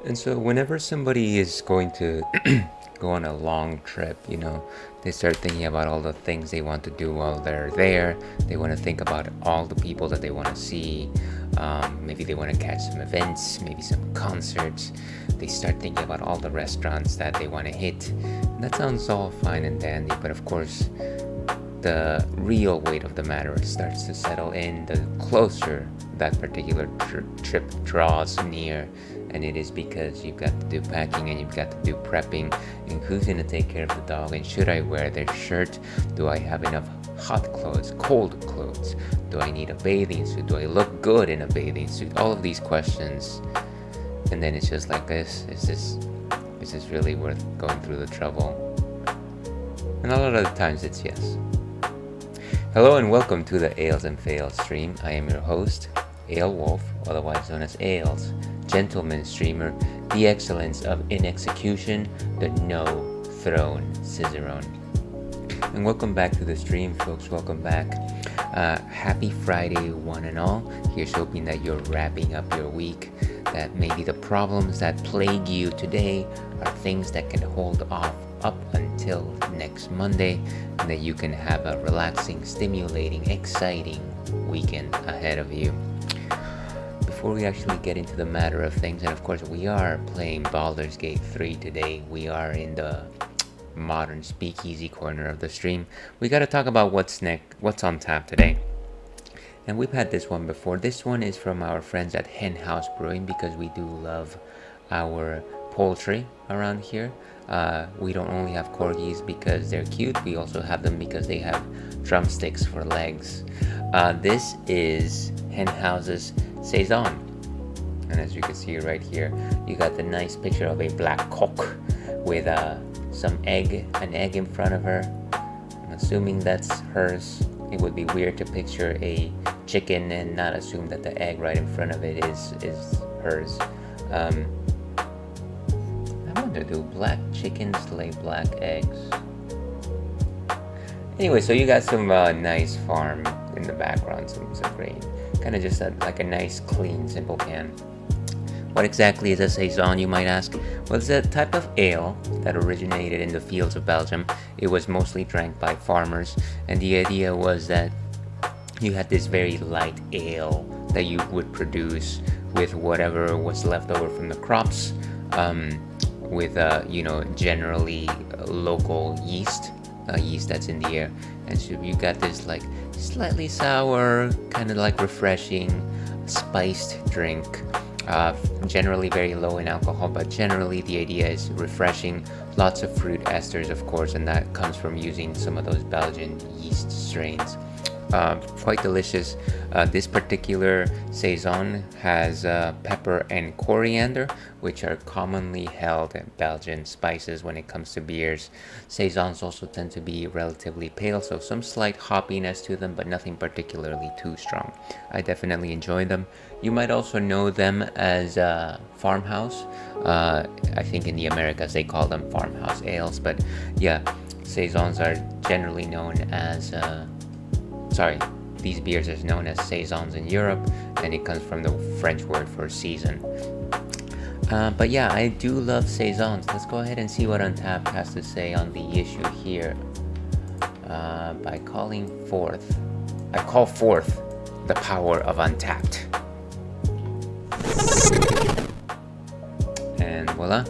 And so whenever somebody is going to go on a long trip, they start thinking about all the things they want to do while they're there. They want to think about all the people that they want to see. Maybe they want to catch some events, maybe some concerts. They start thinking about all the restaurants that they want to hit. And that sounds all fine and dandy, but of course, the real weight of the matter starts to settle in the closer that particular trip draws near. And it is because you've got to do packing and you've got to do prepping, and who's going to take care of the dog, and should I wear their shirt? Do I have enough hot clothes, cold clothes? Do I need a bathing suit? Do I look good in a bathing suit? All of these questions. And then it's just like this. Is this really worth going through the trouble? And a lot of the times it's yes. Hello and welcome to the Ales and Fails stream. I am your host, Ale Wolf, otherwise known as Ales, gentleman streamer, the excellence of in execution, the no throne cicerone. And welcome back to the stream, folks. Welcome back. Happy Friday, one and all. Here's hoping that you're wrapping up your week, that maybe the problems that plague you today are things that can hold off up until next Monday, and that you can have a relaxing, stimulating, exciting weekend ahead of you. Before we actually get into the matter of things, and of course we are playing Baldur's Gate 3 today, we are in the modern speakeasy corner of the stream. We got to talk about what's on tap today. And we've had this one before. This one is from our friends at Hen House Brewing, because we do love our poultry around here. We don't only have corgis because they're cute, we also have them because they have drumsticks for legs. This is Hen House's Saison, and as you can see right here, you got the nice picture of a black cock with an egg in front of her. I'm assuming that's hers. It would be weird to picture a chicken and not assume that the egg right in front of it is hers. Um, I wonder, do black chickens lay black eggs? Anyway, so you got some nice farm in the background, some grain. Kind of just like a nice, clean, simple can. What exactly is a saison, you might ask? Well, it's a type of ale that originated in the fields of Belgium. It was mostly drank by farmers, and the idea was that you had this very light ale that you would produce with whatever was left over from the crops, with generally local yeast that's in the air, and so you got this like slightly sour, kind of like refreshing, spiced drink. Generally very low in alcohol, but generally the idea is refreshing, lots of fruit esters, of course, and that comes from using some of those Belgian yeast strains. Quite delicious. This particular saison has pepper and coriander, which are commonly held Belgian spices when it comes to beers. Saisons also tend to be relatively pale, so some slight hoppiness to them, but nothing particularly too strong. I definitely enjoy them. You might also know them as farmhouse. I think in the Americas they call them farmhouse ales, but yeah, saisons are generally known as these beers are known as saisons in Europe, and it comes from the French word for season. But yeah, I do love saisons. Let's go ahead and see what Untappd has to say on the issue here. I call forth the power of Untappd. And voila,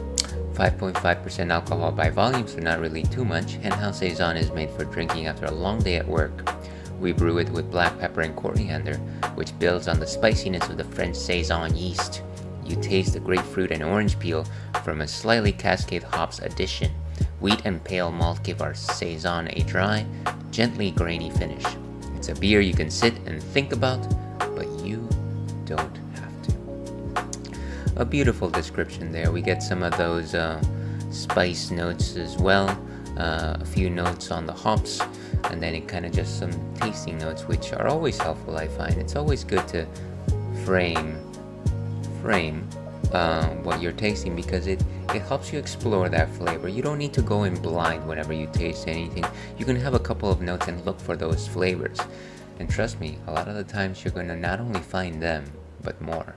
5.5% alcohol by volume, so not really too much. Henhouse saison is made for drinking after a long day at work. We brew it with black pepper and coriander, which builds on the spiciness of the French saison yeast. You taste the grapefruit and orange peel from a slightly cascade hops addition. Wheat and pale malt give our saison a dry, gently grainy finish. It's a beer you can sit and think about, but you don't have to. A beautiful description there. We get some of those spice notes as well, a few notes on the hops, and then it kind of just some tasting notes, which are always helpful. I find it's always good to frame what you're tasting, because it helps you explore that flavor. You don't need to go in blind whenever you taste anything. You can have a couple of notes and look for those flavors, and trust me, a lot of the times you're going to not only find them but more.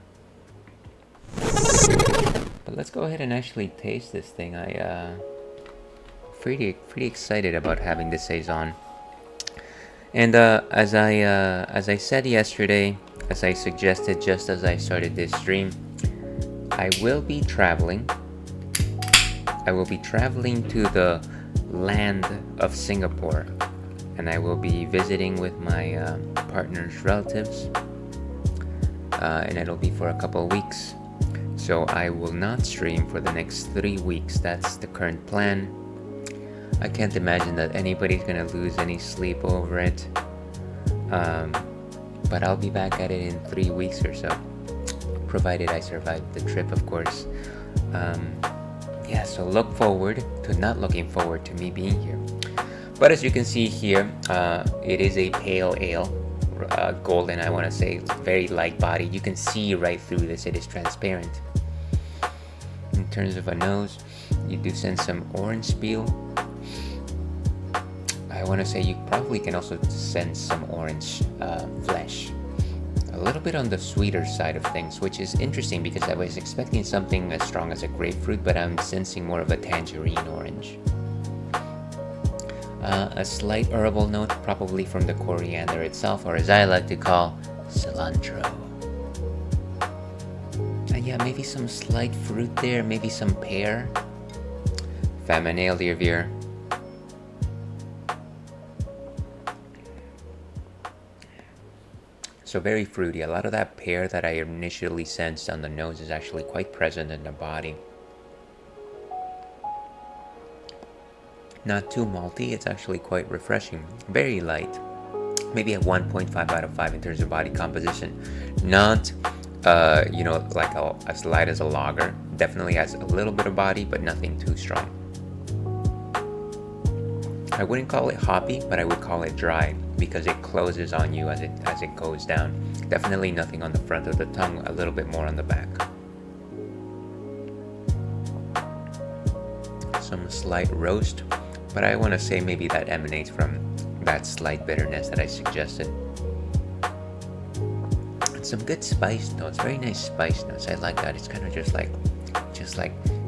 But let's go ahead and actually taste this thing. Pretty excited about having this saison. And as I said yesterday, as I suggested just as I started this stream, I will be traveling to the land of Singapore, and I will be visiting with my partner's relatives, and it'll be for a couple of weeks. So I will not stream for the next 3 weeks. That's the current plan. I can't imagine that anybody's gonna lose any sleep over it, but I'll be back at it in 3 weeks or so, provided I survive the trip, of course. So look forward to not looking forward to me being here. But as you can see here, it is a pale ale, golden, I want to say, very light bodied. You can see right through this, it is transparent. In terms of a nose, you do sense some orange peel. I want to say you probably can also sense some orange flesh. A little bit on the sweeter side of things, which is interesting because I was expecting something as strong as a grapefruit, but I'm sensing more of a tangerine orange. A slight herbal note, probably from the coriander itself, or as I like to call, cilantro. And yeah, maybe some slight fruit there, maybe some pear. Famine ale, dear viewer. So very fruity. A lot of that pear that I initially sensed on the nose is actually quite present in the body. Not too malty, it's actually quite refreshing. Very light. Maybe a 1.5 out of 5 in terms of body composition. Not, like as light as a lager. Definitely has a little bit of body, but nothing too strong. I wouldn't call it hoppy, but I would call it dry because it closes on you as it goes down. Definitely nothing on the front of the tongue, a little bit more on the back. some slight roast, but I want to say maybe that emanates from that slight bitterness that I suggested. And some good spice notes, very nice spice notes. I like that. It's kind of just like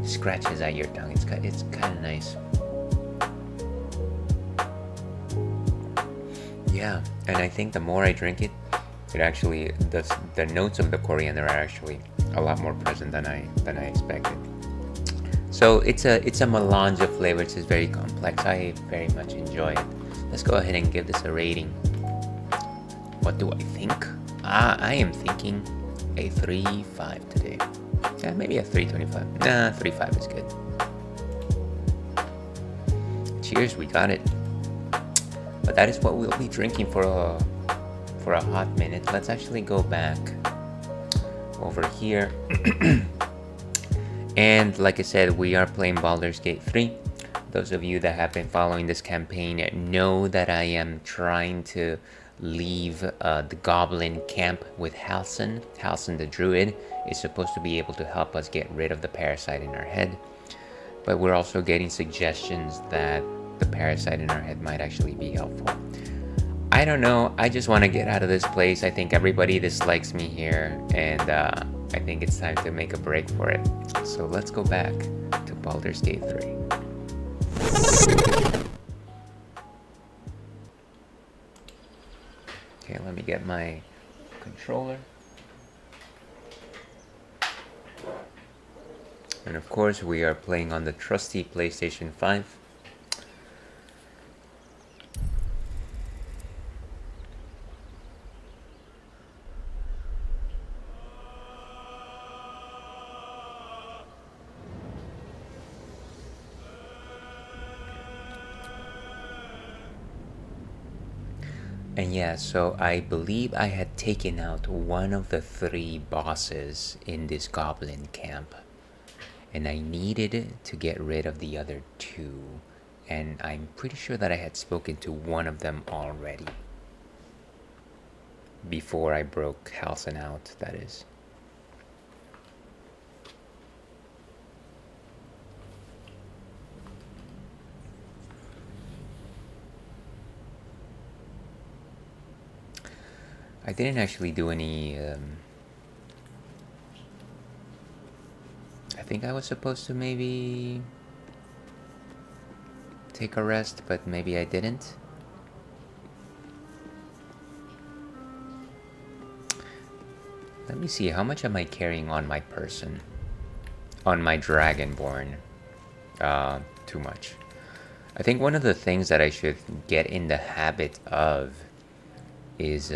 scratches at your tongue. It's kind of nice. Yeah, and I think the more I drink it, it actually the notes of the coriander are actually a lot more present than I expected. So it's a melange of flavors. It's very complex. I very much enjoy it. Let's go ahead and give this a rating. What do I think? I am thinking a 3.5 today. Yeah, maybe a 3.25. Nah, 3.5 is good. Cheers, we got it. But that is what we'll be drinking for a hot minute. Let's actually go back over here. And like I said, we are playing Baldur's Gate 3. Those of you that have been following this campaign know that I am trying to leave the goblin camp with Halsin. Halsin the druid is supposed to be able to help us get rid of the parasite in our head. But we're also getting suggestions that the parasite in our head might actually be helpful. I don't know. I just want to get out of this place. I think everybody dislikes me here, and I think it's time to make a break for it. So let's go back to Baldur's Gate 3. Okay, let me get my controller. And of course, we are playing on the trusty PlayStation 5. And yeah, so I believe I had taken out one of the 3 bosses in this goblin camp. And I needed to get rid of the other 2. And I'm pretty sure that I had spoken to one of them already. Before I broke Halsin out, that is. I didn't actually do any, I think I was supposed to maybe take a rest, but maybe I didn't. Let me see, how much am I carrying on my person? On my Dragonborn? Too much. I think one of the things that I should get in the habit of is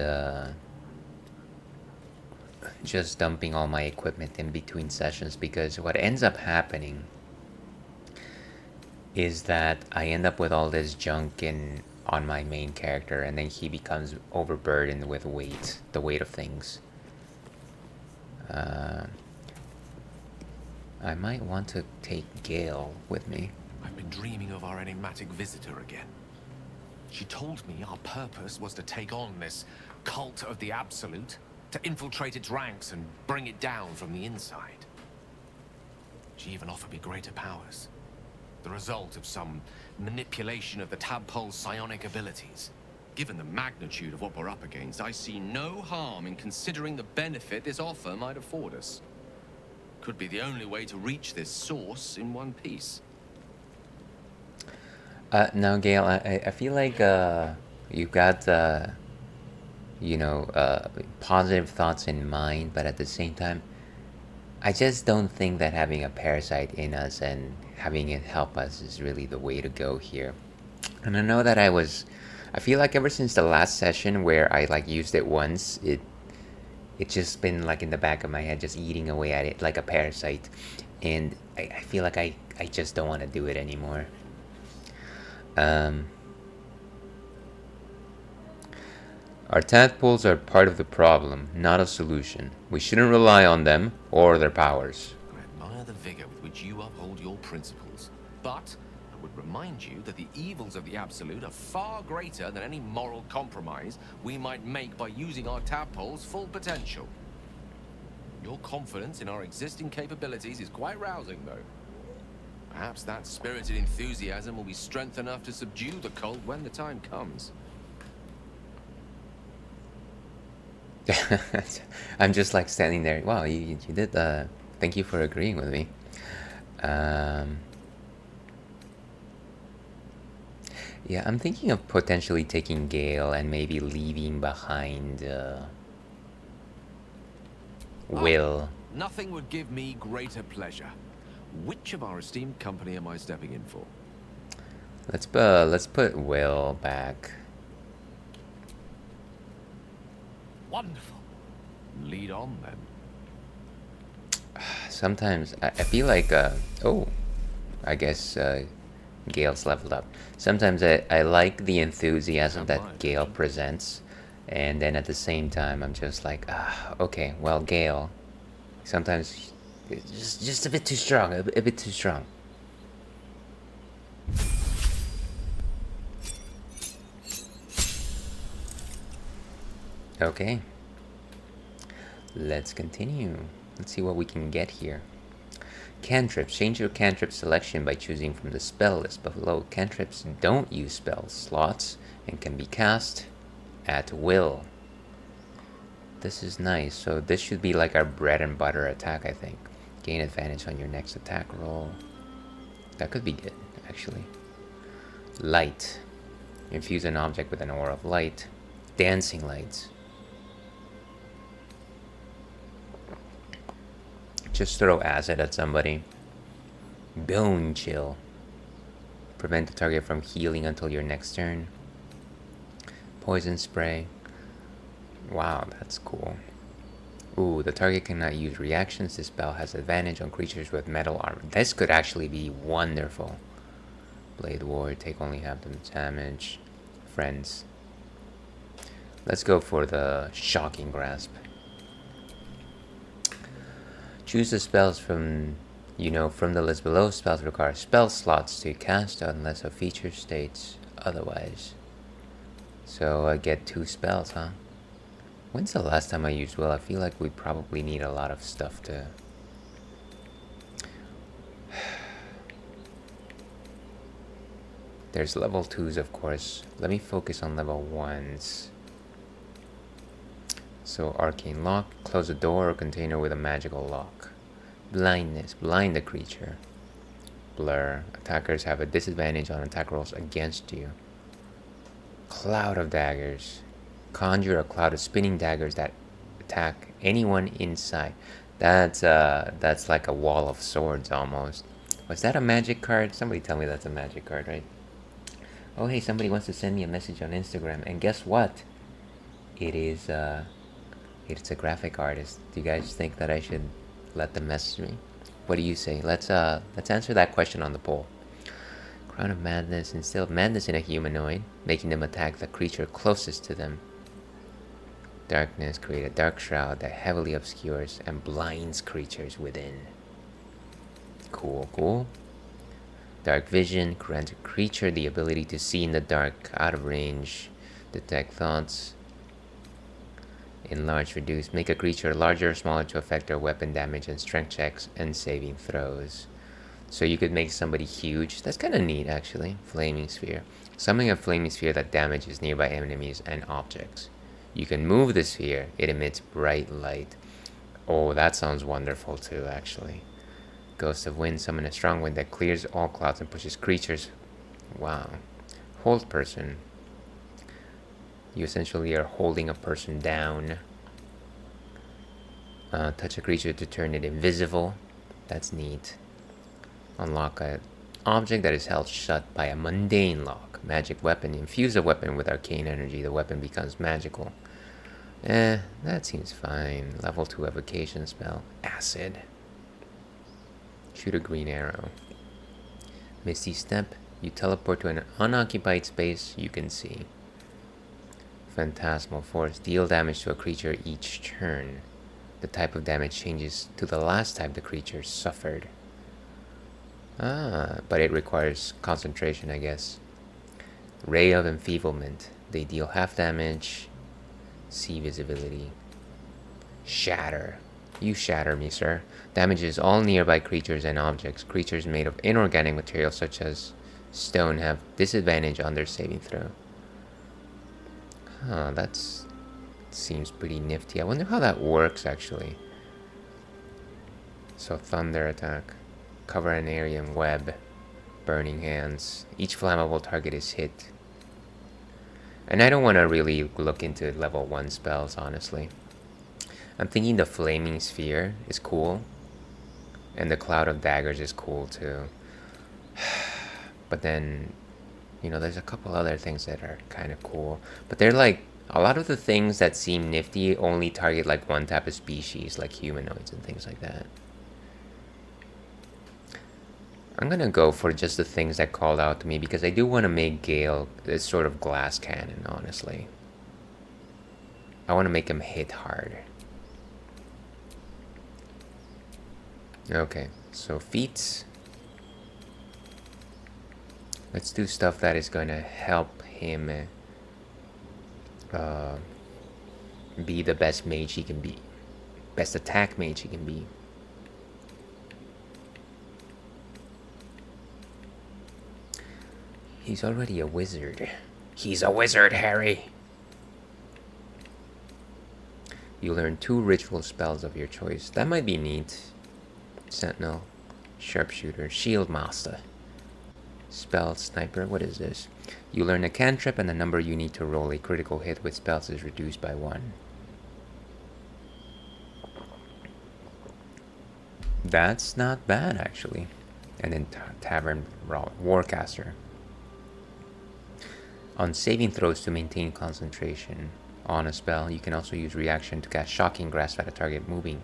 just dumping all my equipment in between sessions, because what ends up happening is that I end up with all this junk on my main character, and then he becomes overburdened with the weight of things. I might want to take Gale with me. I've been dreaming of our enigmatic visitor again. She told me our purpose was to take on this cult of the Absolute, to infiltrate its ranks and bring it down from the inside. She even offered me greater powers, the result of some manipulation of the tadpole's psionic abilities. Given the magnitude of what we're up against, I see no harm in considering the benefit this offer might afford us. Could be the only way to reach this source in one piece. Now, Gail, I feel like you've got positive thoughts in mind, but at the same time, I just don't think that having a parasite in us and having it help us is really the way to go here. And I know that I feel like ever since the last session where I used it once, it's just been in the back of my head, just eating away at it like a parasite, and I feel like I just don't want to do it anymore. Our tadpoles are part of the problem, not a solution. We shouldn't rely on them or their powers. I admire the vigor with which you uphold your principles, but I would remind you that the evils of the Absolute are far greater than any moral compromise we might make by using our tadpoles' full potential. Your confidence in our existing capabilities is quite rousing, though. Perhaps that spirited enthusiasm will be strength enough to subdue the cult when the time comes. I'm just like standing there. Wow, you did. Thank you for agreeing with me. Yeah, I'm thinking of potentially taking Gale and maybe leaving behind Will. Nothing would give me greater pleasure. Which of our esteemed company am I stepping in for? Let's put Will back. Wonderful. Lead on then. Sometimes I feel like oh, I guess Gale's leveled up. Sometimes I like the enthusiasm that Gale presents, and then at the same time I'm just like, okay, well, Gale, sometimes it's just a bit too strong, a bit too strong. Okay, let's continue. Let's see what we can get here. Cantrips. Change your cantrip selection by choosing from the spell list below. Cantrips don't use spell slots and can be cast at will. This is nice. So this should be like our bread and butter attack, I think. Gain advantage on your next attack roll. That could be good, actually. Light. Infuse an object with an aura of light. Dancing lights. Just throw acid at somebody. Bone chill. Prevent the target from healing until your next turn. Poison spray. Wow, that's cool. Ooh, the target cannot use reactions. This spell has advantage on creatures with metal armor. This could actually be wonderful. Blade Ward, take only half the damage. Friends. Let's go for the Shocking Grasp. Choose the spells from the list below. Spells require spell slots to cast unless a feature states otherwise. So I get 2 spells, huh? When's the last time I used Will? I feel like we probably need a lot of stuff to... There's level 2s, of course. Let me focus on level 1s. So, Arcane Lock, close a door or container with a magical lock. Blindness, blind the creature. Blur, attackers have a disadvantage on attack rolls against you. Cloud of Daggers, conjure a cloud of spinning daggers that attack anyone inside. That's like a wall of swords almost. Was that a magic card? Somebody tell me that's a magic card, right? Oh hey, somebody wants to send me a message on Instagram, and guess what? It's a graphic artist. Do you guys think that I should let them message me? What do you say? Let's answer that question on the poll. Crown of Madness, instill madness in a humanoid, making them attack the creature closest to them. Darkness, create a dark shroud that heavily obscures and blinds creatures within. Cool, cool. Dark Vision, grant a creature the ability to see in the dark, out of range, detect thoughts. Enlarge, reduce, make a creature larger or smaller to affect their weapon damage and strength checks and saving throws. So you could make somebody huge. That's kind of neat, actually. Flaming Sphere. Summoning a Flaming Sphere that damages nearby enemies and objects. You can move the sphere. It emits bright light. Oh, that sounds wonderful too, actually. Ghost of Wind. Summon a strong wind that clears all clouds and pushes creatures. Wow. Hold person. You essentially are holding a person down. Touch a creature to turn it invisible. That's neat. Unlock an object that is held shut by a mundane lock. Magic weapon. Infuse a weapon with arcane energy. The weapon becomes magical. That seems fine. Level 2 evocation spell. Acid. Shoot a green arrow. Misty Step. You teleport to an unoccupied space you can see. Phantasmal Force. Deal damage to a creature each turn. The type of damage changes to the last type the creature suffered. But it requires concentration, I guess. Ray of Enfeeblement. They deal half damage. See visibility. Shatter. You shatter me, sir. Damages all nearby creatures and objects. Creatures made of inorganic materials such as stone have disadvantage on their saving throw. Huh, that's seems pretty nifty. I wonder how that works actually. So thunder attack. Cover an area in web. Burning hands. Each flammable target is hit. And I don't want to really look into level 1 spells, honestly. I'm thinking the Flaming Sphere is cool. And the Cloud of Daggers is cool too. But then, you know, there's a couple other things that are kind of cool. But they're like, a lot of the things that seem nifty only target like one type of species, like humanoids and things like that. I'm gonna go for just the things that called out to me because I do want to make Gale this sort of glass cannon, honestly. I want to make him hit hard. Okay, so feats. Let's do stuff that is going to help him be the best mage he can be. Best attack mage he can be. He's already a wizard. He's a wizard, Harry! You learn 2 ritual spells of your choice. That might be neat. Sentinel, Sharpshooter, Shield Master. Spell Sniper, what is this? You learn a cantrip and the number you need to roll a critical hit with spells is reduced by 1. That's not bad, actually. And then Tavern Warcaster. On saving throws to maintain concentration on a spell, you can also use reaction to cast Shocking Grasp at a target moving.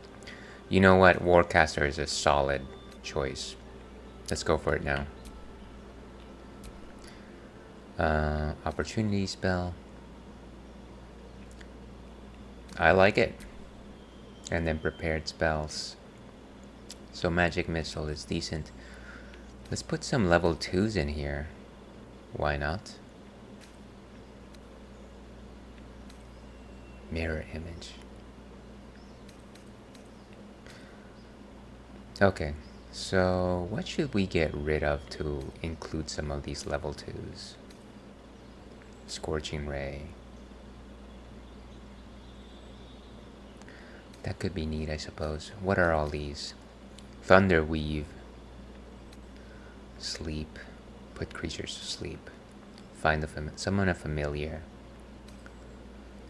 You know what? Warcaster is a solid choice. Let's go for it now. Opportunity spell. I like it. And then prepared spells. So magic missile is decent. Let's put some level 2s in here. Why not? Mirror image. Okay, so what should we get rid of to include some of these level 2s? Scorching Ray. That could be neat, I suppose. What are all these? Thunder Weave. Sleep. Put creatures to sleep. Summon a familiar.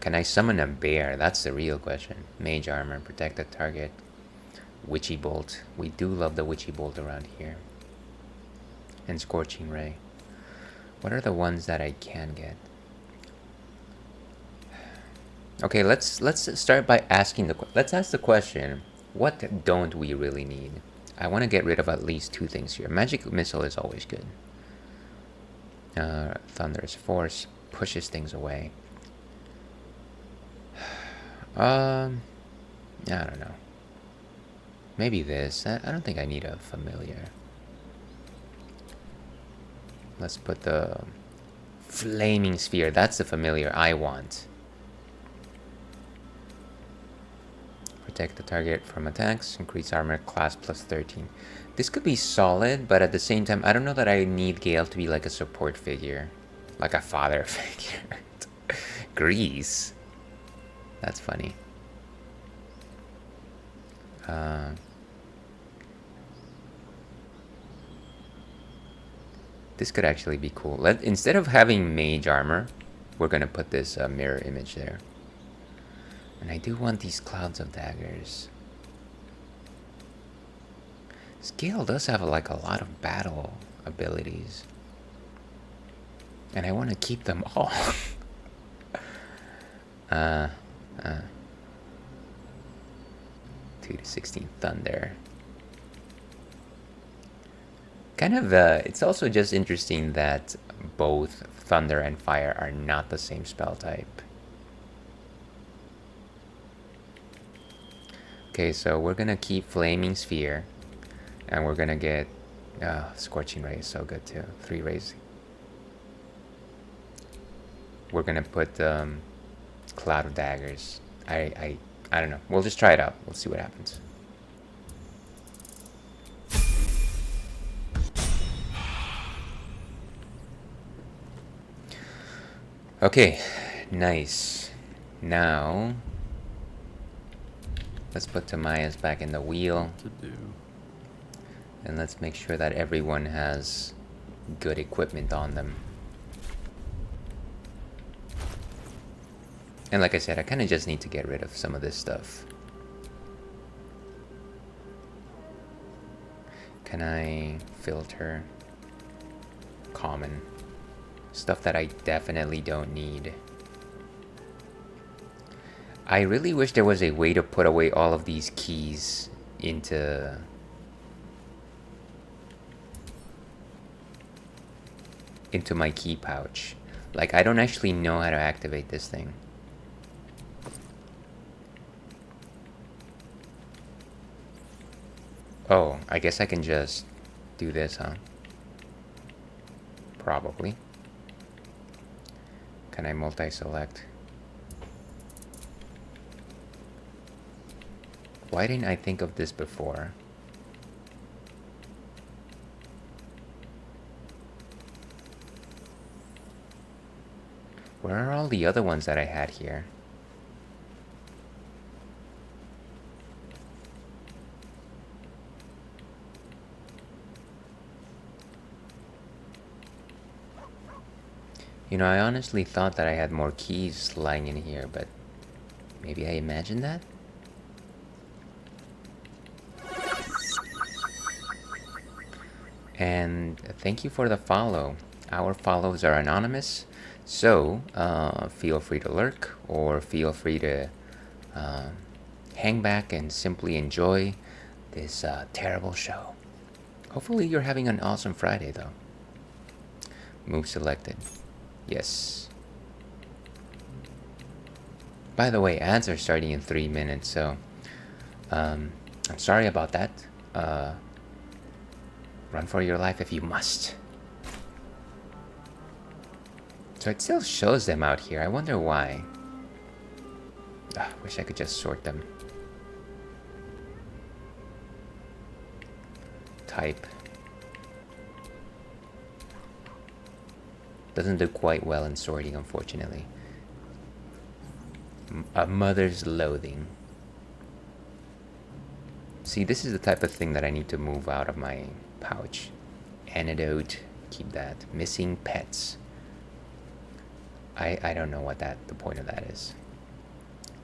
Can I summon a bear? That's the real question. Mage Armor. Protect the target. Witchy Bolt. We do love the Witchy Bolt around here. And Scorching Ray. What are the ones that I can get? Okay, let's start by asking let's ask the question, what don't we really need? I want to get rid of at least 2 things here. Magic Missile is always good. Thunderous Force pushes things away. I don't know. Maybe this. I don't think I need a familiar. Let's put the Flaming Sphere. That's the familiar I want. Protect the target from attacks. Increase armor class plus 13. This could be solid, but at the same time, I don't know that I need Gale to be like a support figure. Like a father figure. Grease. That's funny. This could actually be cool. Instead of having mage armor, we're gonna put this mirror image there. And I do want these clouds of daggers. Scale does have like a lot of battle abilities. And I want to keep them all. 2 to 16 Thunder. Kind of, it's also just interesting that both Thunder and Fire are not the same spell type. Okay, so we're gonna keep Flaming Sphere. And we're gonna get Scorching Ray is so good too. 3 rays. We're gonna put Cloud of Daggers. I I don't know. We'll just try it out. We'll see what happens. Okay, nice. Now, let's put Tamaya's back in the wheel. To do. And let's make sure that everyone has good equipment on them. And like I said, I kind of just need to get rid of some of this stuff. Can I filter? Common. Stuff that I definitely don't need. I really wish there was a way to put away all of these keys into my key pouch. Like, I don't actually know how to activate this thing. Oh, I guess I can just do this, huh? Probably. Can I multi-select? Why didn't I think of this before? Where are all the other ones that I had here? You know, I honestly thought that I had more keys lying in here, but maybe I imagined that? And thank you for the follow. Our follows are anonymous, so feel free to lurk or feel free to hang back and simply enjoy this terrible show. Hopefully you're having an awesome Friday, though. Move selected. Yes. By the way, ads are starting in 3 minutes, so I'm sorry about that. Run for your life if you must. So it still shows them out here. I wonder why. Wish I could just sort them. Type. Doesn't do quite well in sorting, unfortunately. A mother's loathing. See, this is the type of thing that I need to move out of my pouch. Antidote, keep that. Missing pets. I don't know what the point of that is.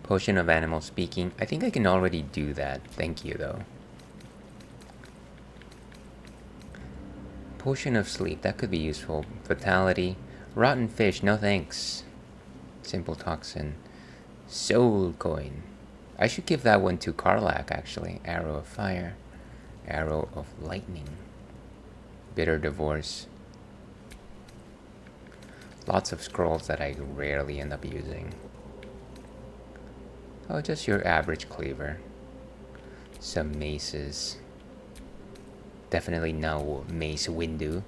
Potion of animal speaking. I think I can already do that. Thank you, though. Potion of sleep. That could be useful. Fatality. Rotten fish. No thanks. Simple toxin. Soul coin. I should give that one to Karlak, actually. Arrow of fire. Arrow of lightning. Bitter divorce. Lots of scrolls that I rarely end up using. Oh, just your average cleaver. Some maces. Definitely no mace window.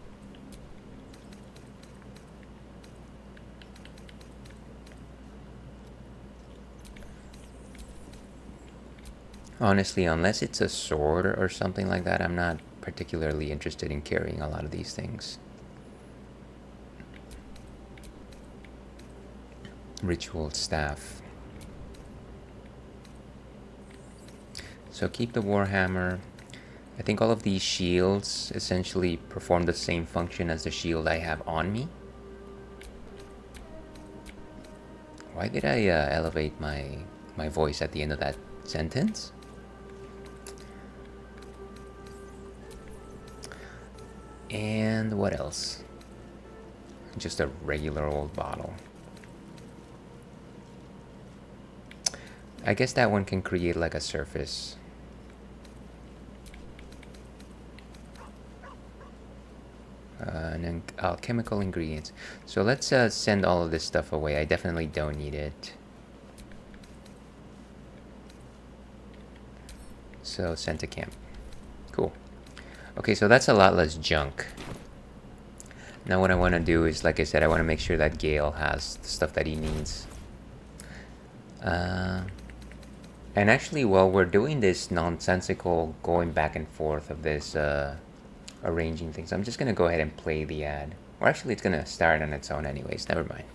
Honestly, unless it's a sword or something like that, I'm not particularly interested in carrying a lot of these things. Ritual staff. So keep the warhammer. I think all of these shields essentially perform the same function as the shield I have on me. Why did I elevate my voice at the end of that sentence? And what else? Just a regular old bottle. I guess that one can create like a surface. And then alchemical ingredients. So let's send all of this stuff away. I definitely don't need it. So send to camp. Cool. Okay, so that's a lot less junk. Now what I want to do is, like I said, I want to make sure that Gale has the stuff that he needs. And actually, while we're doing this nonsensical going back and forth of this arranging things, I'm just gonna go ahead and play the ad. Or actually, it's gonna start on its own anyways. Never mind.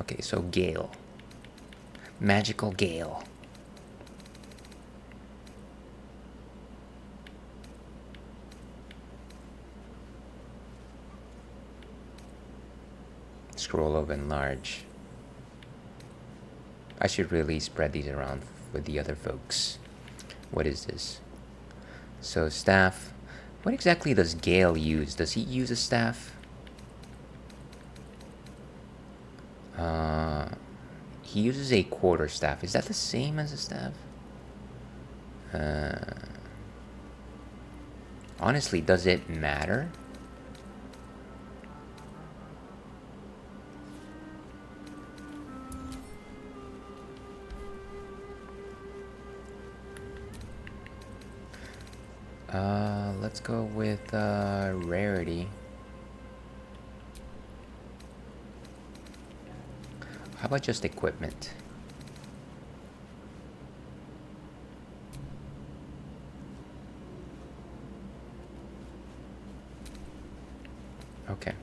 Okay, so Gale. Magical Gale. Scroll of enlarge. I should really spread these around with the other folks. What is this? So staff. What exactly does Gale use? Does he use a staff? He uses a quarter staff. Is that the same as a staff? Honestly, does it matter? Let's go with rarity. How about just equipment? Okay.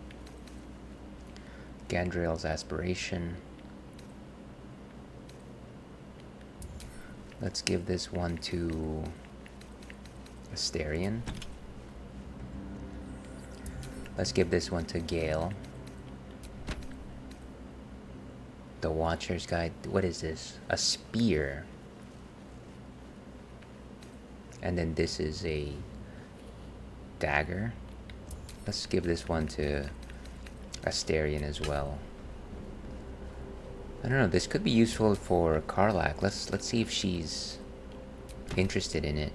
Gandriel's aspiration. Let's give this one to Asterion. Let's give this one to Gale. The Watcher's Guide. What is this? A spear. And then this is a dagger. Let's give this one to Asterion as well. I don't know, this could be useful for Karlach. Let's see if she's interested in it.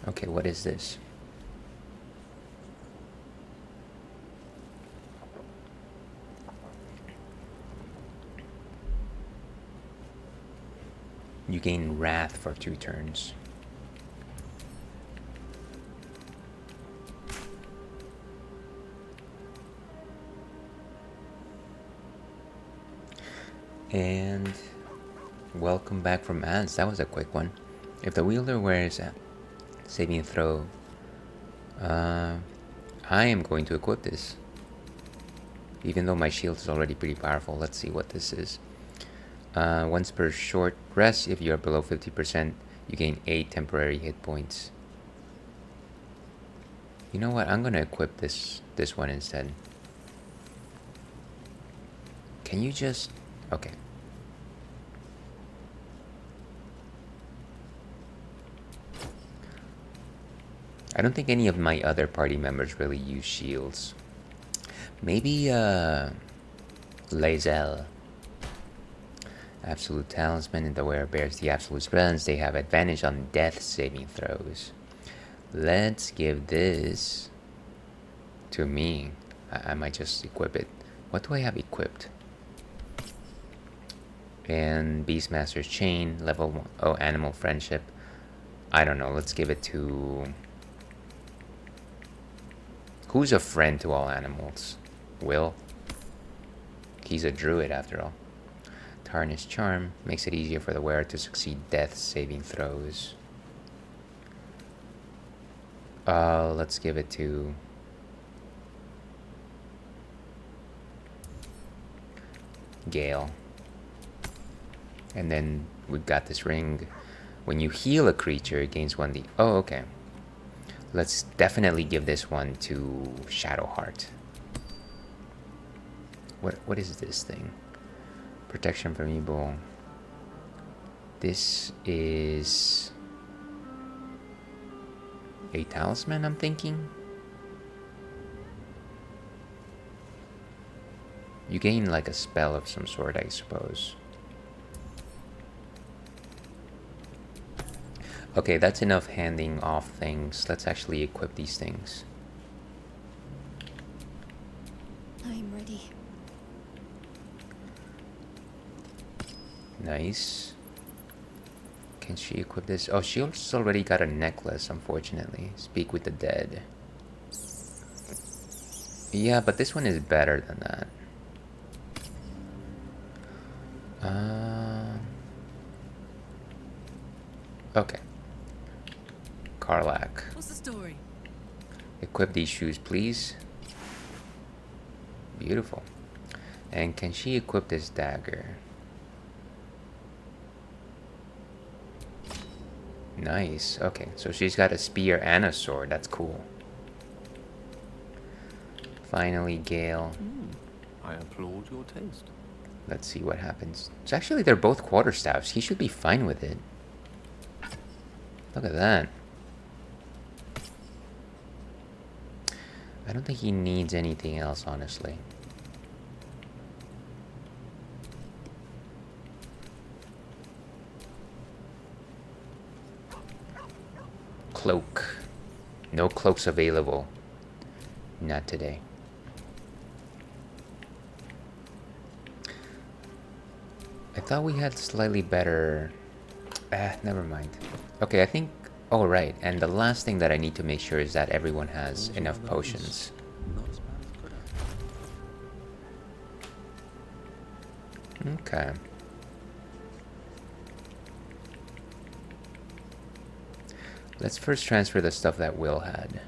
Okay, what is this? You gain Wrath for 2 turns. And welcome back from ads. That was a quick one. If the wielder wears a saving throw, I am going to equip this. Even though my shield is already pretty powerful. Let's see what this is. Once per short rest, if you're below 50%, you gain 8 temporary hit points. You know what? I'm gonna equip this one instead. Can you just... Okay. I don't think any of my other party members really use shields. Maybe, Lae'zel. Absolute Talisman, and the wearer bears the Absolute's presence. They have advantage on death saving throws. Let's give this to me. I might just equip it. What do I have equipped? And Beastmaster's Chain, level 1. Oh, Animal Friendship. I don't know. Let's give it to... Who's a friend to all animals? Will? He's a druid after all. Tarnished Charm makes it easier for the wearer to succeed death saving throws. Let's give it to... Gale. And then we've got this ring. When you heal a creature, it gains 1d. Oh, okay. Let's definitely give this one to Shadowheart. What is this thing? Protection from evil. This is a talisman, I'm thinking. You gain like a spell of some sort, I suppose. Okay, that's enough handing off things. Let's actually equip these things. Nice. Can she equip this? Oh, she's already got a necklace, unfortunately. Speak with the dead. Yeah, but this one is better than that. Okay. Karlak. What's the story? Equip these shoes, please. Beautiful. And can she equip this dagger? Nice. Okay, so she's got a spear and a sword. That's cool. Finally, Gale. I applaud your taste. Let's see what happens. So actually, they're both quarterstaffs. He should be fine with it. Look at that. I don't think he needs anything else, honestly. Cloak. No cloaks available. Not today. I thought we had slightly better... never mind. Okay, I think... Oh, right. And the last thing that I need to make sure is that everyone has enough potions. Okay. Let's first transfer the stuff that Will had.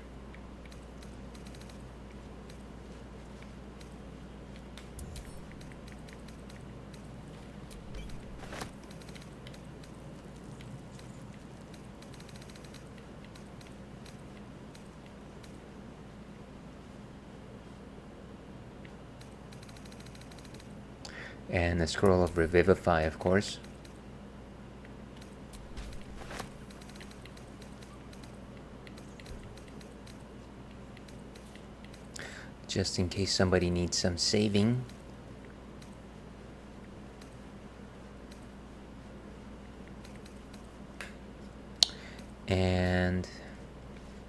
And the scroll of Revivify, of course. Just in case somebody needs some saving. And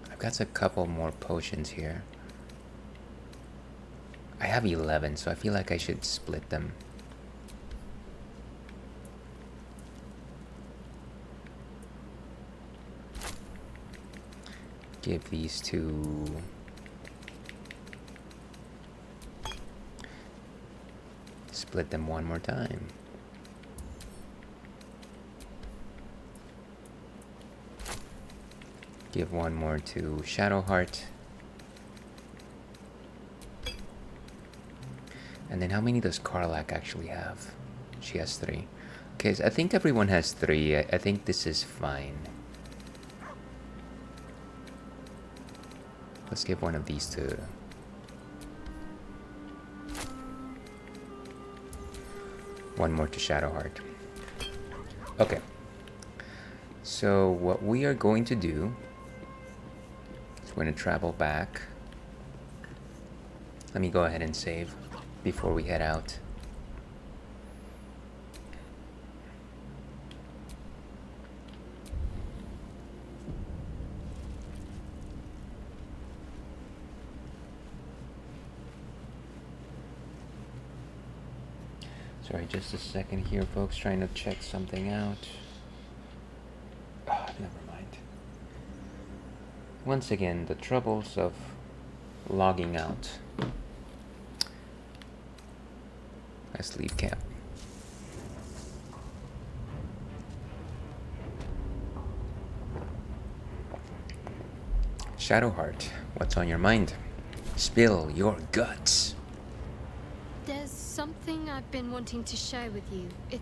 I've got a couple more potions here. I have 11, so I feel like I should split them. Give these to... Split them one more time. Give one more to Shadowheart. And then how many does Karlak actually have? She has 3. Okay, so I think everyone has 3. I think this is fine. Let's give one of these to... One more to Shadowheart. Okay. So what we are going to do is we're going to travel back. Let me go ahead and save before we head out. Sorry, just a second here, folks. Trying to check something out. Never mind. Once again, the troubles of logging out. Let's leave camp. Shadowheart, what's on your mind? Spill your guts. There's something I've been wanting to share with you, if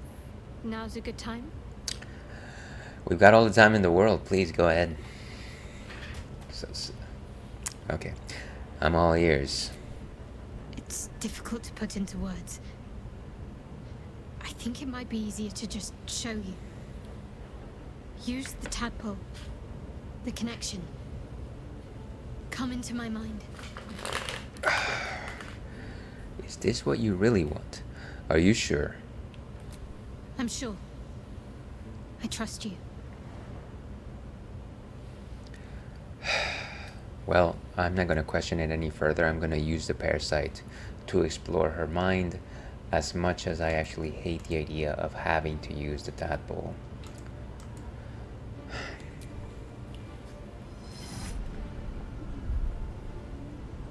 now's a good time. We've got all the time in the world. Please go ahead. Okay. I'm all ears. It's difficult to put into words. I think it might be easier to just show you. Use the tadpole. The connection. Come into my mind. Is this what you really want? Are you sure? I'm sure. I trust you. Well, I'm not going to question it any further. I'm going to use the parasite to explore her mind, as much as I actually hate the idea of having to use the tadpole.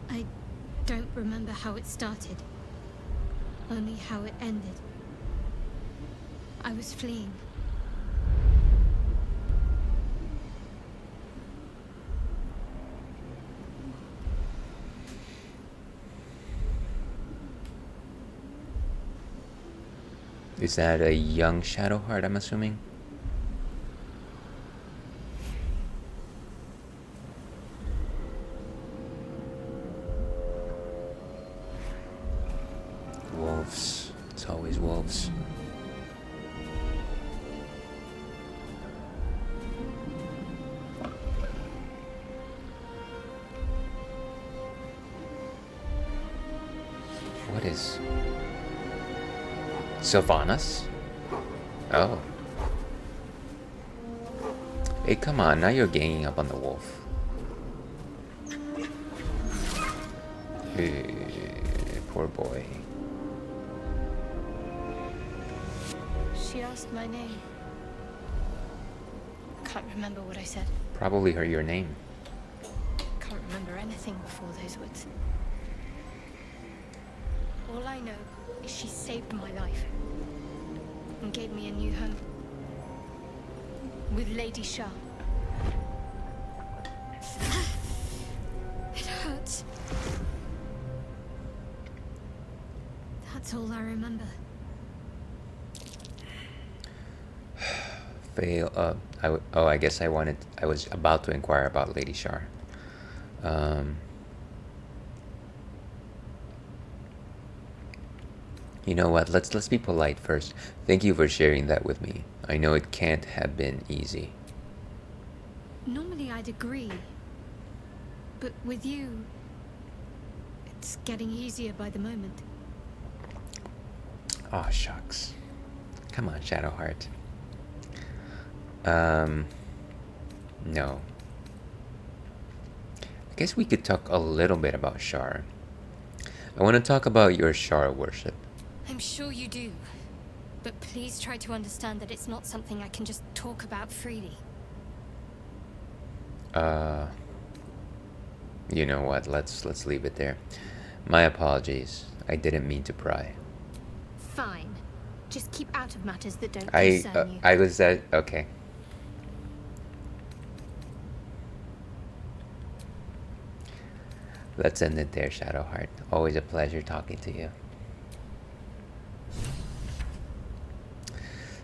I don't remember how it started, only how it ended. I was fleeing. Is that a young Shadowheart, I'm assuming? Wolves. It's always wolves. What is... Sylvanas? Oh. Hey, come on, now you're ganging up on the wolf. Poor boy. She asked my name. Can't remember what I said. Probably heard your name. Can't remember anything before those words. All I know is she saved my life and gave me a new home with Lady Shah. It hurts. That's all I remember. Fail. I guess I was about to inquire about Lady Shar. You know what? Let's be polite first. Thank you for sharing that with me. I know it can't have been easy. Normally I'd agree, but with you, it's getting easier by the moment. Oh shucks. Come on, Shadowheart. No. I guess we could talk a little bit about Shar. I want to talk about your Shar worship. I'm sure you do, but please try to understand that it's not something I can just talk about freely. You know what? Let's leave it there. My apologies. I didn't mean to pry. Fine. Just keep out of matters that don't concern you. I was that okay. Let's end it there, Shadowheart. Always a pleasure talking to you.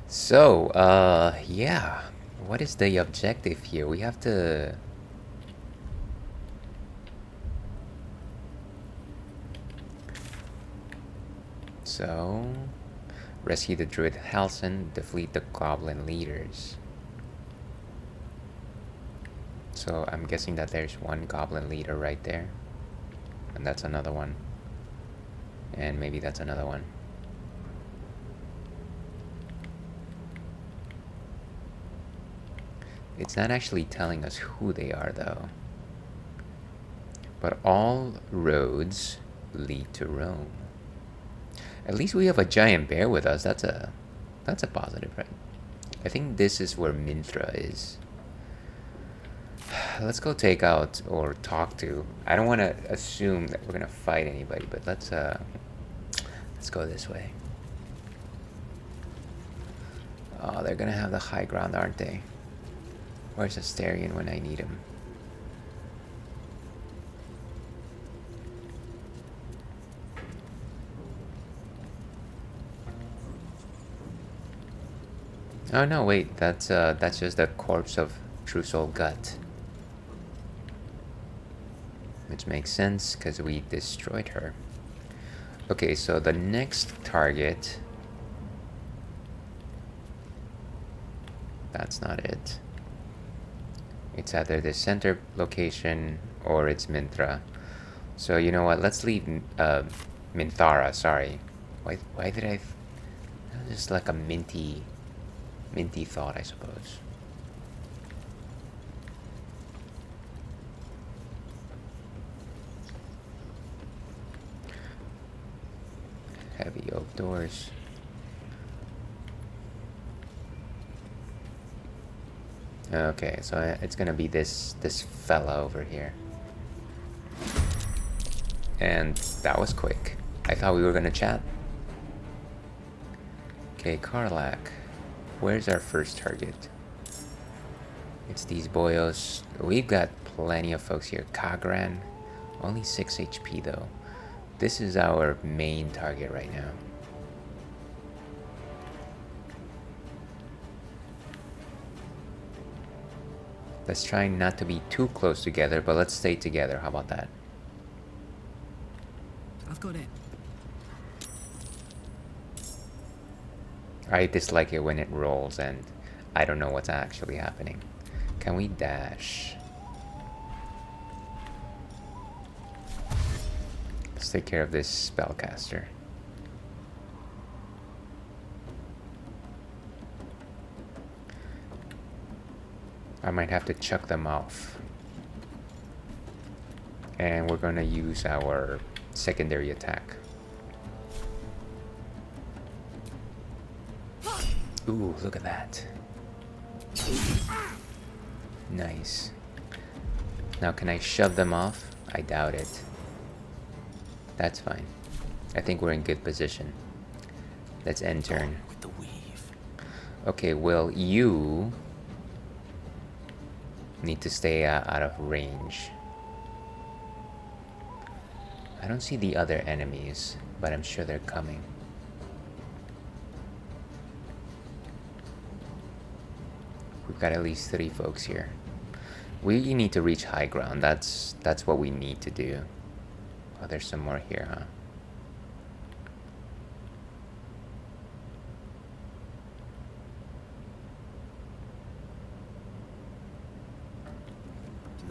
So, yeah. What is the objective here? We have to... So... Rescue the druid Halsin, defeat the goblin leaders. So, I'm guessing that there's one goblin leader right there. And that's another one. And maybe that's another one. It's not actually telling us who they are, though. But all roads lead to Rome. At least we have a giant bear with us. That's a positive, right? I think this is where Minthra is. Let's go take out or talk to. I don't want to assume that we're gonna fight anybody, but let's go this way. Oh, they're gonna have the high ground, aren't they? Where's Astarion when I need him? Oh no, wait, that's just the corpse of True Soul Gut. Which makes sense, because we destroyed her. Okay, so the next target... That's not it. It's either the center location or it's Minthra. So you know what? Let's leave Minthara. Sorry. Why did I? Just like a minty thought, I suppose. Heavy oak doors. Okay, so it's gonna be this fella over here. And that was quick. I thought we were gonna chat. Okay, Karlak. Where's our first target? It's these boyos. We've got plenty of folks here. Kagran. Only 6 HP though. This is our main target right now. Let's try not to be too close together, but let's stay together. How about that? I've got it. I dislike it when it rolls and I don't know what's actually happening. Can we dash? Let's take care of this spellcaster. I might have to chuck them off. And we're gonna use our secondary attack. Ooh, look at that. Nice. Now can I shove them off? I doubt it. That's fine. I think we're in good position. Let's end turn. With the weave. Okay, well, you need to stay out of range. I don't see the other enemies, but I'm sure they're coming. We've got at least 3 folks here. We need to reach high ground. That's what we need to do. Oh, there's some more here, huh?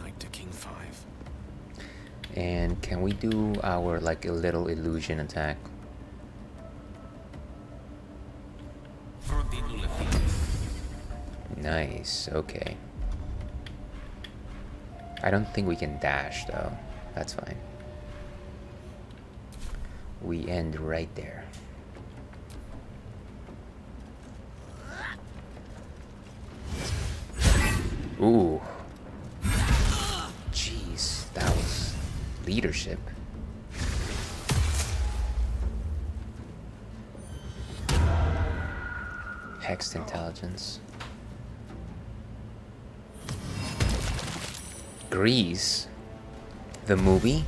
Knight to King 5. And can we do our like a little illusion attack? Nice, okay. I don't think we can dash though. That's fine. We end right there. Ooh. Jeez, that was leadership. Hexed intelligence. Grease, the movie,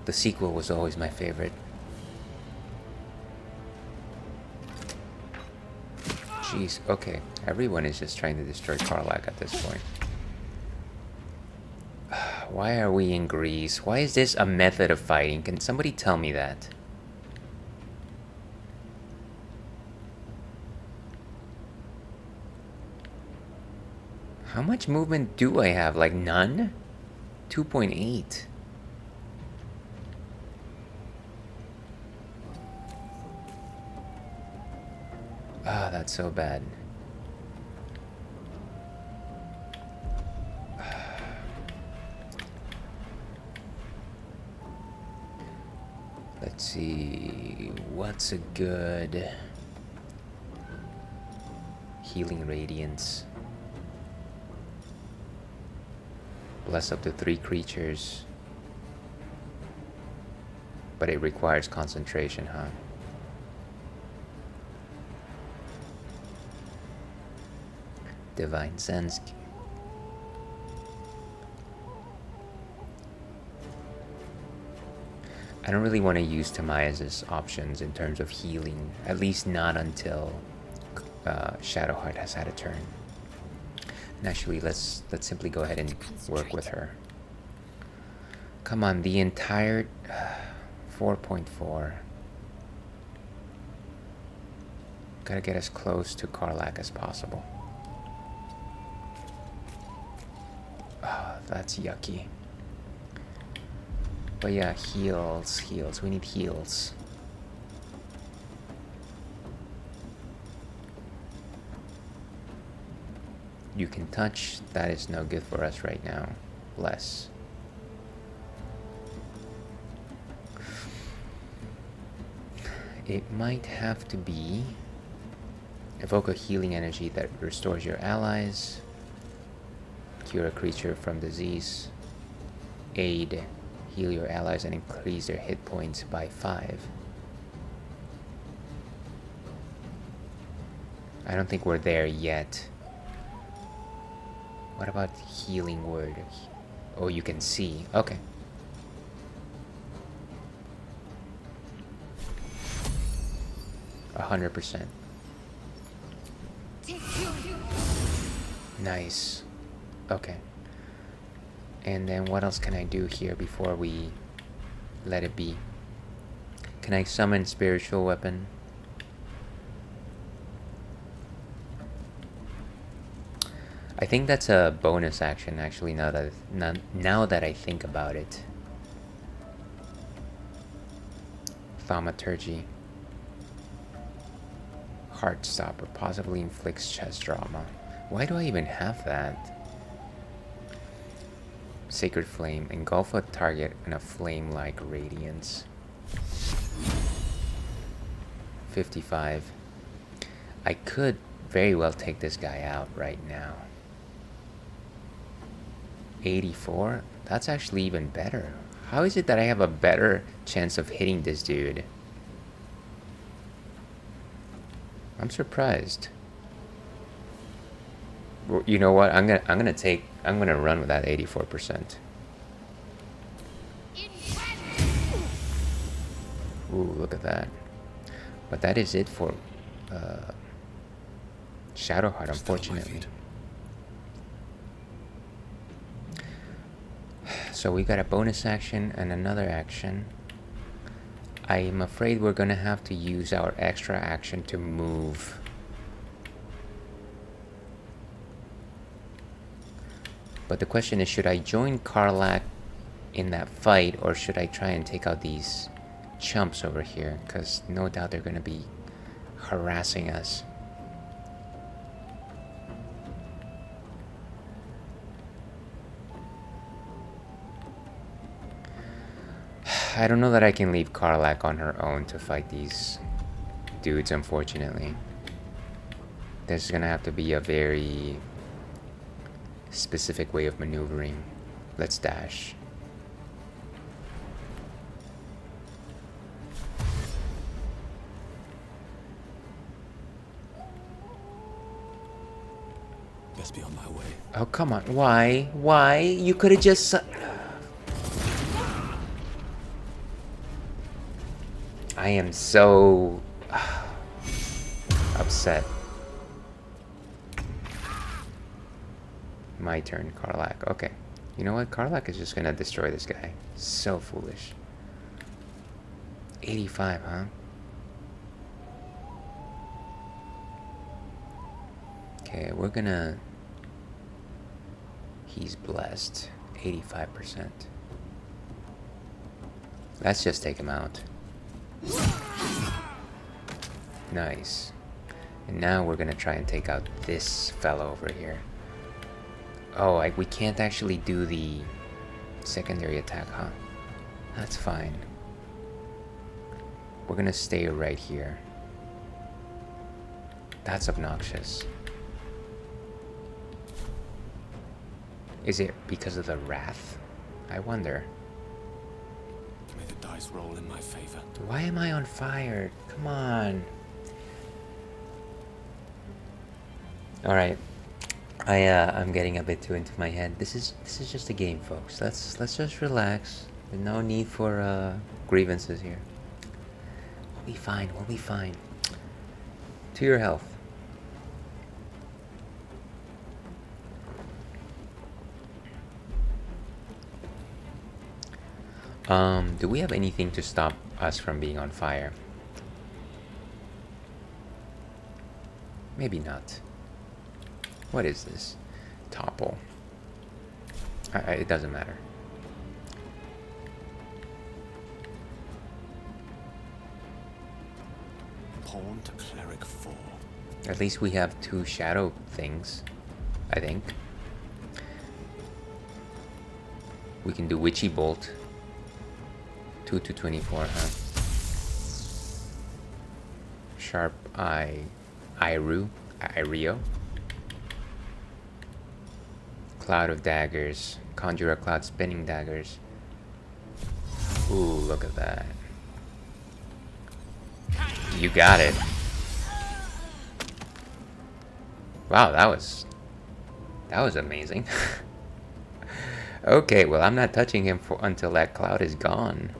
the sequel was always my favorite. Jeez, okay, everyone is just trying to destroy Karlak at this point. Why are we in Greece? Why is this a method of fighting? Can somebody tell me that? How much movement do I have? Like none? 2.8. Ah, that's so bad. Let's see, what's a good healing radiance? Bless up to 3 creatures. But it requires concentration, huh? Divine Sense. I don't really want to use Tamiya's options in terms of healing, at least not until Shadowheart has had a turn. And actually, let's simply go ahead and work with her. Come on, the entire 4.4. Gotta get as close to Karlak as possible. Oh, that's yucky. But yeah, heals. We need heals. You can touch. That is no good for us right now. Bless. It might have to be evoke a healing energy that restores your allies, cure a creature from disease, aid, heal your allies and increase their hit points by 5. I don't think we're there yet. What about healing word? Oh, you can see. Okay. %. Nice. Okay. And then what else can I do here before we let it be? Can I summon spiritual weapon? I think that's a bonus action actually, now that I think about it. Thaumaturgy. Heartstopper possibly inflicts chest trauma. Why do I even have that? Sacred Flame. Engulf a target in a flame-like radiance. 55. I could very well take this guy out right now. 84? That's actually even better. How is it that I have a better chance of hitting this dude? I'm surprised. Well, you know what? I'm gonna run with that 84%. Ooh, look at that. But that is it for Shadowheart, unfortunately. So we got a bonus action and another action. I'm afraid we're gonna have to use our extra action to move. But the question is, should I join Karlach in that fight, or should I try and take out these chumps over here? Because no doubt they're gonna be harassing us. I don't know that I can leave Karlach on her own to fight these dudes, unfortunately. There's gonna have to be a very specific way of maneuvering. Let's dash. Best be on my way. Oh, come on. Why? Why? You could have just... I am so upset. My turn, Karlach. Okay. You know what? Karlach is just gonna destroy this guy. So foolish. 85, huh? Okay, we're gonna... He's blessed. 85%. Let's just take him out. Nice. And now we're gonna try and take out this fellow over here. Oh, we can't actually do the secondary attack, huh? That's fine. We're gonna stay right here. That's obnoxious. Is it because of the wrath? I wonder. May the dice roll in my favor. Why am I on fire? Come on. Alright. I'm getting a bit too into my head. This is just a game, folks. Let's just relax. There's no need for grievances here. We'll be fine. We'll be fine. To your health. Do we have anything to stop us from being on fire? Maybe not. What is this? Topple. It doesn't matter. Pawn to cleric 4. At least we have 2 shadow things, I think. We can do Witchy Bolt. 2 to 24, huh? Sharp Eye, Irio. Cloud of daggers. Conjure a cloud spinning daggers. Ooh, look at that. You got it. Wow, that was amazing. Okay, well, I'm not touching him until that cloud is gone.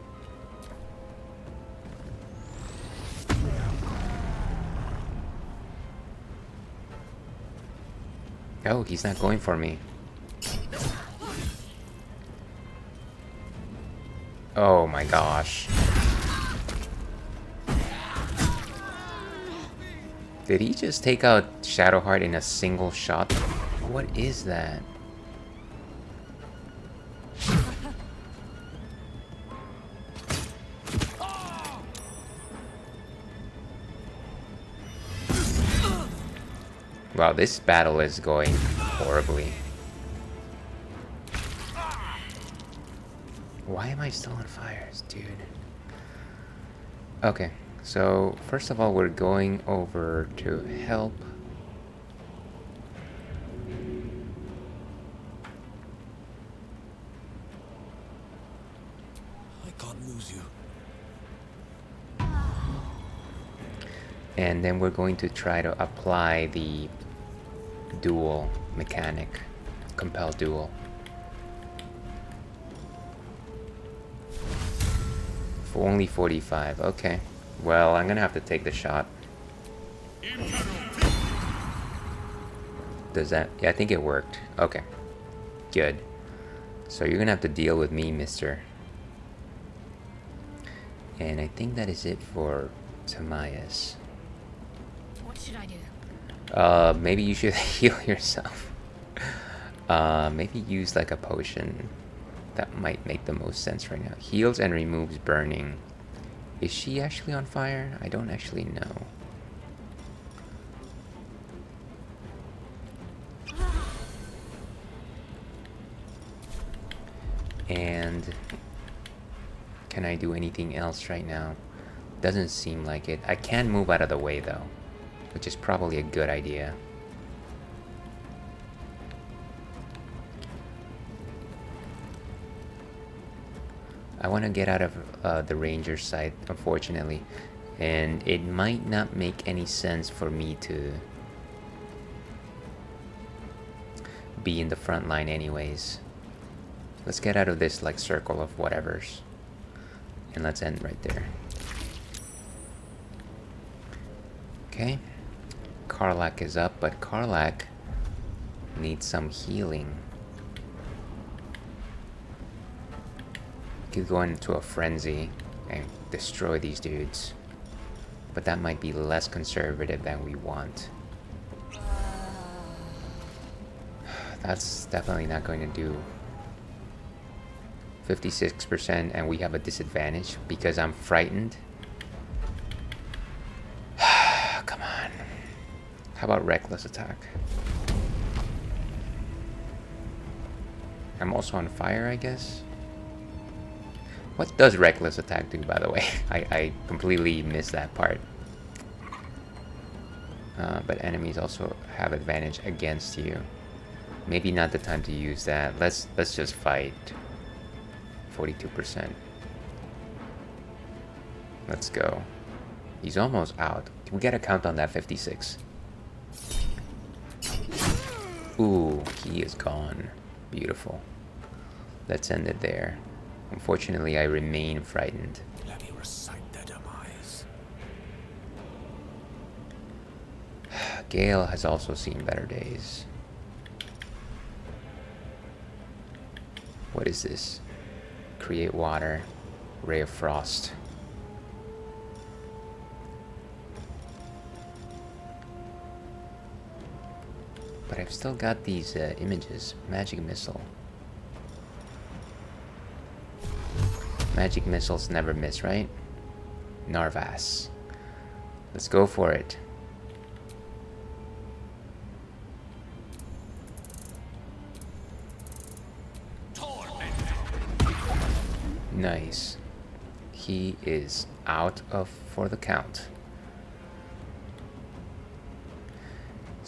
Oh, he's not going for me. Oh my gosh. Did he just take out Shadowheart in a single shot? What is that? Wow, this battle is going horribly. Why am I still on fires, dude? Okay, so first of all, we're going over to help. I can't lose you. And then we're going to try to apply the duel mechanic. Compel duel. For only 45, okay. Well, I'm gonna have to take the shot. Does that... Yeah, I think it worked. Okay. Good. So you're gonna have to deal with me, mister. And I think that is it for Timaeus. What should I do? Maybe you should heal yourself. Maybe use like a potion. That might make the most sense right now. Heals and removes burning. Is she actually on fire? I don't actually know. And can I do anything else right now? Doesn't seem like it. I can move out of the way though, which is probably a good idea. I want to get out of the ranger site, unfortunately, and it might not make any sense for me to be in the front line anyways. Let's get out of this like circle of whatevers, and let's end right there. Okay, Karlak is up, but Karlak needs some healing. Could go into a frenzy and destroy these dudes, but that might be less conservative than we want. That's definitely not going to do. 56%, and we have a disadvantage because I'm frightened. Come on. How about reckless attack? I'm also on fire, I guess. What does reckless attack do, by the way? I completely missed that part. But enemies also have advantage against you. Maybe not the time to use that. Let's just fight. 42%. Let's go. He's almost out. We gotta count on that 56. Ooh, he is gone. Beautiful. Let's end it there. Unfortunately, I remain frightened. Let me recite their demise. Gale has also seen better days. What is this? Create water. Ray of Frost. But I've still got these images. Magic missile. Magic missiles never miss, right? Narvas. Let's go for it. Nice. He is out of for the count.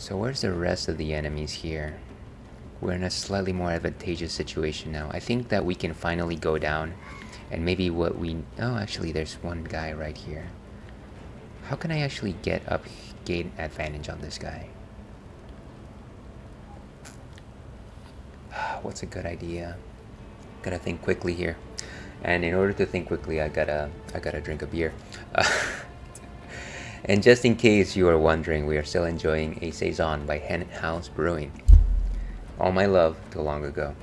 So where's the rest of the enemies here? We're in a slightly more advantageous situation now. I think that we can finally go down and maybe what we... Oh, actually there's one guy right here. How can I actually gain advantage on this guy? What's a good idea? Gotta think quickly here. And in order to think quickly, I gotta drink a beer. And just in case you are wondering, we are still enjoying a Saison by Hen House Brewing. All my love till long ago.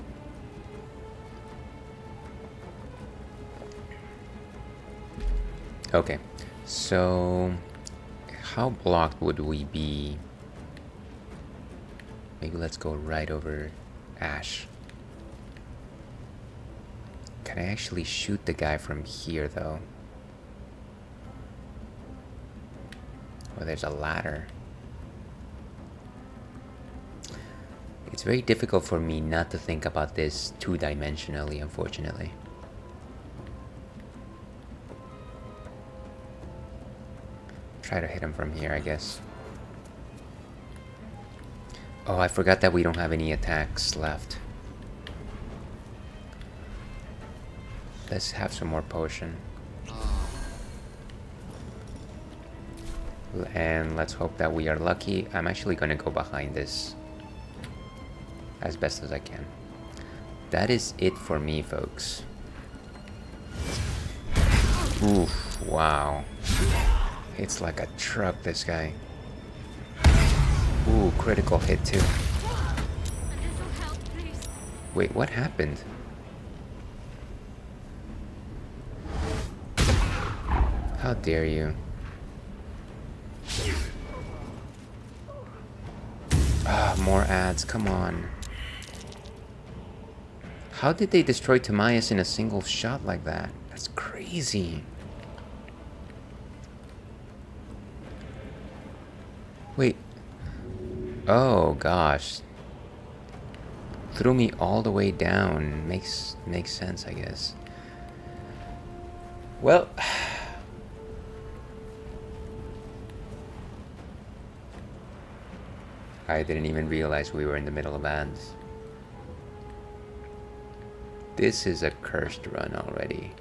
Okay, so how blocked would we be? Maybe let's go right over Ash. Can I actually shoot the guy from here though? Oh, there's a ladder. It's very difficult for me not to think about this two-dimensionally, unfortunately. Try to hit him from here, I guess. Oh, I forgot that we don't have any attacks left. Let's have some more potion. And let's hope that we are lucky. I'm actually gonna go behind this as best as I can. That is it for me, folks. Oof, wow. It's like a truck, this guy. Ooh, critical hit too. Wait, what happened? How dare you? Ah, more ads, come on. How did they destroy Timaeus in a single shot like that? That's crazy. Wait. Oh gosh. Threw me all the way down. Makes sense, I guess. Well, I didn't even realize we were in the middle of ads. This is a cursed run already.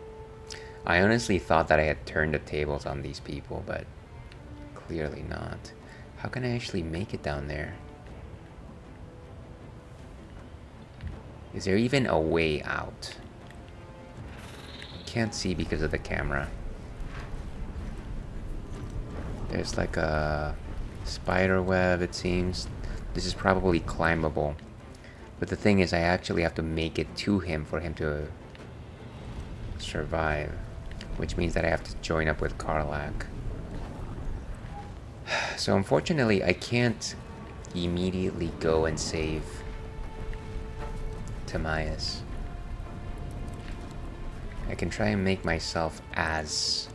I honestly thought that I had turned the tables on these people, but clearly not. How can I actually make it down there? Is there even a way out? Can't see because of the camera. There's like a spider web, it seems. This is probably climbable. But the thing is, I actually have to make it to him for him to survive. Which means that I have to join up with Karlach. So unfortunately, I can't immediately go and save Timaeus. I can try and make myself as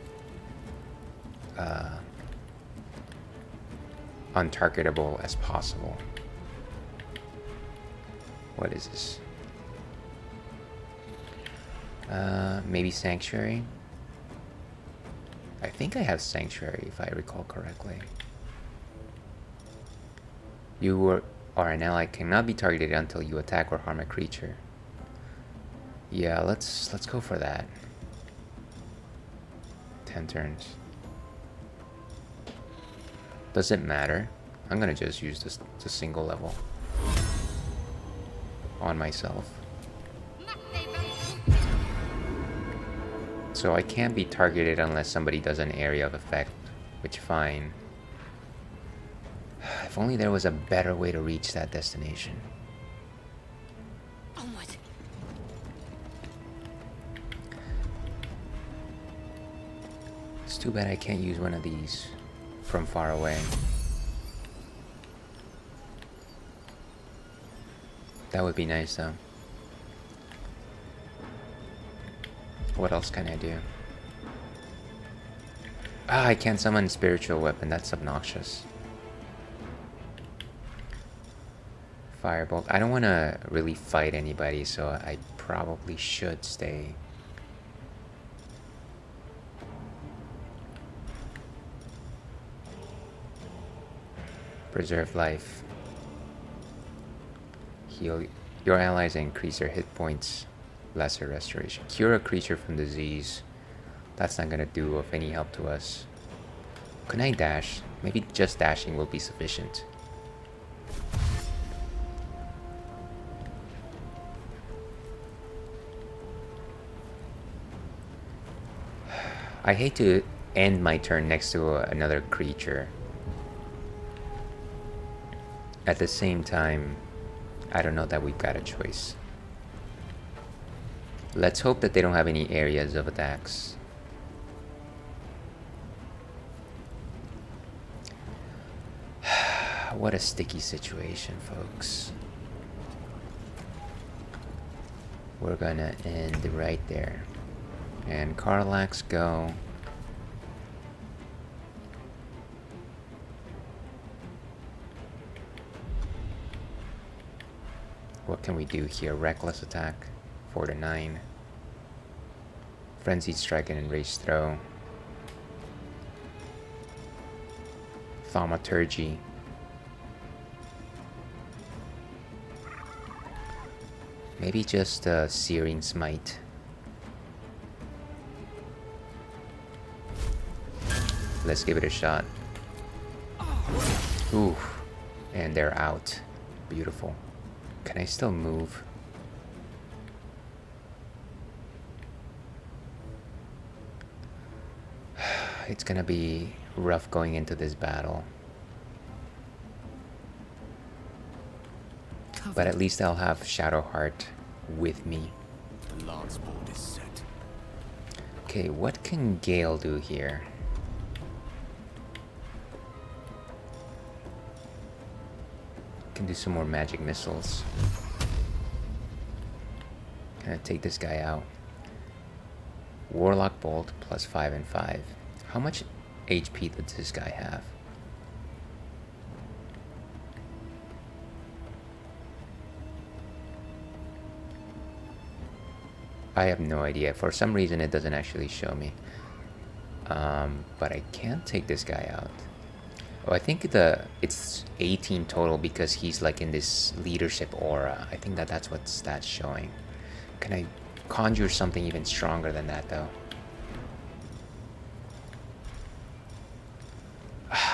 untargetable as possible. What is this? Maybe Sanctuary? I think I have Sanctuary if I recall correctly. You are an ally, cannot be targeted until you attack or harm a creature. Yeah, let's go for that. 10 turns. Does it matter? I'm gonna just use this to single level on myself. So I can't be targeted unless somebody does an area of effect, which fine. If only there was a better way to reach that destination. Onward. It's too bad I can't use one of these from far away. That would be nice though. What else can I do? Ah, I can't summon spiritual weapon. That's obnoxious. Firebolt. I don't want to really fight anybody, so I probably should stay. Preserve life. Heal your allies and increase their hit points. Lesser restoration. Cure a creature from disease. That's not gonna do of any help to us. Can I dash? Maybe just dashing will be sufficient. I hate to end my turn next to another creature. At the same time, I don't know that we've got a choice. Let's hope that they don't have any areas of attacks. What a sticky situation, folks. We're gonna end right there. And Karlax go. What can we do here? Reckless attack. 4 to 9. Frenzied strike and enraged throw. Thaumaturgy. Maybe just a Searing Smite. Let's give it a shot. Ooh, and they're out. Beautiful. Can I still move? It's gonna be rough going into this battle. But at least I'll have Shadowheart with me. The lance board is set. Okay, what can Gale do here? Can do some more magic missiles. Gonna take this guy out. Warlock Bolt plus 5 and 5. How much HP does this guy have? I have no idea. For some reason it doesn't actually show me. But I can't take this guy out. Oh, I think it's 18 total because he's like in this leadership aura. I think that's what that's showing. Can I conjure something even stronger than that though?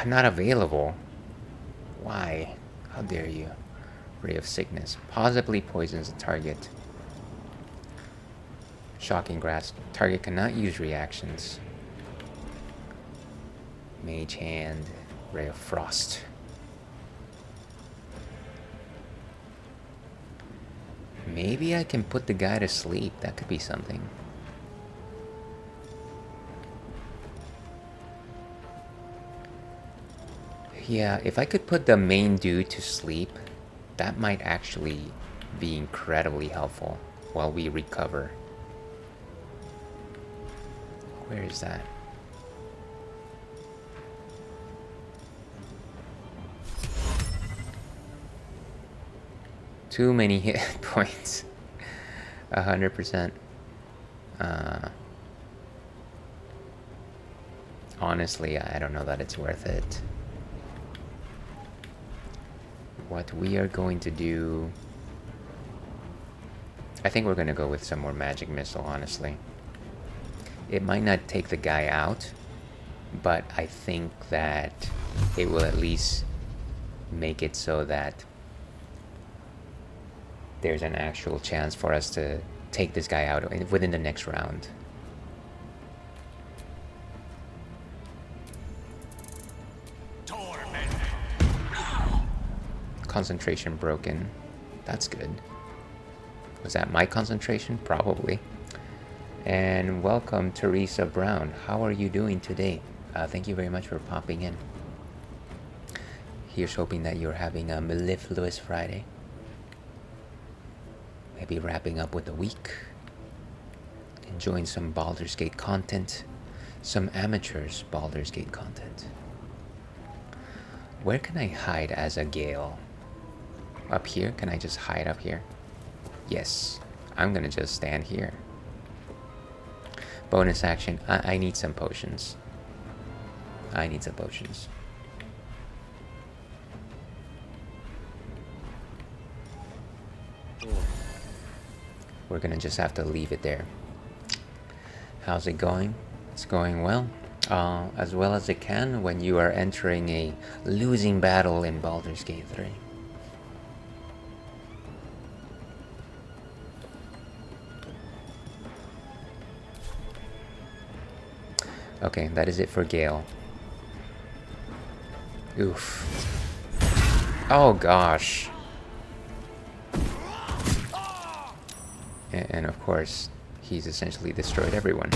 Not available. Why? How dare you? Ray of Sickness. Possibly poisons the target. Shocking Grasp. Target cannot use reactions. Mage Hand. Ray of Frost. Maybe I can put the guy to sleep. That could be something. Yeah, if I could put the main dude to sleep, that might actually be incredibly helpful while we recover. Where is that? Too many hit points. 100%. Honestly, I don't know that it's worth it. What we are going to do... I think we're going to go with some more magic missile, honestly. It might not take the guy out, but I think that it will at least make it so that there's an actual chance for us to take this guy out within the next round. Concentration broken. That's good. Was that my concentration? Probably. And welcome, Teresa Brown. How are you doing today? Thank you very much for popping in. Here's hoping that you're having a mellifluous Friday. Maybe wrapping up with the week. Enjoying some Baldur's Gate content. Some amateurs Baldur's Gate content. Where can I hide as a Gale? Up here? Can I just hide up here? Yes. I'm gonna just stand here. Bonus action. I need some potions. I need some potions. We're gonna just have to leave it there. How's it going? It's going well. As well as it can when you are entering a losing battle in Baldur's Gate 3. Okay, that is it for Gale. Oof. Oh gosh. And of course, he's essentially destroyed everyone.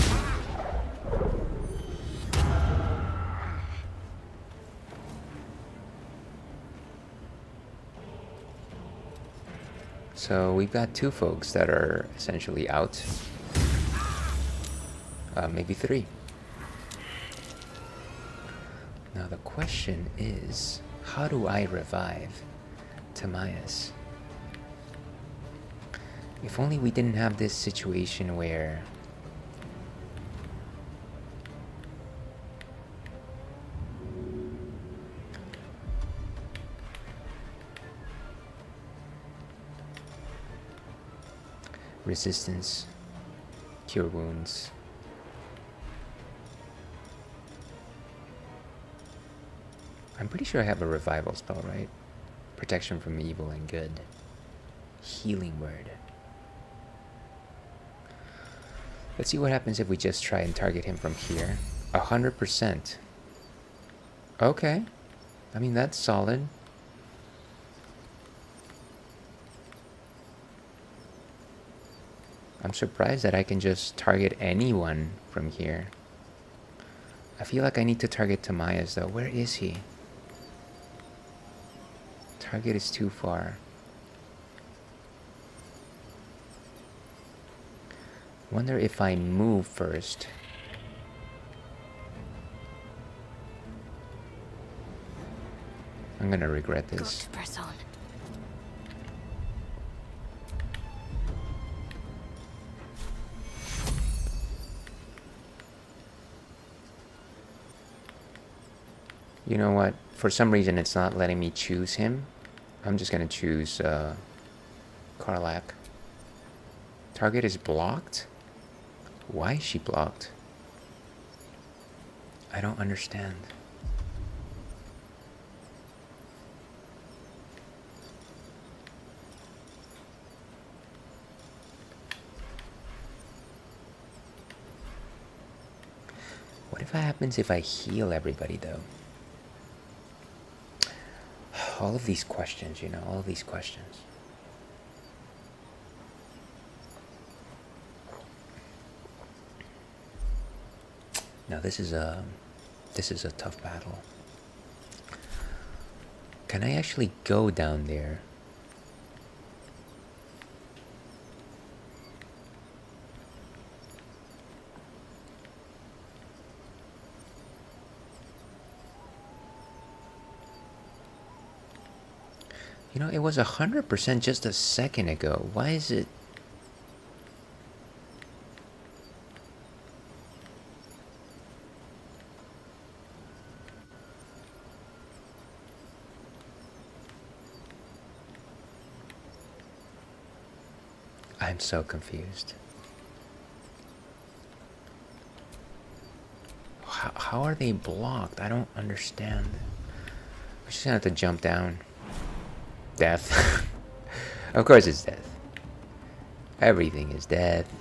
So we've got 2 folks that are essentially out. Maybe 3. Now the question is, how do I revive Timaeus? If only we didn't have this situation where resistance, cure wounds. I'm pretty sure I have a revival spell, right? Protection from evil and good. Healing word. Let's see what happens if we just try and target him from here. 100%. Okay. I mean, that's solid. I'm surprised that I can just target anyone from here. I feel like I need to target Timaeus though. Where is he? Target is too far. Wonder if I move first. I'm gonna regret this. Got to press on. You know what? For some reason, it's not letting me choose him. I'm just gonna choose Karlach. Target is blocked? Why is she blocked? I don't understand. What happens if I heal everybody though? All of these questions, you know, all of these questions. Now this is a tough battle. Can I actually go down there? You know, it was 100% just a second ago. Why is it? I'm so confused. How are they blocked? I don't understand. We're just gonna have to jump down. Death. Of course it's death. Everything is death.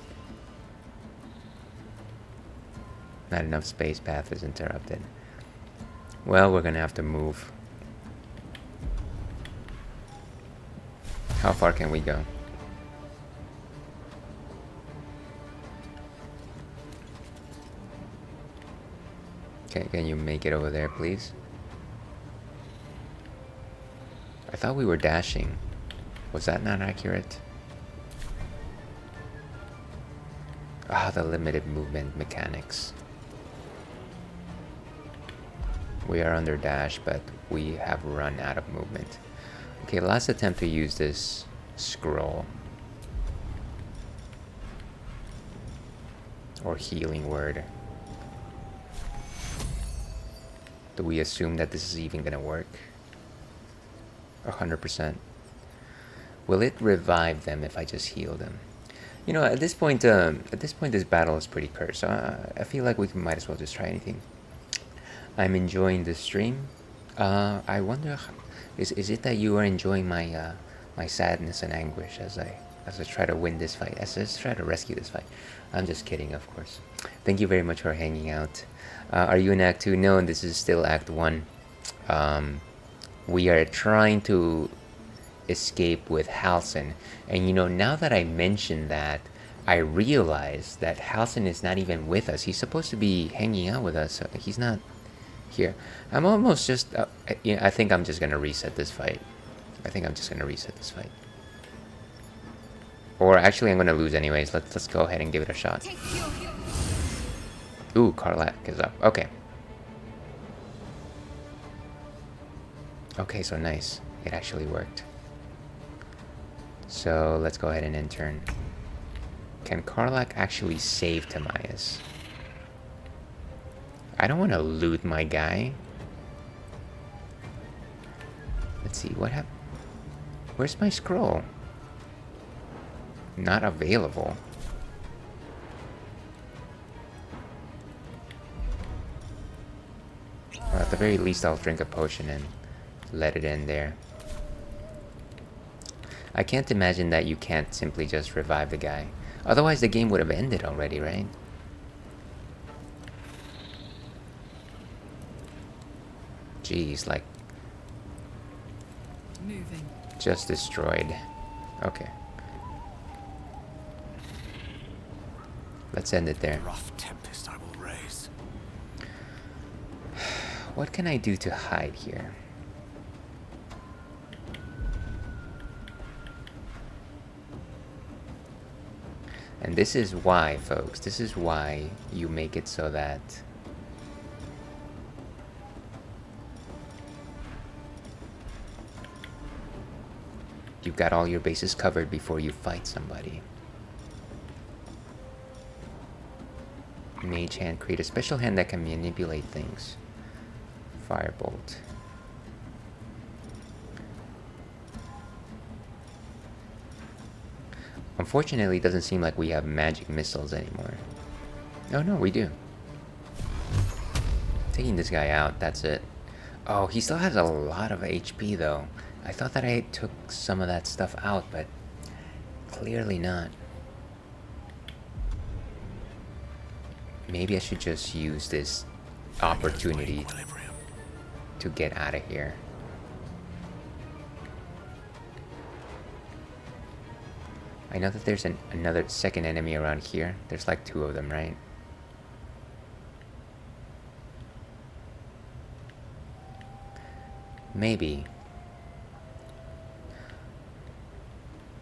Not enough space, path is interrupted. Well, we're gonna have to move. How far can we go? Okay, can you make it over there, please? I thought we were dashing. Was that not accurate? Ah, the limited movement mechanics. We are under dash, but we have run out of movement. Okay, last attempt to use this scroll. Or healing word. Do we assume that this is even gonna work? 100%. Will it revive them if I just heal them? You know, at this point, this battle is pretty cursed. So I feel like we might as well just try anything. I'm enjoying the stream. I wonder, is it that you are enjoying my my sadness and anguish as I try to win this fight, as I try to rescue this fight? I'm just kidding, of course. Thank you very much for hanging out. Are you in Act 2? No, and this is still Act 1. We are trying to escape with Halsin, and you know, now that I mentioned that, I realize that Halsin is not even with us. He's supposed to be hanging out with us, so he's not here. I'm almost just I think I'm just gonna reset this fight. Or actually, I'm gonna lose anyways. Let's go ahead and give it a shot. Ooh, Karlak is up. Okay. Okay, so nice. It actually worked. So let's go ahead and intern. Can Karlak actually save Timaeus? I don't want to loot my guy. Let's see, what happened? Where's my scroll? Not available. Well, at the very least, I'll drink a potion and let it in there. I can't imagine that you can't simply just revive the guy. Otherwise, the game would have ended already, right? Jeez, like... Moving. Just destroyed. Okay. Let's end it there. Rough tempest I will raise. What can I do to hide here? And this is why, folks, this is why you make it so that you've got all your bases covered before you fight somebody. Mage hand, create a special hand that can manipulate things. Firebolt. Unfortunately, it doesn't seem like we have magic missiles anymore. Oh no, we do. Taking this guy out, that's it. Oh, he still has a lot of HP though. I thought that I took some of that stuff out, but clearly not. Maybe I should just use this opportunity to get out of here. I know that there's another second enemy around here. There's like 2 of them, right? Maybe.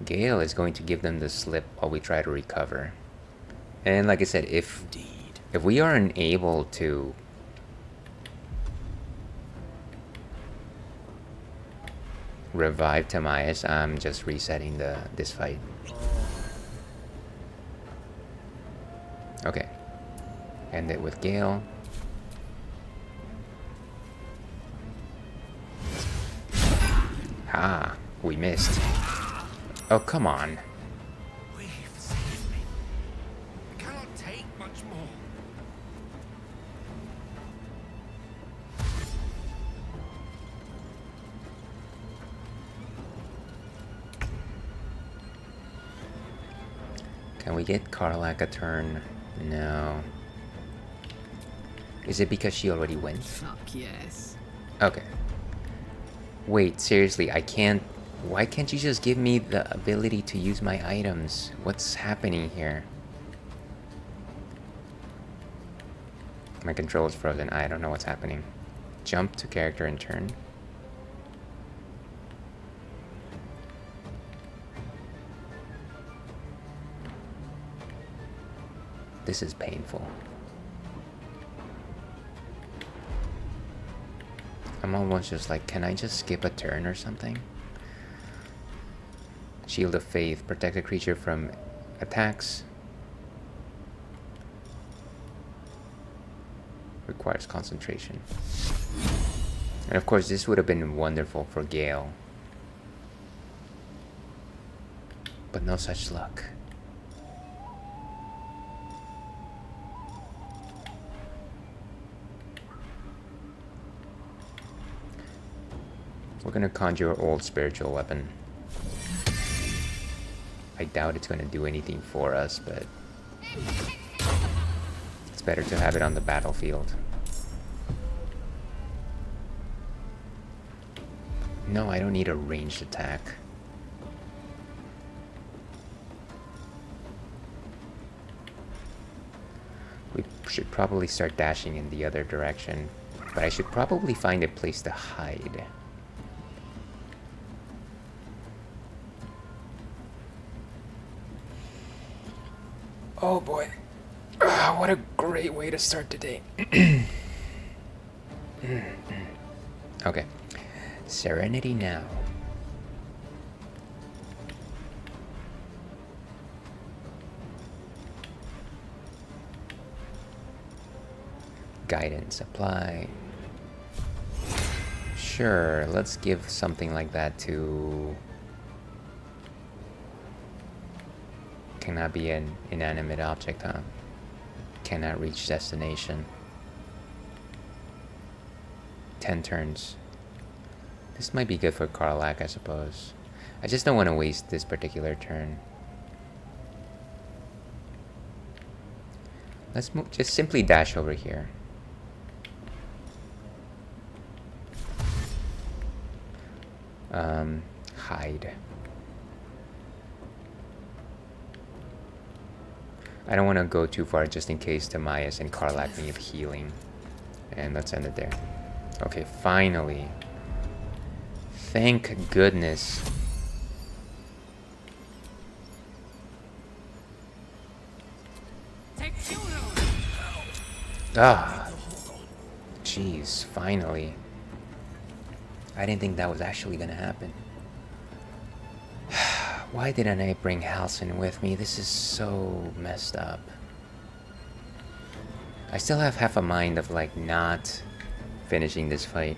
Gale is going to give them the slip while we try to recover. And like I said, if we are unable to revive Timaeus, I'm just resetting this fight. Okay. End it with Gale. Ah, we missed. Oh, come on. Please, save me. I cannot take much more. Can we get Karlak a turn? No. Is it because she already went? Fuck yes. Okay. Wait, seriously, I can't... Why can't you just give me the ability to use my items? What's happening here? My control is frozen. I don't know what's happening. Jump to character and turn. This is painful. I'm almost just like, can I just skip a turn or something? Shield of Faith. Protect a creature from attacks. Requires concentration. And of course, this would have been wonderful for Gale. but no such luck. We're gonna conjure an old spiritual weapon. I doubt it's gonna do anything for us, but it's better to have it on the battlefield. No, I don't need a ranged attack. We should probably start dashing in the other direction, but I should probably find a place to hide. Oh boy. What a great way to start the day. Okay. Serenity now. Guidance apply. Sure, let's give something like that to... Cannot be an inanimate object, huh? Cannot reach destination. 10 turns. This might be good for Karlak, I suppose. I just don't want to waste this particular turn. Let's just simply dash over here. Hide. I don't want to go too far just in case Timaeus and Karlak need healing. And let's end it there. Okay, finally. Thank goodness. Ah. Jeez, finally. I didn't think that was actually gonna happen. Why didn't I bring Halcyon with me? This is so messed up. I still have half a mind of like not finishing this fight.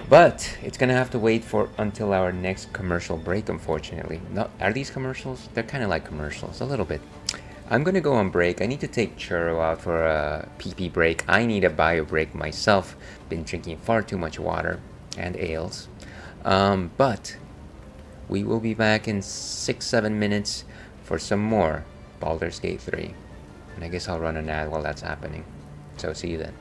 But it's gonna have to wait for until our next commercial break, unfortunately. No, are these commercials? They're kind of like commercials, a little bit. I'm gonna go on break. I need to take Churro out for a pee-pee break. I need a bio break myself. Been drinking far too much water and ales. But we will be back in 6-7 minutes for some more Baldur's Gate 3. And I guess I'll run an ad while that's happening. So see you then.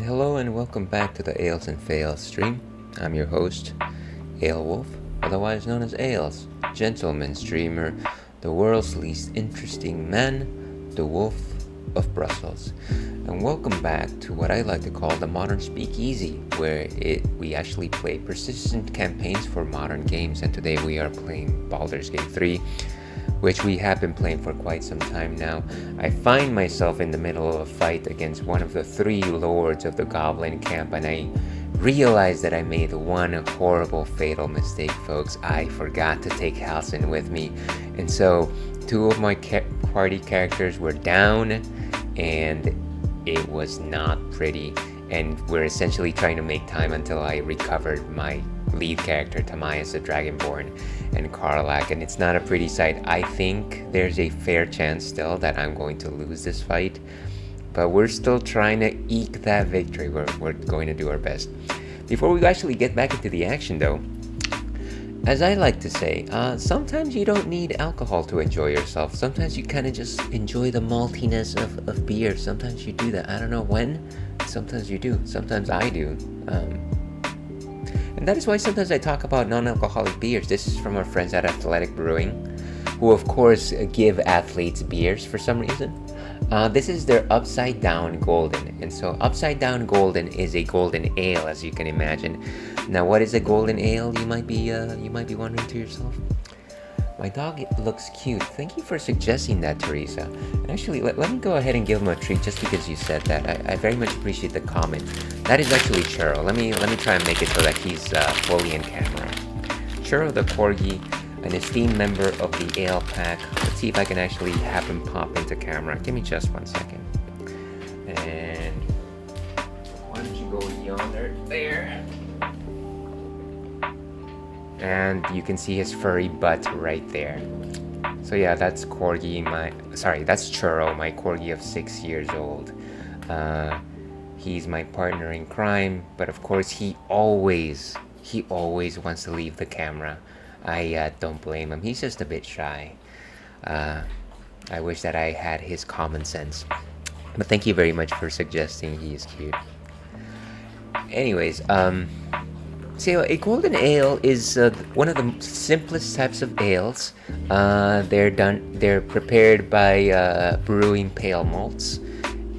And hello and welcome back to the Ales and Fails stream. I'm your host, Aelwolf, otherwise known as Ales, gentleman streamer, the world's least interesting man, the Wolf of Brussels. And welcome back to what I like to call the modern speakeasy, where we actually play persistent campaigns for modern games, and today we are playing Baldur's Gate 3, which we have been playing for quite some time now. I find myself in the middle of a fight against one of the 3 lords of the goblin camp, and I realized that I made one horrible fatal mistake, folks. I forgot to take Halsin with me, and so 2 of my party characters were down, and it was not pretty, and we're essentially trying to make time until I recovered my lead character, Tamias the Dragonborn, and Karlak, and it's not a pretty sight. I think there's a fair chance still that I'm going to lose this fight, but we're still trying to eke that victory. We're going to do our best. Before we actually get back into the action though, as I like to say, sometimes you don't need alcohol to enjoy yourself. Sometimes you kind of just enjoy the maltiness of beer. Sometimes you do that. I don't know when. Sometimes you do. Sometimes I do. And that is why sometimes I talk about non-alcoholic beers. This is from our friends at Athletic Brewing, who of course give athletes beers for some reason. This is their Upside Down Golden, and so Upside Down Golden is a golden ale, as you can imagine. Now, what is a golden ale? You might be wondering to yourself. My dog looks cute. Thank you for suggesting that, Teresa. And actually, let me go ahead and give him a treat just because you said that. I very much appreciate the comment. That is actually Churro. Let me try and make it so that he's fully in camera. Churro the Corgi, an esteemed member of the Ale Pack. Let's see if I can actually have him pop into camera. Give me just 1 second. And why don't you go yonder, there. And you can see his furry butt right there. So yeah, that's Corgi, that's Churro, my Corgi of 6 years old. He's my partner in crime, but of course he always wants to leave the camera. I don't blame him. He's just a bit shy. I wish that I had his common sense. But thank you very much for suggesting he is cute. Anyways, so a golden ale is one of the simplest types of ales. They're prepared by brewing pale malts,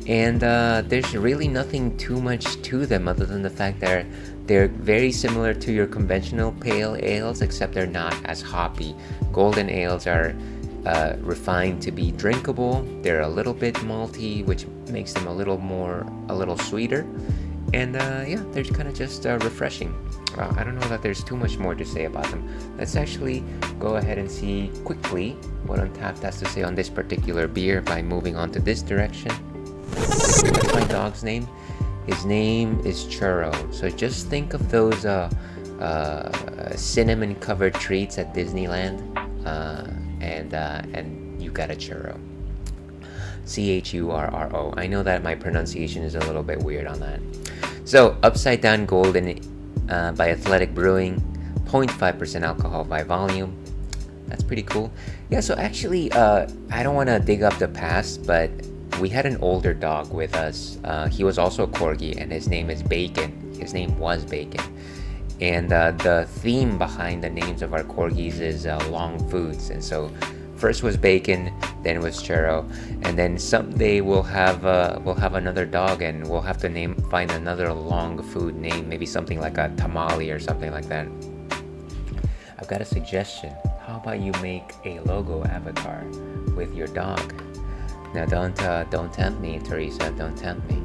and there's really nothing too much to them other than the fact that they're very similar to your conventional pale ales, except they're not as hoppy. Golden ales are refined to be drinkable. They're a little bit malty, which makes them a little sweeter. And yeah, they're kind of just refreshing. I don't know that there's too much more to say about them. Let's actually go ahead and see quickly what Untapped has to say on this particular beer by moving on to this direction. What's my dog's name? His name is Churro. So just think of those cinnamon-covered treats at Disneyland, and you got a churro. Churro. I know that my pronunciation is a little bit weird on that. So, Upside Down Golden by Athletic Brewing, 0.5% alcohol by volume. That's pretty cool. Yeah, so actually, I don't want to dig up the past, but we had an older dog with us. He was also a Corgi, and his name is Bacon. His name was Bacon. And the theme behind the names of our Corgis is long foods. And so, first was Bacon, then was Churro, and then someday we'll have another dog, and we'll have to find another long food name, maybe something like a tamale or something like that. I've got a suggestion. How about you make a logo avatar with your dog? Now don't tempt me, Teresa. Don't tempt me.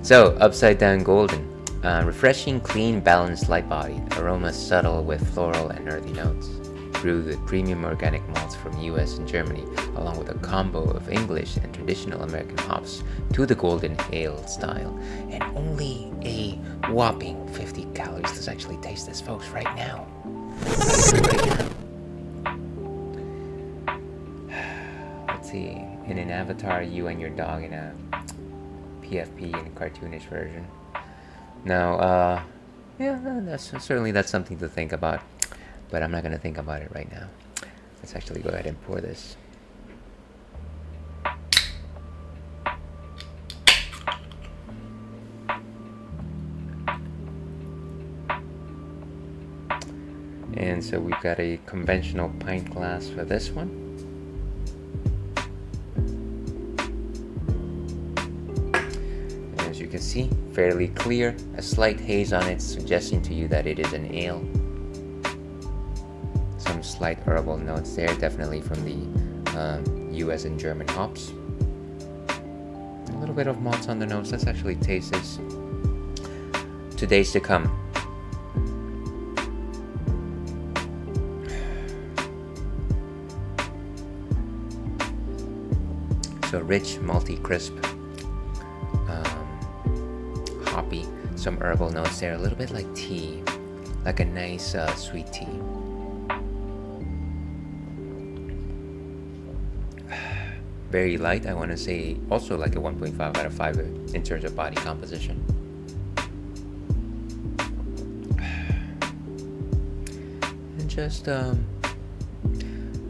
So Upside Down Golden, refreshing, clean, balanced, light-bodied, aroma subtle with floral and earthy notes. Brewed with premium organic malts from US and Germany, along with a combo of English and traditional American hops to the golden ale style. And only a whopping 50 calories. Let's actually taste this, folks, right now. Let's see. In an avatar, you and your dog in a PFP and cartoonish version. Now, yeah, that's something to think about. But I'm not going to think about it right now. Let's actually go ahead and pour this. And so we've got a conventional pint glass for this one. And as you can see, fairly clear, a slight haze on it, suggesting to you that it is an ale. Some slight herbal notes there, definitely from the US and German hops. A little bit of malts on the nose. Let's actually taste this. 2 days to come. So rich, malty, crisp, hoppy, some herbal notes there, a little bit like tea, like a nice sweet tea. Very light, I want to say also like a 1.5 out of 5 in terms of body composition. And just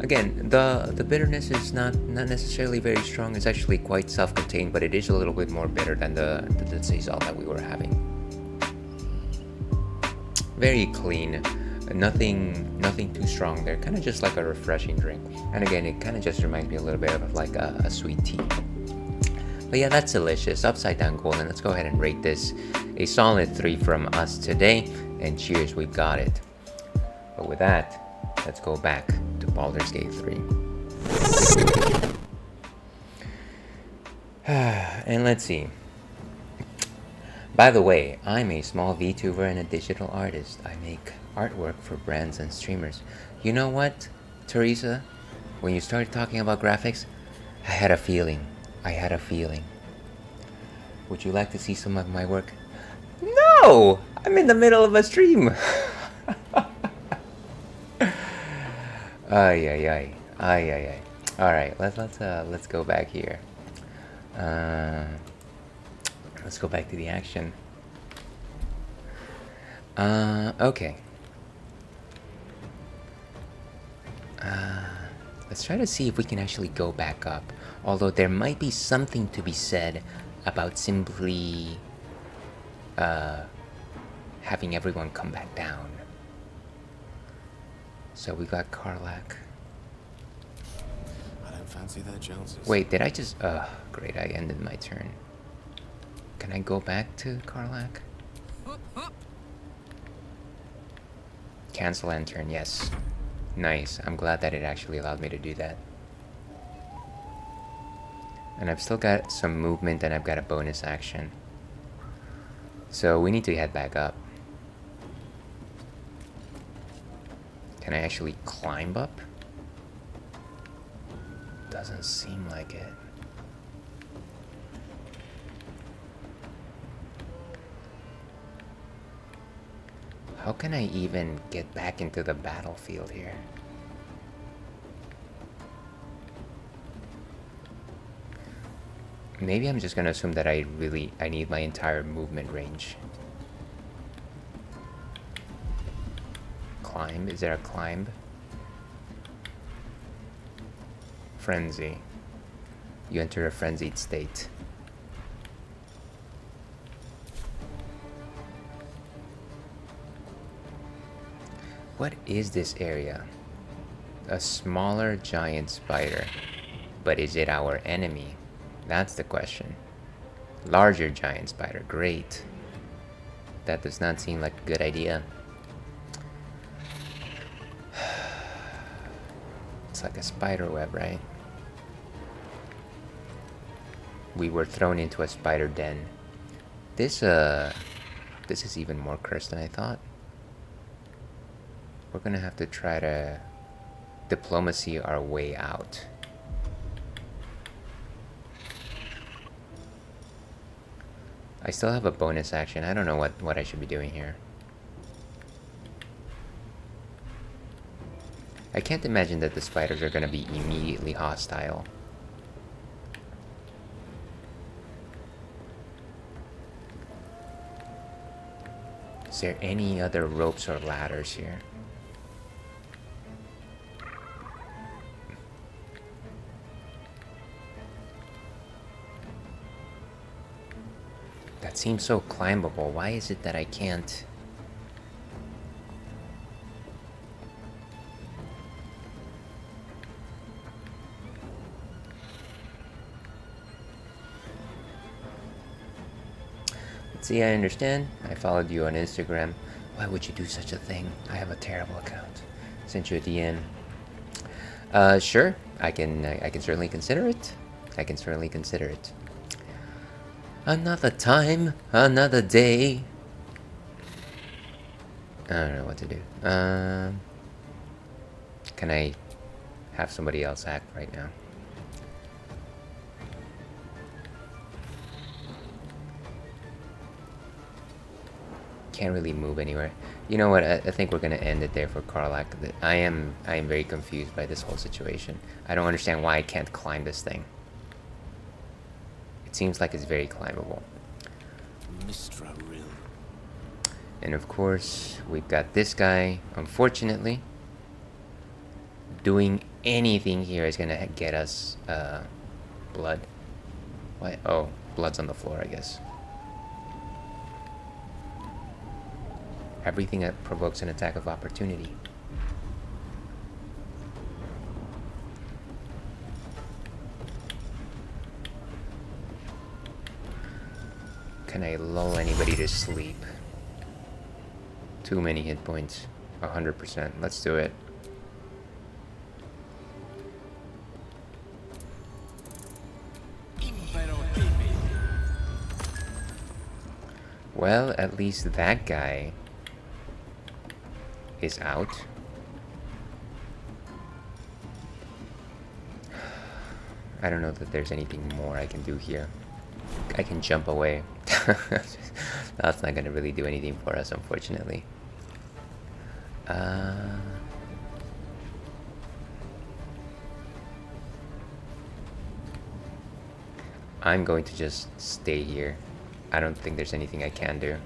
again, the bitterness is not necessarily very strong. It's actually quite self-contained, but it is a little bit more bitter than the saison that we were having. Very clean, nothing too strong there. Kind of just like a refreshing drink. And again, it kind of just reminds me a little bit of like a sweet tea. But yeah, that's delicious. Upside down golden. Let's go ahead and rate this a solid 3 from us today. And cheers, we've got it. But with that, let's go back to Baldur's Gate 3. And let's see. By the way, I'm a small VTuber and a digital artist. I make artwork for brands and streamers. You know what, Teresa? When you started talking about graphics, I had a feeling. Would you like to see some of my work? No! I'm in the middle of a stream. Ay. All right, let's go back here. Let's go back to the action. Okay. Let's try to see if we can actually go back up. Although there might be something to be said about simply having everyone come back down. So we got Karlach. I don't fancy their chances. Wait, did I just... great, I ended my turn. Can I go back to Karlach? Cancel end turn, yes. Nice, I'm glad that it actually allowed me to do that. And I've still got some movement and I've got a bonus action. So we need to head back up. Can I actually climb up? Doesn't seem like it. How can I even get back into the battlefield here? Maybe I'm just gonna assume that I need my entire movement range. Climb? Is there a climb? Frenzy. You enter a frenzied state. What is this area? A smaller giant spider. But is it our enemy? That's the question. Larger giant spider. Great. That does not seem like a good idea. It's like a spider web, right? We were thrown into a spider den. This is even more cursed than I thought. We're gonna have to try to diplomacy our way out. I still have a bonus action. I don't know what I should be doing here. I can't imagine that the spiders are gonna be immediately hostile. Is there any other ropes or ladders here? That seems so climbable. Why is it that I can't? See, I understand. I followed you on Instagram. Why would you do such a thing? I have a terrible account. Sent you a DM. Sure. I can certainly consider it. I can certainly consider it. Another time, another day. I don't know what to do. Can I have somebody else act right now? Can't really move anywhere. You know what? I think we're gonna end it there for Karlak. I am very confused by this whole situation. I don't understand why I can't climb this thing. It seems like it's very climbable. And of course, we've got this guy. Unfortunately, doing anything here is gonna get us blood. What? Oh, blood's on the floor, I guess. Everything that provokes an attack of opportunity. Can I lull anybody to sleep? Too many hit points. 100%. Let's do it. Well, at least that guy is out. I don't know that there's anything more I can do here. I can jump away. That's not gonna really do anything for us, unfortunately. I'm going to just stay here. I don't think there's anything I can do.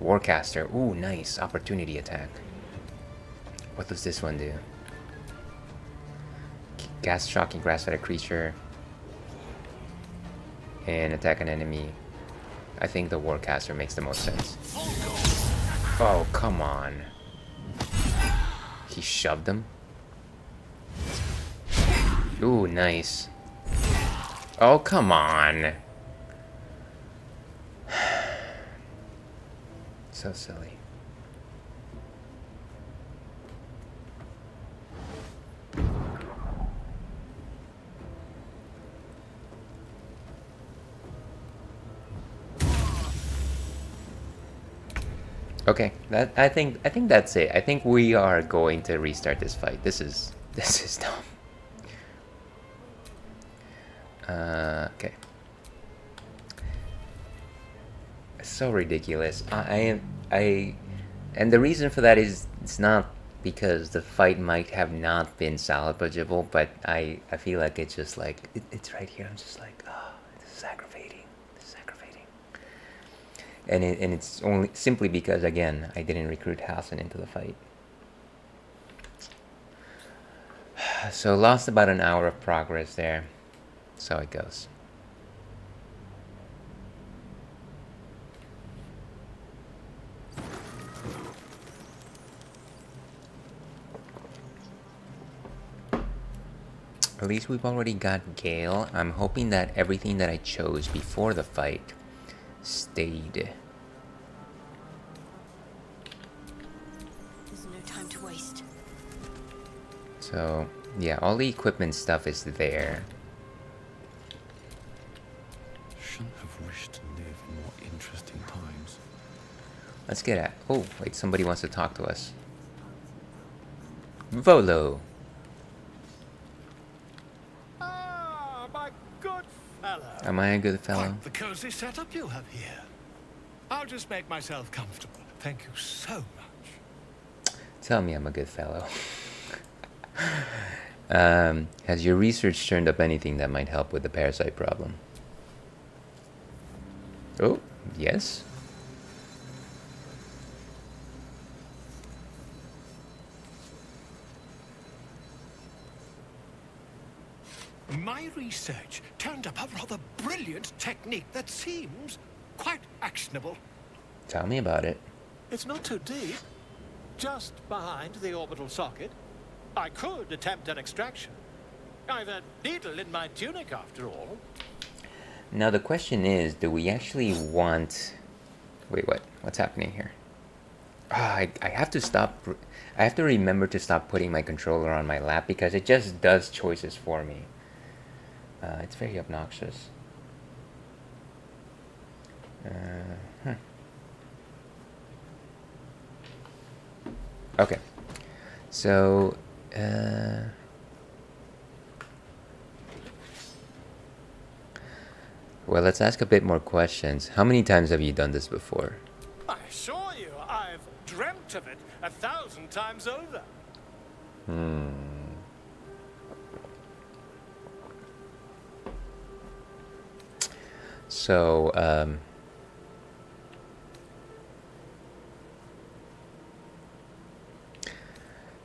Warcaster. Ooh, nice. Opportunity attack. What does this one do? Gas shocking grass at a creature. And attack an enemy. I think the Warcaster makes the most sense. Oh, come on. He shoved him. Ooh, nice. Oh, come on. So silly. Okay, I think that's it. I think we are going to restart this fight. This is dumb. Okay. So ridiculous. And the reason for that is it's not because the fight might have not been salvageable, but I feel like it's just like it's right here. I'm just like, oh, this is aggravating. This is aggravating. And it's only simply because, again, I didn't recruit Hassan into the fight. So lost about an hour of progress there. So it goes. At least we've already got Gale. I'm hoping that everything that I chose before the fight stayed. There's no time to waste. So, yeah, all the equipment stuff is there. Shouldn't have wished to live in more interesting times. Let's get at. Oh, wait, somebody wants to talk to us. Volo. Ah, my good fellow. Am I a good fellow? Quite the cozy setup you have here. I'll just make myself comfortable. Thank you so much. Tell me I'm a good fellow. Has your research turned up anything that might help with the parasite problem? Oh, yes. My research turned up a rather brilliant technique that seems quite actionable. Tell me about it. It's not too deep. Just behind the orbital socket. I could attempt an extraction. I've a needle in my tunic, after all. Now the question is, do we actually want... Wait, what? What's happening here? I have to stop... I have to remember to stop putting my controller on my lap because it just does choices for me. It's very obnoxious. Okay. So... well, let's ask a bit more questions. How many times have you done this before? I assure you, I've dreamt of it 1,000 times over. So,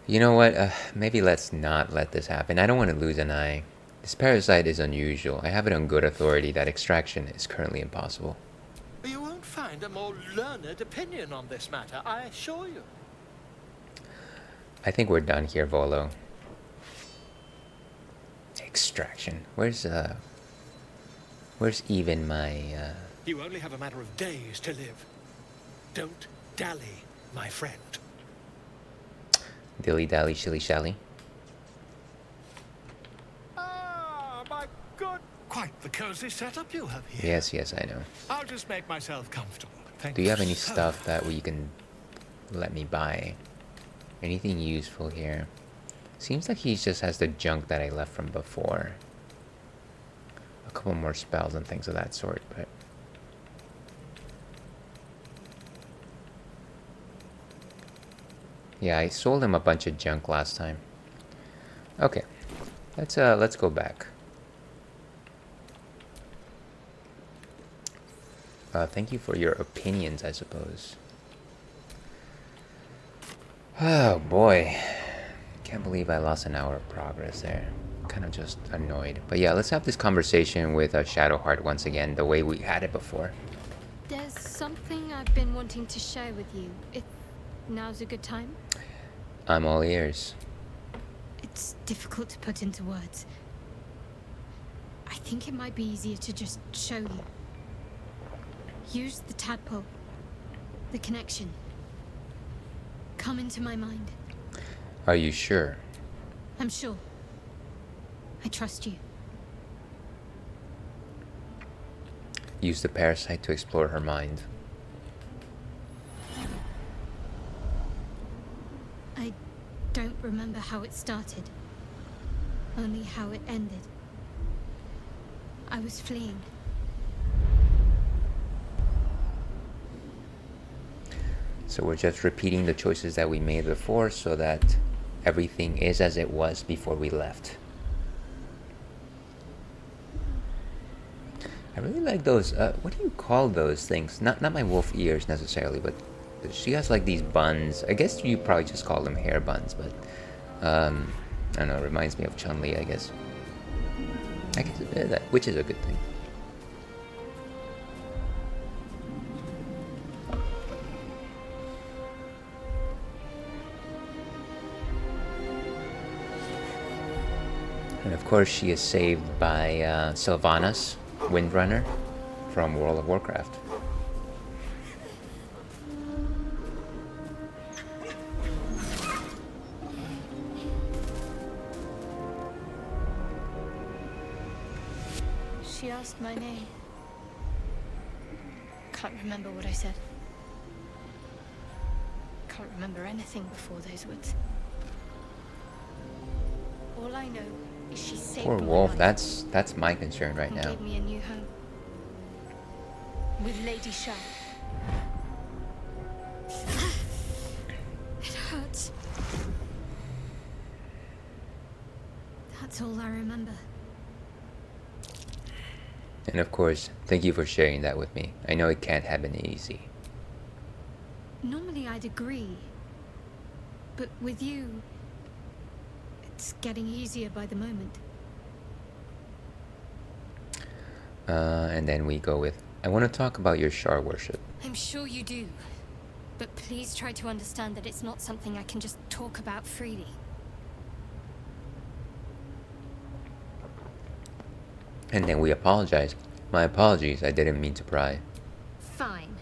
you know what? Maybe let's not let this happen. I don't want to lose an eye. This parasite is unusual. I have it on good authority that extraction is currently impossible. You won't find a more learned opinion on this matter, I assure you. I think we're done here, Volo. Extraction. Where's even my, You only have a matter of days to live. Don't dally, my friend. dilly-dally, shilly-shally? Ah, my good. Quite the cozy setup you have here. Yes, yes, I know. I'll just make myself comfortable. Thank Do you have any so stuff that we can let me buy? Anything useful here? Seems like he just has the junk that I left from before. A couple more spells and things of that sort, but... yeah, I sold him a bunch of junk last time. Okay. Let's go back. Thank you for your opinions, I suppose. Oh boy. Can't believe I lost an hour of progress there. Kind of just annoyed. But yeah, let's have this conversation with Shadowheart once again, the way we had it before. There's something I've been wanting to share with you, if now's a good time. I'm all ears. It's difficult to put into words. I think it might be easier to just show you. Use the tadpole. The connection. Come into my mind. Are you sure? I'm sure. I trust you. Use the parasite to explore her mind. I don't remember how it started. Only how it ended. I was fleeing. So we're just repeating the choices that we made before so that everything is as it was before we left. I really like those, what do you call those things? Not my wolf ears necessarily, but she has like these buns. I guess you probably just call them hair buns, but I don't know, it reminds me of Chun-Li, I guess. I guess which is a good thing. And of course she is saved by Sylvanas, Windrunner, from World of Warcraft. She asked my name. Can't remember what I said. Can't remember anything before those words. All I know is she saved Poor my wolf, life that's my concern right and now. gave me a new home. With Lady Shah. It hurts. That's all I remember. And of course, thank you for sharing that with me. I know it can't have been easy. Normally I'd agree. But with you, it's getting easier by the moment. And then we go with, I want to talk about your Shar worship. I'm sure you do. But please try to understand that it's not something I can just talk about freely. And then we apologize. My apologies, I didn't mean to pry. Fine.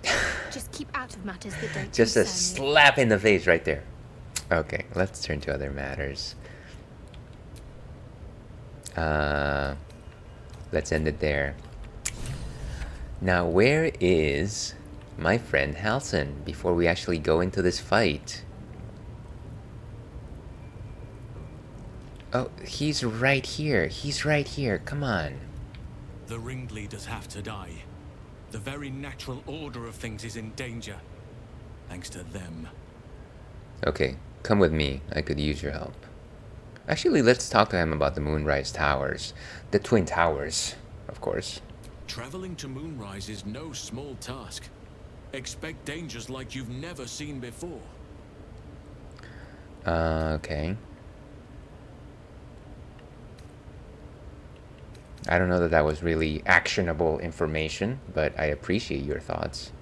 Just keep out of matters that don't Just a concern you. slap in the face right there. Okay, let's turn to other matters. Let's end it there. Now, where is my friend Halson before we actually go into this fight? Oh, he's right here. He's right here. Come on. The ringleaders have to die. The very natural order of things is in danger. Thanks to them. Okay, come with me. I could use your help. Actually, let's talk to him about the Moonrise Towers. The Twin Towers, of course. Traveling to Moonrise is no small task. Expect dangers like you've never seen before. Okay. I don't know that that was really actionable information, but I appreciate your thoughts.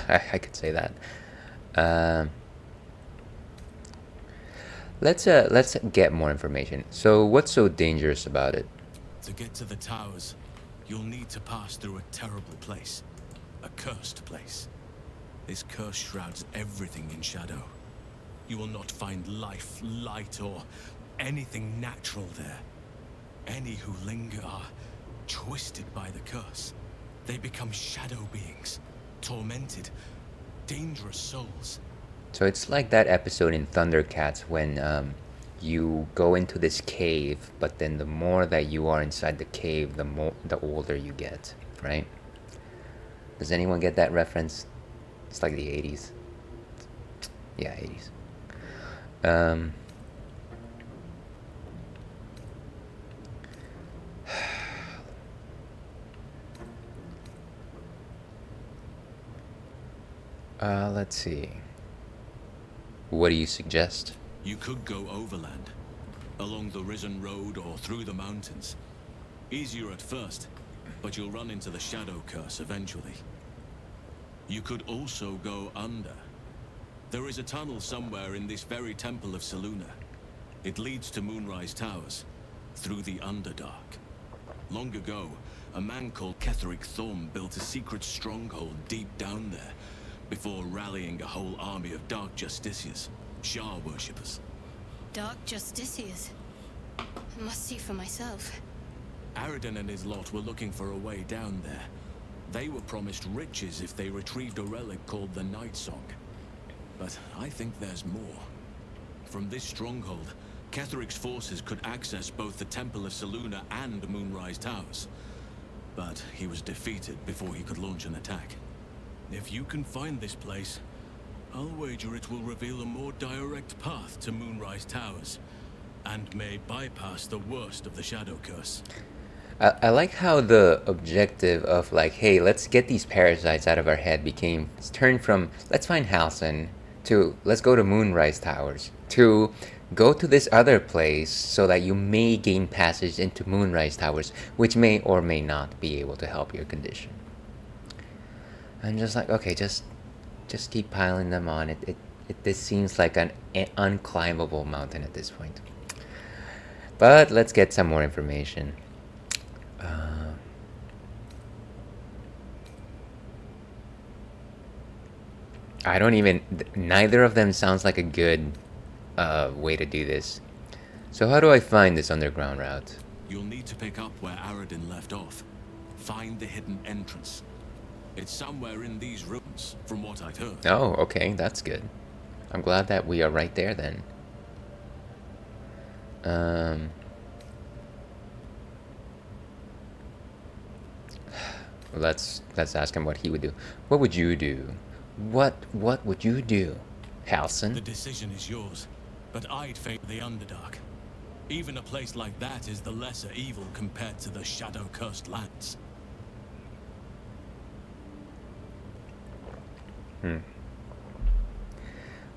I could say that. Let's get more information. So, what's so dangerous about it? To get to the towers, you'll need to pass through a terrible place. A cursed place. This curse shrouds everything in shadow. You will not find life, light, or anything natural there. Any who linger are twisted by the curse. They become shadow beings, tormented, dangerous souls. So it's like that episode in Thundercats when you go into this cave, but then the more that you are inside the cave, the older you get, right? Does anyone get that reference? It's like the 80s. Yeah, 80s. Let's see. What do you suggest? You could go overland, along the Risen Road or through the mountains. Easier at first, but you'll run into the shadow curse eventually. You could also go under. There is a tunnel somewhere in this very temple of Selûne. It leads to Moonrise Towers, through the Underdark. Long ago, a man called Ketheric Thorm built a secret stronghold deep down there, before rallying a whole army of Dark Justiciars, Shah worshippers. Dark Justiciars. I must see for myself. Aradin and his lot were looking for a way down there. They were promised riches if they retrieved a relic called the Night Song. But I think there's more. From this stronghold, Ketheric's forces could access both the Temple of Selûne and Moonrise Towers. But he was defeated before he could launch an attack. If you can find this place, I'll wager it will reveal a more direct path to Moonrise Towers, and may bypass the worst of the Shadow Curse. I like how the objective of like, hey, let's get these parasites out of our head turned from let's find Halson to let's go to Moonrise Towers to go to this other place so that you may gain passage into Moonrise Towers, which may or may not be able to help your condition. I'm just like, okay, just keep piling them on. This seems like an unclimbable mountain at this point. But let's get some more information. I don't even... Neither of them sounds like a good way to do this. So how do I find this underground route? You'll need to pick up where Aradin left off. Find the hidden entrance. It's somewhere in these rooms, from what I've heard. Oh, okay, that's good. I'm glad that we are right there then. Let's ask him what he would do. What would you do? What would you do, Halson? The decision is yours, but I'd favor the Underdark. Even a place like that is the lesser evil compared to the shadow-cursed lands.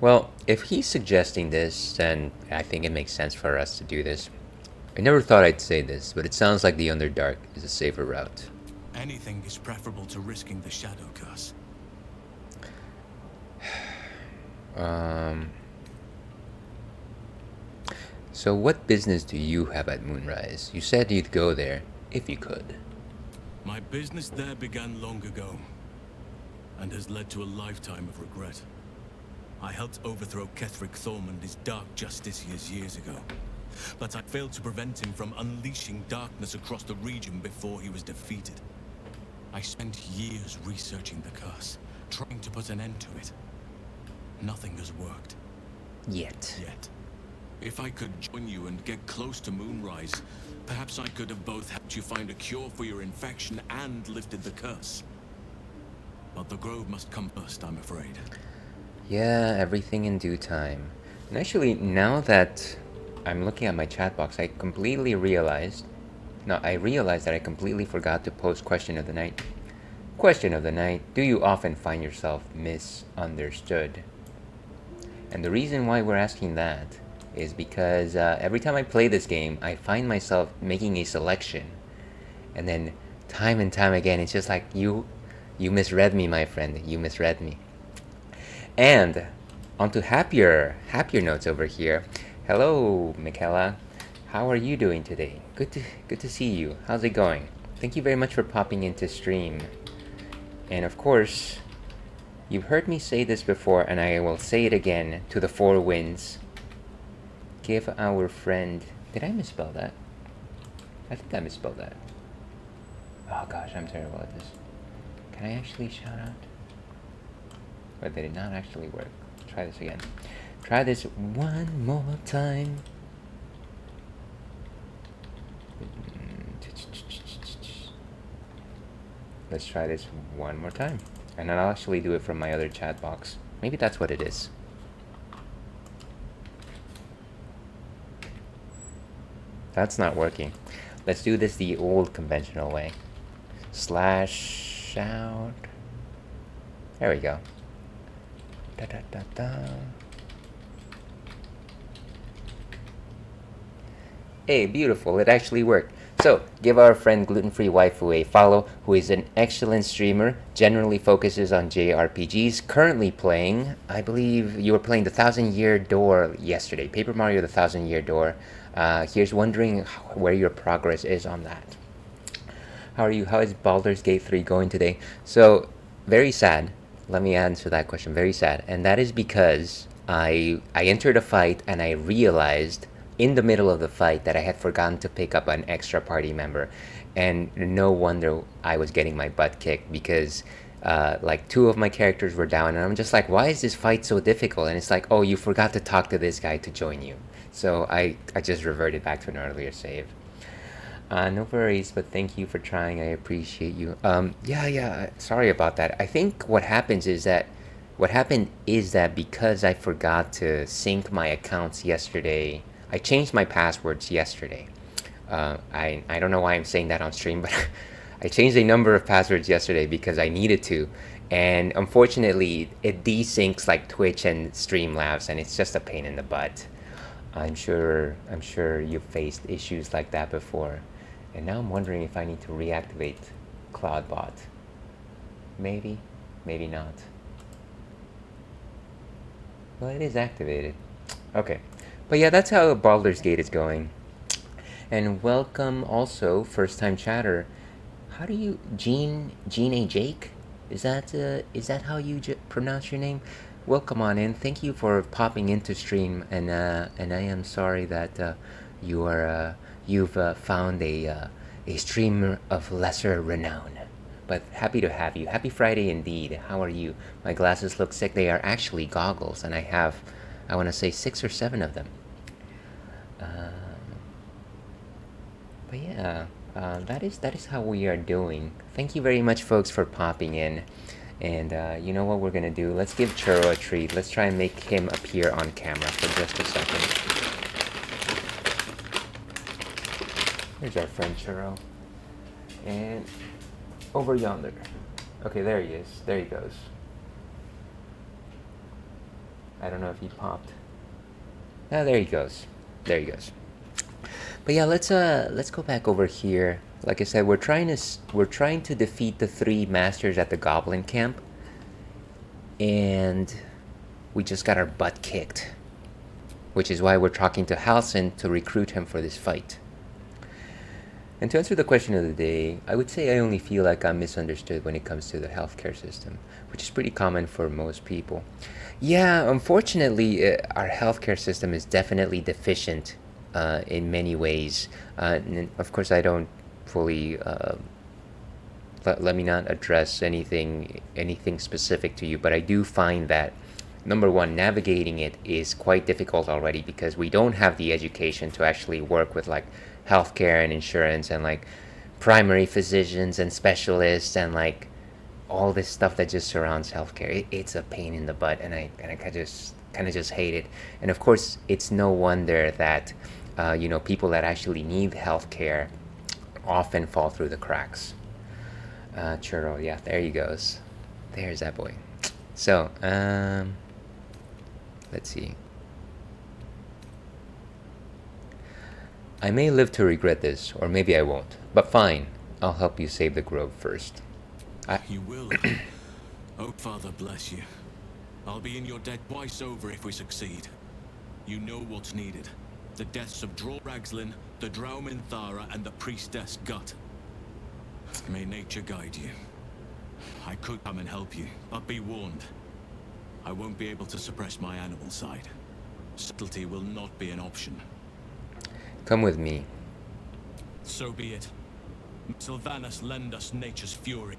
Well, if he's suggesting this, then I think it makes sense for us to do this. I never thought I'd say this, but it sounds like the Underdark is a safer route. Anything is preferable to risking the shadow curse. So what business do you have at Moonrise? You said you'd go there. if you could. My business there began long ago, and has led to a lifetime of regret. I helped overthrow Ketheric Thormund, his dark justiciars, years ago. But I failed to prevent him from unleashing darkness across the region before he was defeated. I spent years researching the curse, trying to put an end to it. Nothing has worked. Yet. If I could join you and get close to Moonrise, perhaps I could have both helped you find a cure for your infection and lifted the curse. But the grove must come first, I'm afraid. Yeah, everything in due time. And actually, now that I'm looking at my chat box, I realized that I completely forgot to post question of the night. Question of the night: do you often find yourself misunderstood? And the reason why we're asking that is because every time I play this game, I find myself making a selection, and then time and time again, it's just like, you misread me, my friend. You misread me. And onto happier notes over here. Hello, Michaela. How are you doing today? Good to see you. How's it going? Thank you very much for popping into stream. And of course, you've heard me say this before, and I will say it again to the four winds. Give our friend... Did I misspell that? I think I misspelled that. Oh gosh, I'm terrible at this. Can I actually shout out? But did it not actually work? Try this again. Try this one more time. Let's try this one more time. And then I'll actually do it from my other chat box. Maybe that's what it is. That's not working. Let's do this the old conventional way. Slash shout. There we go. Da, da, da, da. Hey, beautiful. It actually worked. So, give our friend Gluten-Free Waifu a follow, who is an excellent streamer, generally focuses on JRPGs, currently playing, I believe you were playing the Thousand Year Door yesterday, Paper Mario the Thousand Year Door. Here's wondering where your progress is on that. How are you? How is Baldur's Gate 3 going today? So, very sad. Let me answer that question. Very sad. And that is because I entered a fight and I realized in the middle of the fight that I had forgotten to pick up an extra party member, and no wonder I was getting my butt kicked, because like 2 of my characters were down, and I'm just like, why is this fight so difficult? And it's like, oh, you forgot to talk to this guy to join you. So I just reverted back to an earlier save. No worries, but thank you for trying. I appreciate you. Yeah, sorry about that. I think what happened is that because I forgot to sync my accounts yesterday, I changed my passwords yesterday. I don't know why I'm saying that on stream, but I changed a number of passwords yesterday because I needed to. And unfortunately, it desyncs like Twitch and Streamlabs, and it's just a pain in the butt. I'm sure you've faced issues like that before. And now I'm wondering if I need to reactivate CloudBot. Maybe, maybe not. Well, it is activated. Okay. But yeah, that's how Baldur's Gate is going. And welcome also, first time chatter. How do you, Gene A. Jake? Is that how you pronounce your name? Welcome on in. Thank you for popping into stream. And I am sorry that you've found a streamer of lesser renown. But happy to have you. Happy Friday indeed. How are you? My glasses look sick. They are actually goggles, and I have, I want to say 6 or 7 of them. But yeah, that is how we are doing. Thank you very much, folks, for popping in. And you know what we're gonna do? Let's give Churro a treat. Let's try and make him appear on camera for just a second. Here's our friend Churro. And over yonder. Okay, there he is. There he goes. I don't know if he popped. Ah, there he goes. There he goes. But yeah, let's go back over here. Like I said, we're trying to defeat the 3 masters at the Goblin camp, and we just got our butt kicked, which is why we're talking to Halsin to recruit him for this fight. And to answer the question of the day, I would say I only feel like I'm misunderstood when it comes to the healthcare system, which is pretty common for most people. Yeah, unfortunately, our healthcare system is definitely deficient in many ways. And of course, I don't fully let me not address anything specific to you, but I do find that number one, navigating it is quite difficult already because we don't have the education to actually work with like healthcare and insurance and like primary physicians and specialists and like all this stuff that just surrounds healthcare. It's a pain in the butt, and I kind of just hate it. And of course, it's no wonder that people that actually need healthcare often fall through the cracks. Churro, yeah, there he goes. There's that boy. So, let's see. I may live to regret this, or maybe I won't. But fine, I'll help you save the grove first. You will. Oh, Father bless you. I'll be in your debt twice over if we succeed. You know what's needed. The deaths of Dror Ragslin, the Draumin Thara, and the Priestess Gut. May nature guide you. I could come and help you, but be warned. I won't be able to suppress my animal side. Subtlety will not be an option. Come with me. So be it. Sylvanus lend us nature's fury.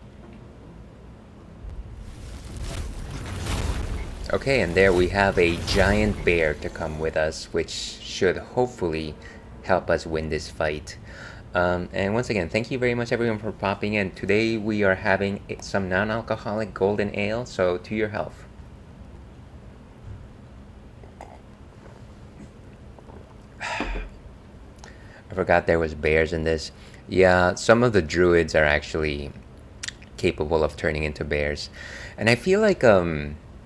Okay, and there we have a giant bear to come with us, which should hopefully help us win this fight. And once again, thank you very much everyone for popping in. Today we are having some non-alcoholic golden ale, so to your health. I forgot there was bears in this. Yeah, some of the druids are actually capable of turning into bears. And I feel like,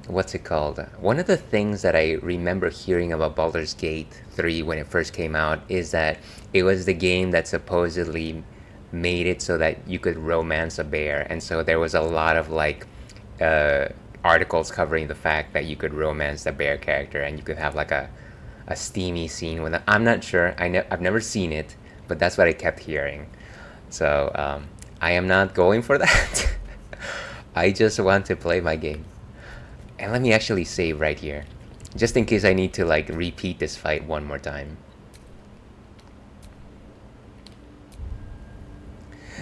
what's it called? One of the things that I remember hearing about Baldur's Gate 3 when it first came out is that it was the game that supposedly made it so that you could romance a bear. And so there was a lot of like articles covering the fact that you could romance the bear character and you could have like a steamy scene with it. I'm not sure. I've never seen it, but that's what I kept hearing. So I am not going for that. I just want to play my game. And let me actually save right here, just in case I need to like repeat this fight one more time.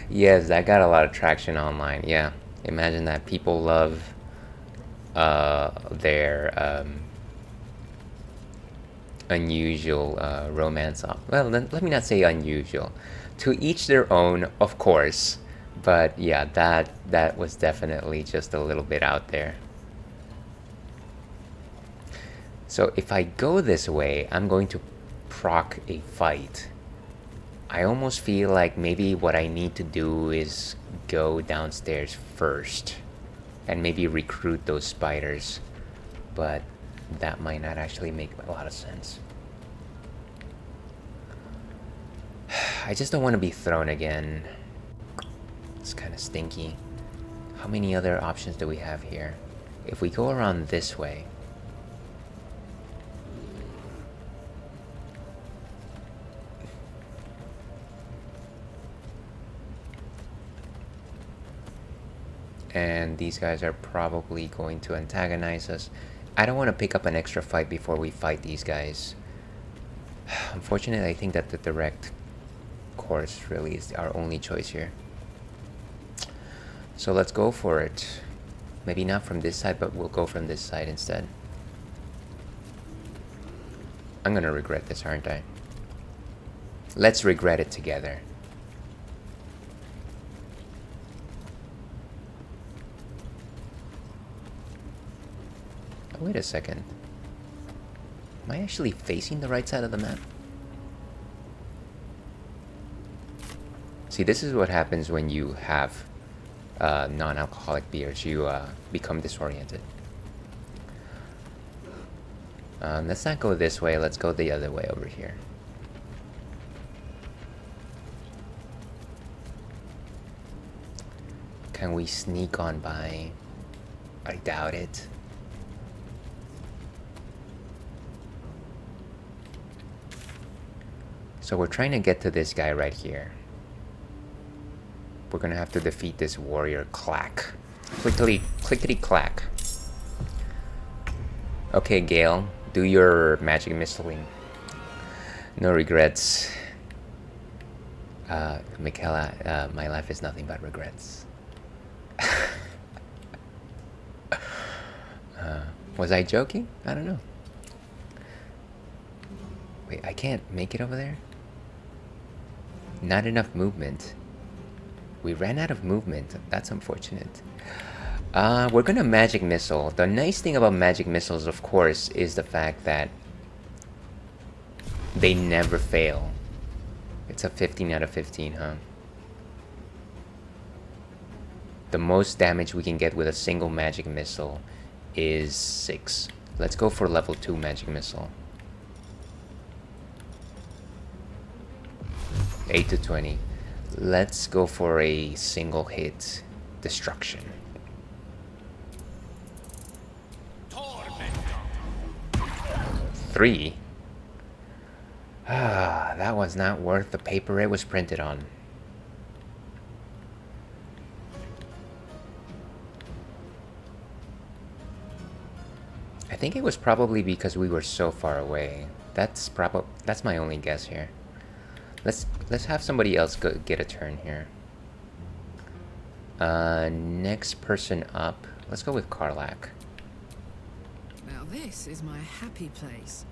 Yes, that got a lot of traction online. Yeah, imagine that. People love their unusual romance. Well, let me not say unusual. To each their own, of course. But yeah, that was definitely just a little bit out there. So if I go this way, I'm going to proc a fight. I almost feel like maybe what I need to do is go downstairs first and maybe recruit those spiders, but that might not actually make a lot of sense. I just don't want to be thrown again. It's kind of stinky. How many other options do we have here? If we go around this way, and these guys are probably going to antagonize us. I don't want to pick up an extra fight before we fight these guys. Unfortunately, I think that the direct course really is our only choice here. So let's go for it. Maybe not from this side, but we'll go from this side instead. I'm gonna regret this, aren't I? Let's regret it together. Wait a second. Am I actually facing the right side of the map? See, this is what happens when you have non-alcoholic beers. You become disoriented. Let's not go this way. Let's go the other way over here. Can we sneak on by? I doubt it. So we're trying to get to this guy right here. we're gonna have to defeat this warrior clack. Clickety clack. Okay, Gale, do your magic missiling. No regrets. Michaela, my life is nothing but regrets. Was I joking? I don't know. Wait, I can't make it over there? Not enough movement. We ran out of movement. That's unfortunate. We're gonna magic missile. The nice thing about magic missiles, of course, is the fact that they never fail. It's a 15 out of 15, huh? The most damage we can get with a single magic missile is 6. Let's go for level 2 magic missile. 8 to 20. Let's go for a single hit destruction. Three. Ah, that was not worth the paper it was printed on. I think it was probably because we were so far away. That's my only guess here. Let's have somebody else get a turn here. Next person up. Let's go with Karlak. Now this is my happy place.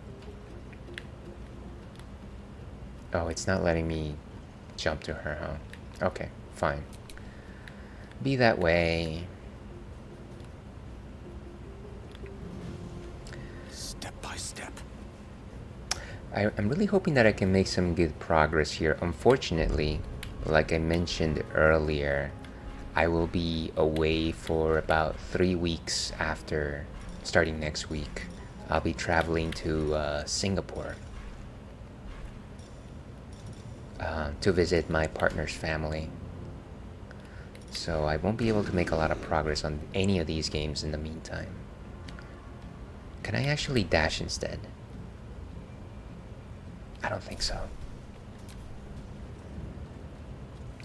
Oh, it's not letting me jump to her, huh? Okay, fine. Be that way. Step by step. I'm really hoping that I can make some good progress here. Unfortunately, like I mentioned earlier, I will be away for about 3 weeks after starting next week. I'll be traveling to Singapore to visit my partner's family. So I won't be able to make a lot of progress on any of these games in the meantime. Can I actually dash instead? I don't think so.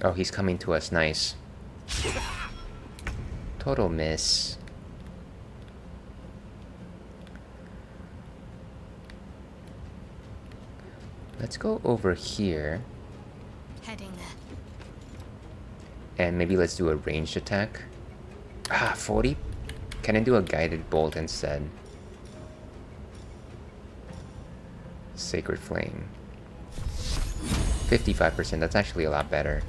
Oh, he's coming to us. Nice. Total miss. Let's go over here. Heading there. And maybe let's do a ranged attack. Ah, 40? Can I do a guided bolt instead? Sacred Flame. 55%, that's actually a lot better.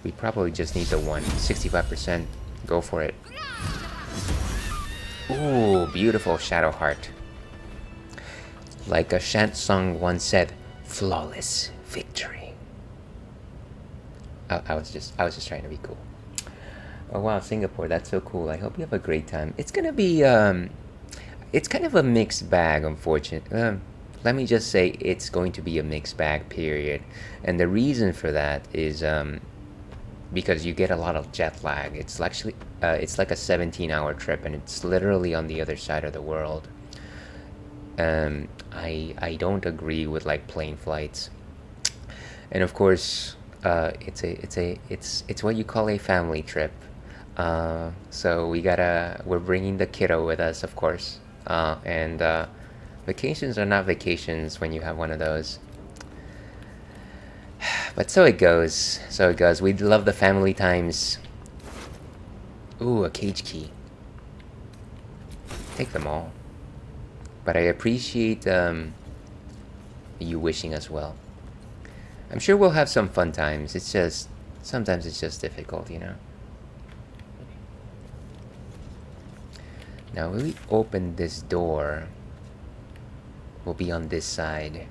We probably just need the one. 65%. Go for it. Ooh, beautiful Shadow Heart. Like a chant song once said, flawless victory. I was just trying to be cool. Oh wow, Singapore, that's so cool. I hope you have a great time. It's gonna be it's kind of a mixed bag, unfortunately. Let me just say it's going to be a mixed bag, period. And the reason for that is because you get a lot of jet lag. It's actually it's like a 17-hour trip, and it's literally on the other side of the world. I don't agree with like plane flights, and of course it's what you call a family trip. So we're bringing the kiddo with us, of course, and vacations are not vacations when you have one of those. But so it goes. We love the family times. Ooh, a cage key. Take them all. But I appreciate you wishing us well. I'm sure we'll have some fun times. It's just, sometimes it's just difficult, you know? Now, when we open this door, we'll be on this side.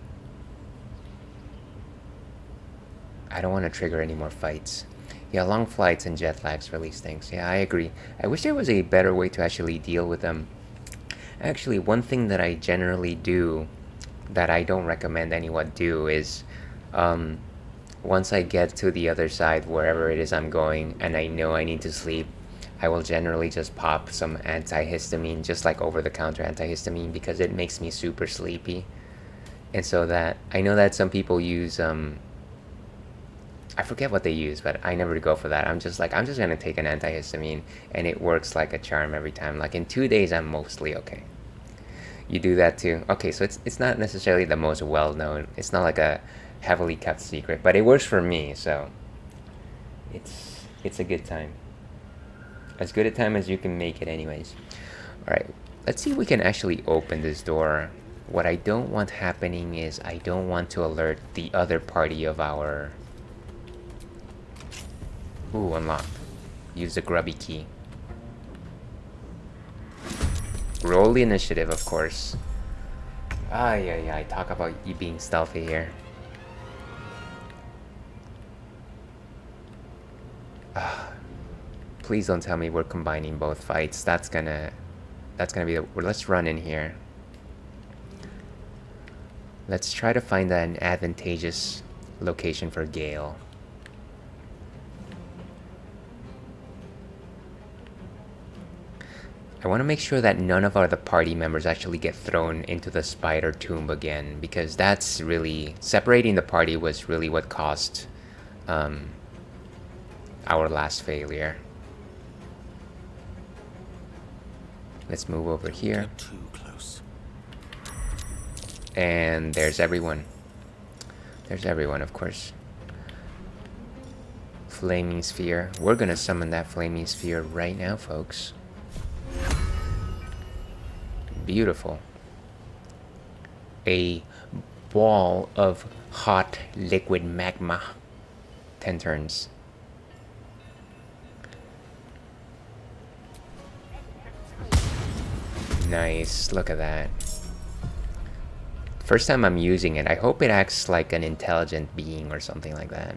I don't want to trigger any more fights. Yeah, long flights and jet lags release things. Yeah, I agree. I wish there was a better way to actually deal with them. Actually, one thing that I generally do that I don't recommend anyone do is once I get to the other side, wherever it is I'm going, and I know I need to sleep, I will generally just pop some antihistamine, just like over-the-counter antihistamine, because it makes me super sleepy. And so that I know that some people use I forget what they use, but I never go for that. I'm just like, I'm just gonna take an antihistamine, and it works like a charm every time. Like in 2 days, I'm mostly okay. You do that too? Okay, so it's not necessarily the most well known. It's not like a heavily kept secret, but it works for me. So it's a good time. As good a time as you can make it, anyways. All right, let's see if we can actually open this door. What I don't want happening is I don't want to alert the other party of our... Ooh, unlocked. Use the grubby key. Roll the initiative, of course. I talk about you being stealthy here. Please don't tell me we're combining both fights. That's gonna be the... Let's run in here. Let's try to find an advantageous location for Gale. I want to make sure that none of our other party members actually get thrown into the spider tomb again, because that's really... Separating the party was really what caused our last failure. Let's move over here. Get too close. And there's everyone. There's everyone, of course. Flaming sphere. We're gonna summon that flaming sphere right now, folks. Beautiful. A ball of hot liquid magma. 10 turns. Nice, look at that. First time I'm using it. I hope it acts like an intelligent being or something like that.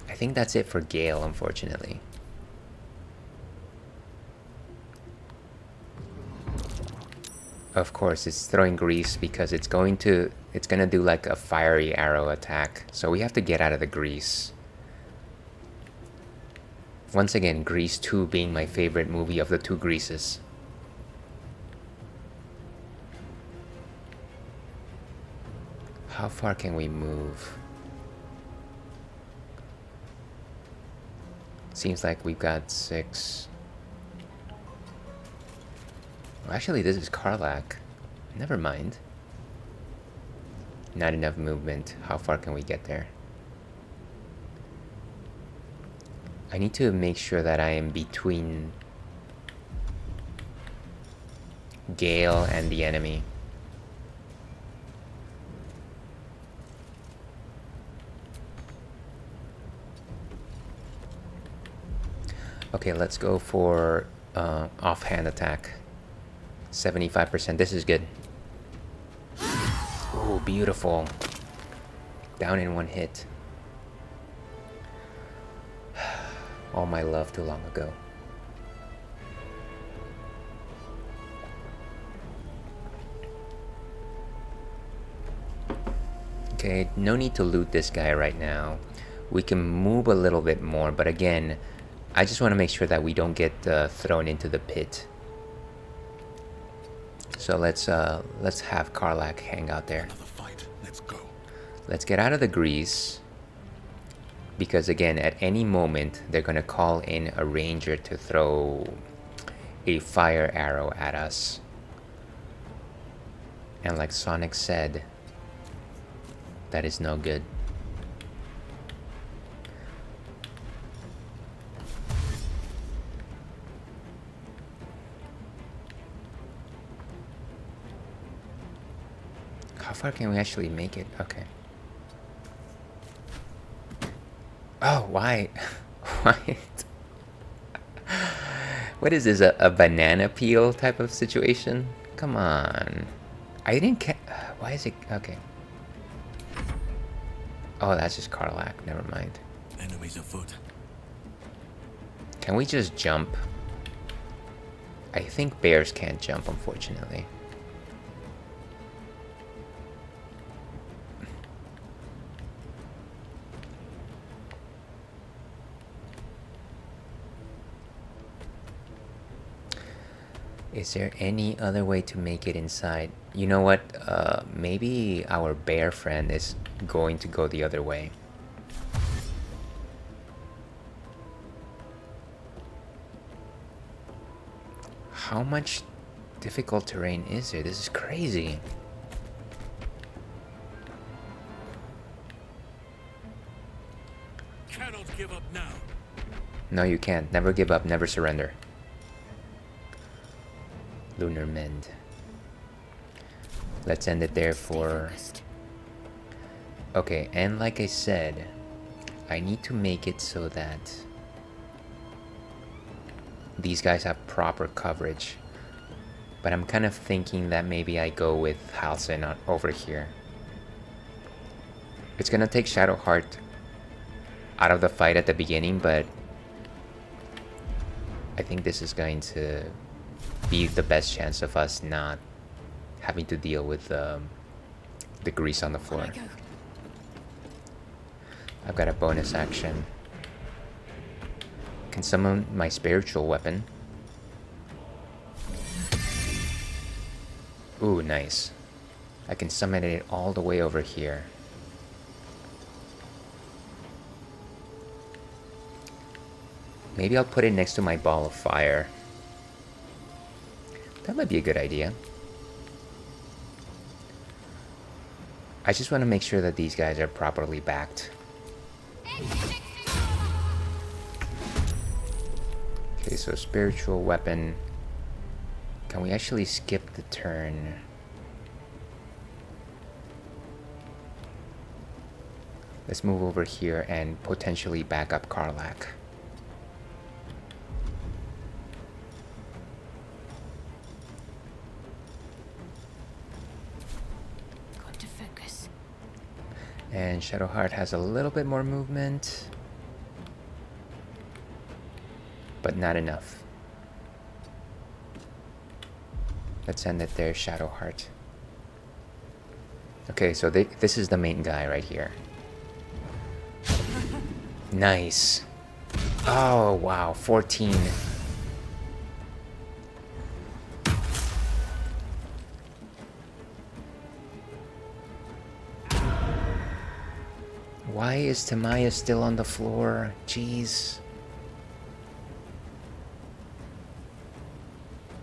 I think that's it for Gale, unfortunately. Of course, it's throwing grease because it's gonna do like a fiery arrow attack. So we have to get out of the grease. Once again, Grease 2 being my favorite movie of the two Greases. How far can we move? Seems like we've got 6. Well, actually, this is Karlach. Never mind. Not enough movement. How far can we get there? I need to make sure that I am between Gale and the enemy. Okay, let's go for offhand attack. 75%. This is good. Oh, beautiful. Down in one hit. All my love too long ago. Okay, no need to loot this guy right now. We can move a little bit more, but again, I just want to make sure that we don't get thrown into the pit. So let's have Karlach hang out there. Another fight. Let's go. Let's get out of the grease. Because again, at any moment, they're going to call in a ranger to throw a fire arrow at us. And like Sonic said, that is no good. How far can we actually make it? Okay. Oh, why? Why? What is this, a banana peel type of situation? Come on. I didn't why is it... Okay. Oh, that's just Karlach. Never mind. Enemies afoot. Can we just jump? I think bears can't jump, unfortunately. Is there any other way to make it inside? You know what? Maybe our bear friend is going to go the other way. How much difficult terrain is there? This is crazy. Cannot give up now. No, you can't. Never give up, never surrender. Lunar Mend. Let's end it there for... Okay, and like I said, I need to make it so that these guys have proper coverage. But I'm kind of thinking that maybe I go with Halsin over here. It's gonna take Shadowheart out of the fight at the beginning, but I think this is going to be the best chance of us not having to deal with the grease on the floor. I've got a bonus action. Can summon my spiritual weapon. Ooh, nice. I can summon it all the way over here. Maybe I'll put it next to my ball of fire. That might be a good idea. I just want to make sure that these guys are properly backed. Okay, so spiritual weapon. Can we actually skip the turn? Let's move over here and potentially back up Karlach. Got to focus. And Shadowheart has a little bit more movement, but not enough. Let's end it there, Shadowheart. Okay, so this is the main guy right here. Nice. Oh, wow, 14. Why is Tamaya still on the floor? Jeez.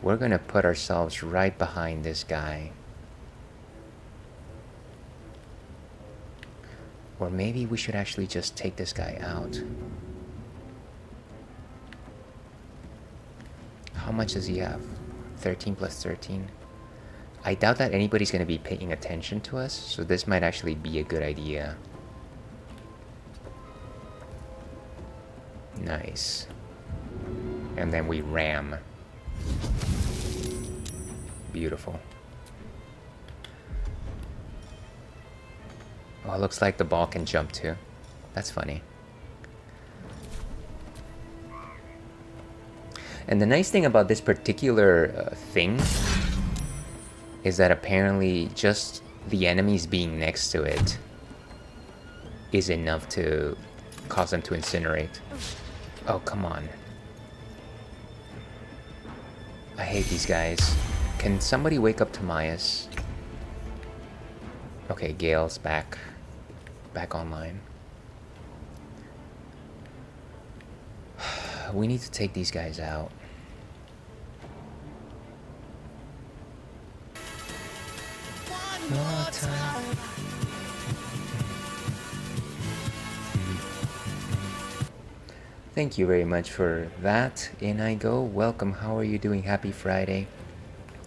We're gonna put ourselves right behind this guy. Or maybe we should actually just take this guy out. How much does he have? 13 plus 13. I doubt that anybody's gonna be paying attention to us, so this might actually be a good idea. Nice. And then we ram. Beautiful. Oh, it looks like the ball can jump too. That's funny. And the nice thing about this particular thing is that apparently just the enemies being next to it is enough to cause them to incinerate. Oh, come on. I hate these guys. Can somebody wake up Tamias? Okay, Gale's back online. We need to take these guys out. One more time. Thank you very much for that. In I go. Welcome. How are you doing? Happy Friday.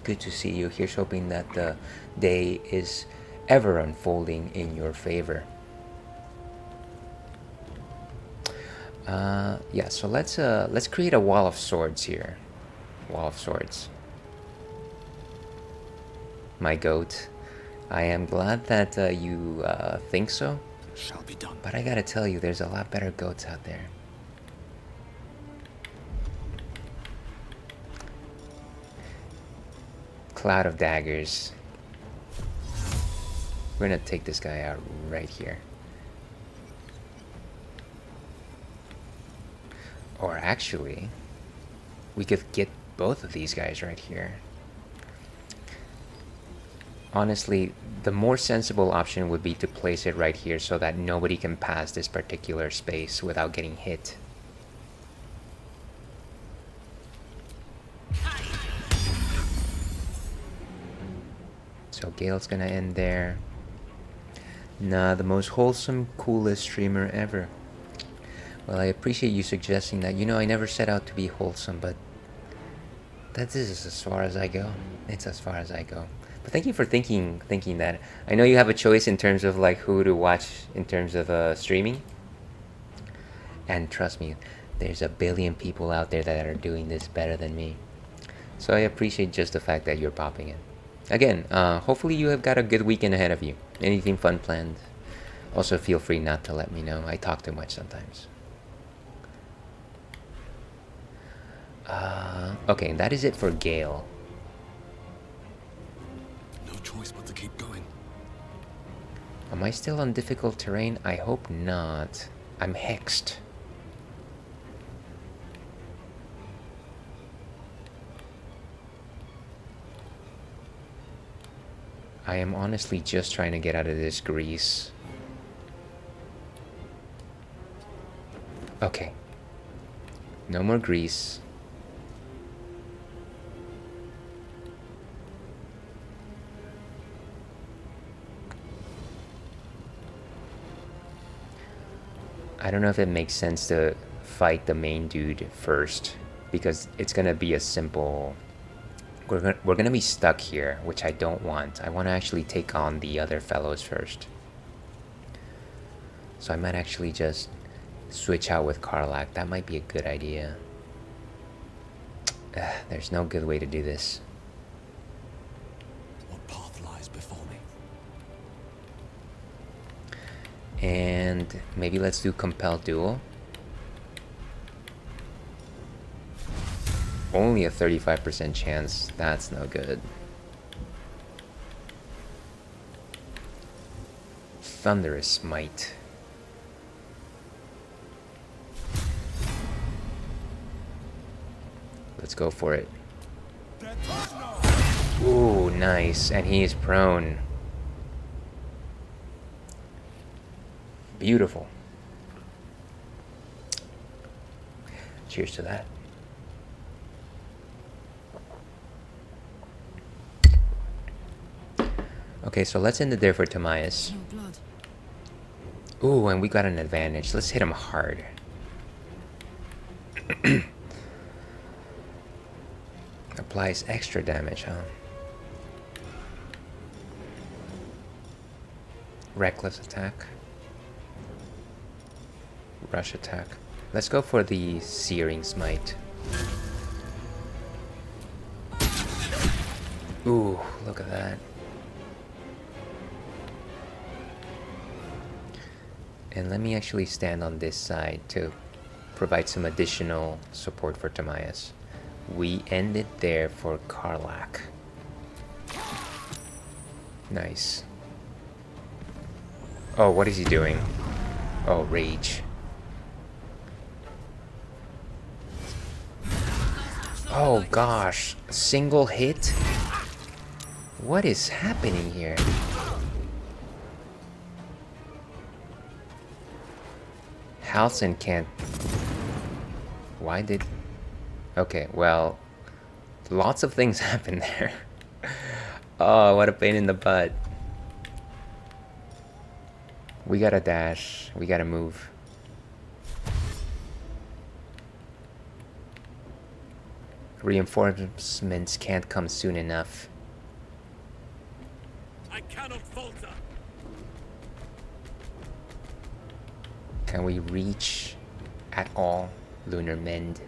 Good to see you. Here's hoping that the day is ever unfolding in your favor. Yeah, so let's create a wall of swords here. Wall of swords. My goat. I am glad that you think so. Shall be done. But I gotta tell you, there's a lot better goats out there. Cloud of daggers. We're gonna take this guy out right here. Or actually, we could get both of these guys right here. Honestly, the more sensible option would be to place it right here so that nobody can pass this particular space without getting hit. So Gale's gonna end there. Nah, the most wholesome, coolest streamer ever. Well, I appreciate you suggesting that. You know, I never set out to be wholesome, but that is as far as I go. It's as far as I go. But thank you for thinking that. I know you have a choice in terms of like who to watch in terms of streaming. And trust me, there's a billion people out there that are doing this better than me. So I appreciate just the fact that you're popping in. Again, hopefully you have got a good weekend ahead of you. Anything fun planned? Also feel free not to let me know. I talk too much sometimes. Okay, that is it for Gale. No choice but to keep going. Am I still on difficult terrain? I hope not. I'm hexed. I am honestly just trying to get out of this grease. Okay. No more grease. I don't know if it makes sense to fight the main dude first, because it's gonna be a simple... We're gonna be stuck here, which I don't want. I want to actually take on the other fellows first. So I might actually just switch out with Karlach. That might be a good idea. There's no good way to do this. What path lies before me? And maybe let's do Compelled Duel. Only a 35% chance. That's no good. Thunderous Smite. Let's go for it. Ooh, nice. And he is prone. Beautiful. Cheers to that. Okay, so let's end it there for Timaeus. No blood. Ooh, and we got an advantage. Let's hit him hard. Applies extra damage, huh? Reckless attack. Rush attack. Let's go for the Searing Smite. Ooh, look at that. And let me actually stand on this side to provide some additional support for Timaeus. We end it there for Karlach. Nice. Oh, what is he doing? Oh, rage. Oh gosh, single hit? What is happening here? Halcyon can't... Why did... Okay, well... Lots of things happened there. Oh, what a pain in the butt. We gotta dash. We gotta move. Reinforcements can't come soon enough. I cannot falter. Can we reach at all? Lunar Mend.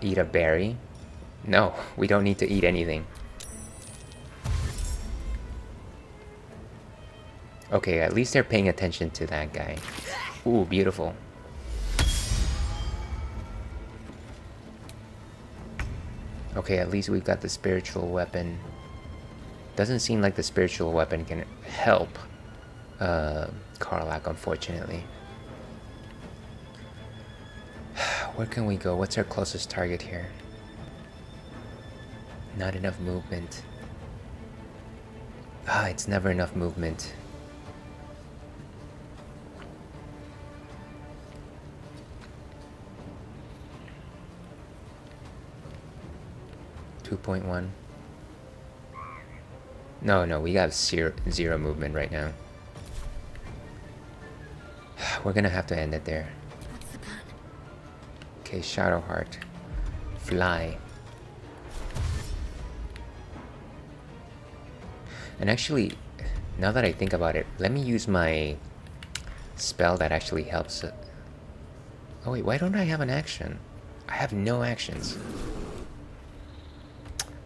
Eat a berry? No, we don't need to eat anything. Okay, at least they're paying attention to that guy. Ooh, beautiful. Okay, at least we've got the spiritual weapon. Doesn't seem like the spiritual weapon can help Karlach, unfortunately. Where can we go? What's our closest target here? Not enough movement. Ah, it's never enough movement. .1. No, we got zero movement right now. We're gonna have to end it there. What's the plan? Okay, Shadowheart. Fly. And actually, now that I think about it, let me use my spell that actually helps it. Oh wait, why don't I have an action? I have no actions.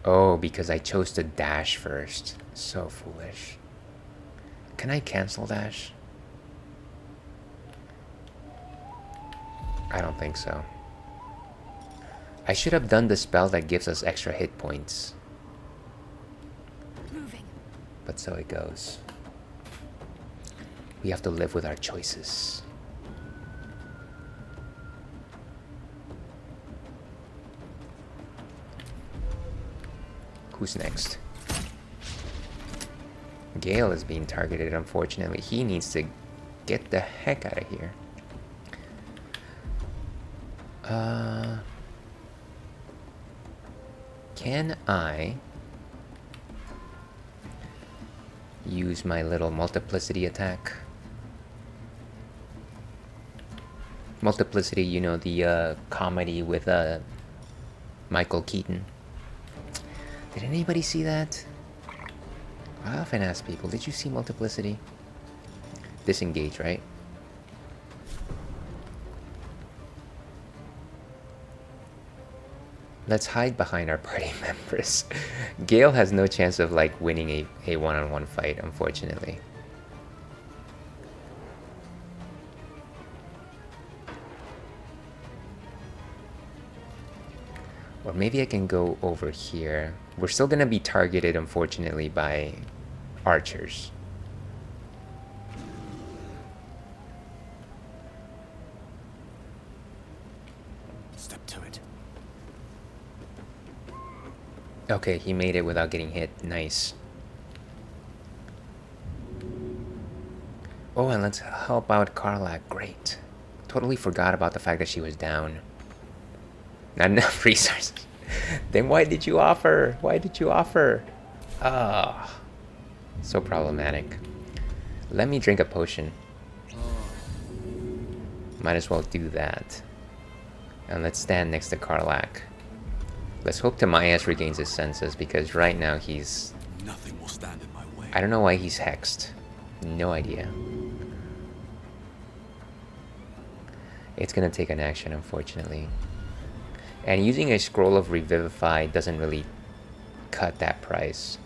Oh, because I chose to dash first. So foolish. Can I cancel dash? I don't think so. I should have done the spell that gives us extra hit points. Moving. But so it goes. We have to live with our choices. Who's next? Gale is being targeted, unfortunately. He needs to get the heck out of here. Can I use my little multiplicity attack? Multiplicity, you know, the comedy with Michael Keaton. Did anybody see that? I often ask people, did you see Multiplicity? Disengage, right? Let's hide behind our party members. Gale has no chance of like winning a one-on-one fight, unfortunately. Or maybe I can go over here. We're still gonna be targeted, unfortunately, by archers. Step to it. Okay, he made it without getting hit. Nice. Oh, and let's help out Karlak. Great. Totally forgot about the fact that she was down. Not enough resources. Then why did you offer? Why did you offer? Ah, so problematic. Let me drink a potion. Might as well do that. And let's stand next to Karlak. Let's hope Timaeus regains his senses, because right now he's... Nothing will stand in my way. I don't know why he's hexed. No idea. It's gonna take an action, unfortunately. And using a scroll of Revivify doesn't really cut that price.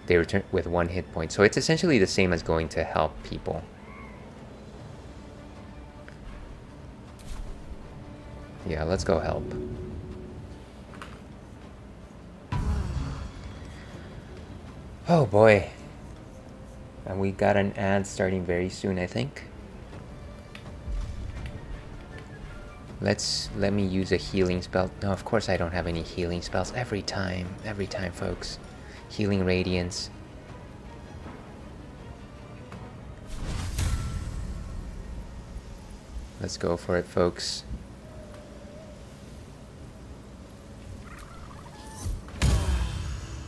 They return with 1 hit point. So it's essentially the same as going to help people. Yeah, let's go help. Oh boy. And we got an ad starting very soon, I think. Let me use a healing spell. No, of course I don't have any healing spells. Every time, folks. Healing Radiance. Let's go for it, folks.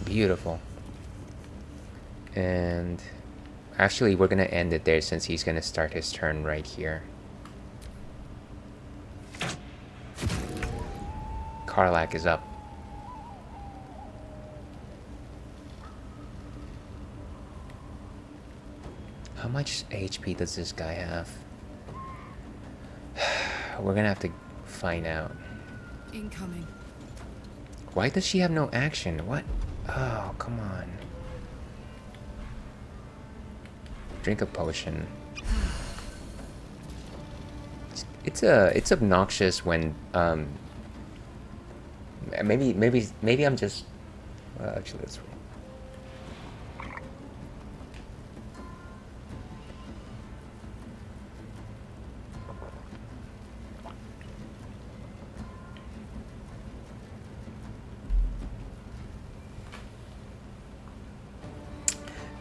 Beautiful. And actually, we're gonna end it there since he's gonna start his turn right here. Karlak is up. How much HP does this guy have? We're gonna have to find out. Incoming. Why does she have no action? What? Oh, come on. Drink a potion. It's obnoxious when maybe I'm just actually that's wrong.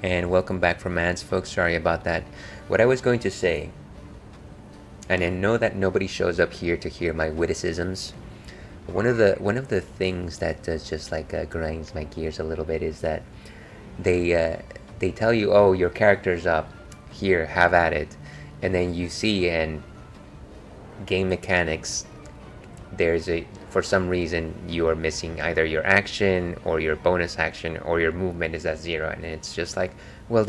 And welcome back from ads, folks. Sorry about that. What I was going to say, and I know that nobody shows up here to hear my witticisms. One of the things that does just like grinds my gears a little bit is that they tell you, oh, your character's up, here, have at it, and then you see in game mechanics, for some reason you are missing either your action or your bonus action or your movement is at 0, and it's just like, well,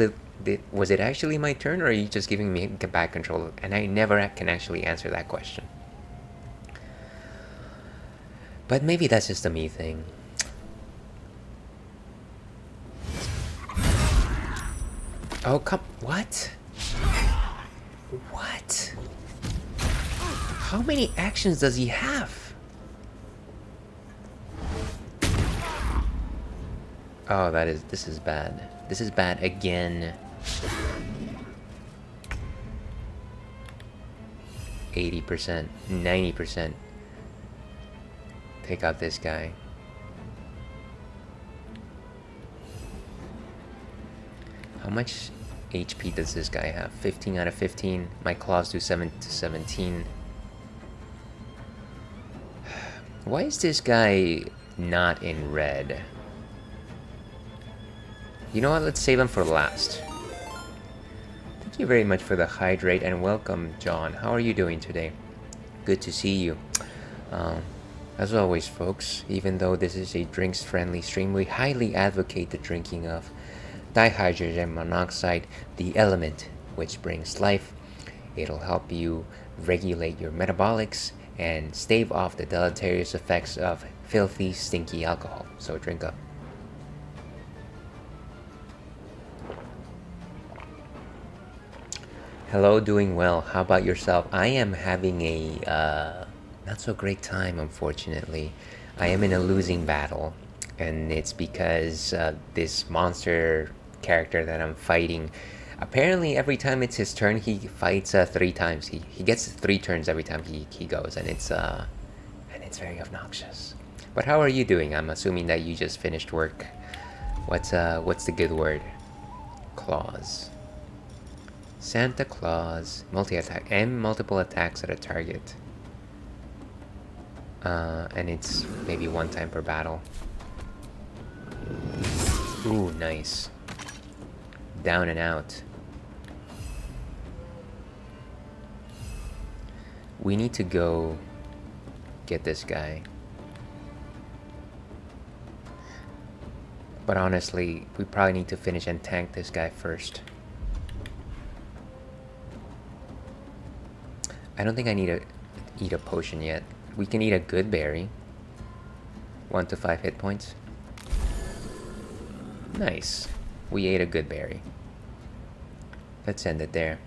was it actually my turn, or are you just giving me back control? And I never can actually answer that question. But maybe that's just a me thing. Oh, what? What? How many actions does he have? Oh, this is bad. This is bad again. 80%, 90%. Take out this guy. How much HP does this guy have? 15 out of 15. My claws do 7 to 17. Why is this guy not in red? You know what? Let's save him for last. Thank you very much for the hydrate, and welcome, John. How are you doing today? Good to see you. As always, folks, even though this is a drinks-friendly stream, we highly advocate the drinking of dihydrogen monoxide, the element which brings life. It'll help you regulate your metabolics and stave off the deleterious effects of filthy, stinky alcohol. So drink up. Hello, doing well. How about yourself? I am having a not so great time, unfortunately. I am in a losing battle, and it's because this monster character that I'm fighting, apparently every time it's his turn, he fights 3 times. He gets 3 turns every time he goes, and it's very obnoxious. But how are you doing? I'm assuming that you just finished work. What's the good word? Claws. Santa Claus, multi-attack, and multiple attacks at a target. And it's maybe 1 time per battle. Ooh, nice. Down and out. We need to go get this guy. But honestly, we probably need to finish and tank this guy first. I don't think I need to eat a potion yet. We can eat a good berry. 1 to 5 hit points. Nice. We ate a good berry. Let's end it there.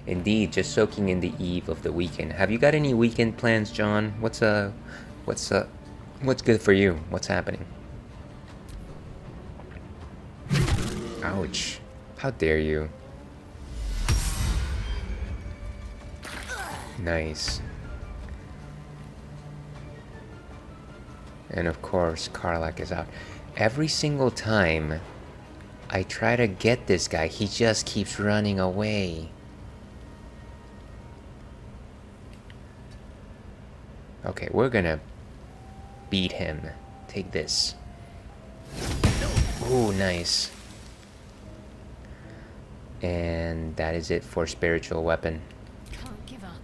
Indeed, just soaking in the eve of the weekend. Have you got any weekend plans, John? What's good for you? What's happening? Ouch. How dare you? Nice. And of course, Karlak is out. Every single time I try to get this guy, he just keeps running away. Okay, we're gonna beat him. Take this. Ooh, nice. And that is it for spiritual weapon. Can't give up.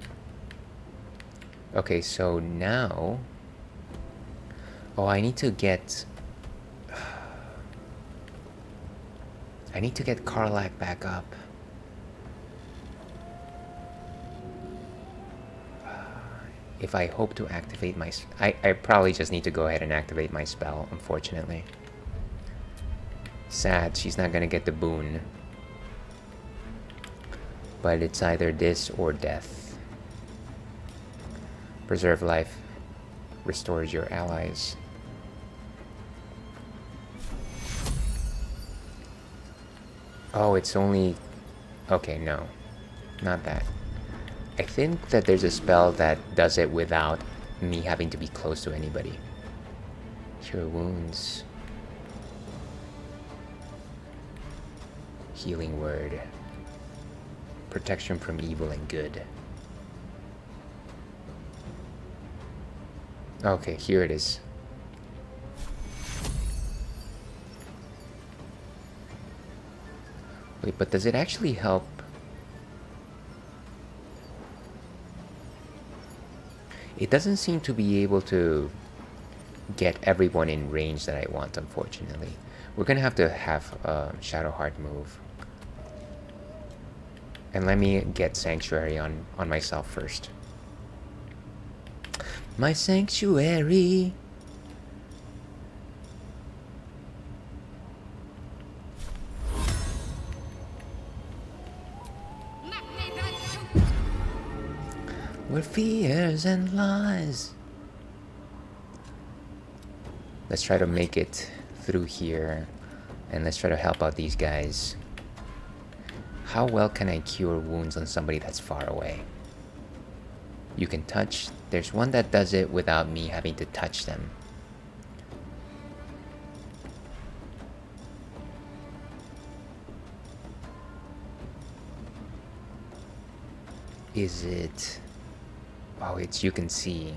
Okay, so now... Oh, I need to get Karlak back up. If I hope to activate my... I probably just need to go ahead and activate my spell, unfortunately. Sad, she's not gonna get the boon. But it's either this or death. Preserve life. Restores your allies. Oh, it's only... Okay, no. Not that. I think that there's a spell that does it without me having to be close to anybody. Cure wounds. Healing word. Protection from evil and good. Okay, here it is. Wait, but does it actually help? It doesn't seem to be able to get everyone in range that I want, unfortunately. We're gonna have a Shadowheart move. And let me get Sanctuary on myself first. My Sanctuary! Where fears and lies. Let's try to make it through here. And let's try to help out these guys. How well can I cure wounds on somebody that's far away? You can touch. There's one that does it without me having to touch them. Is it... Oh, it's you can see.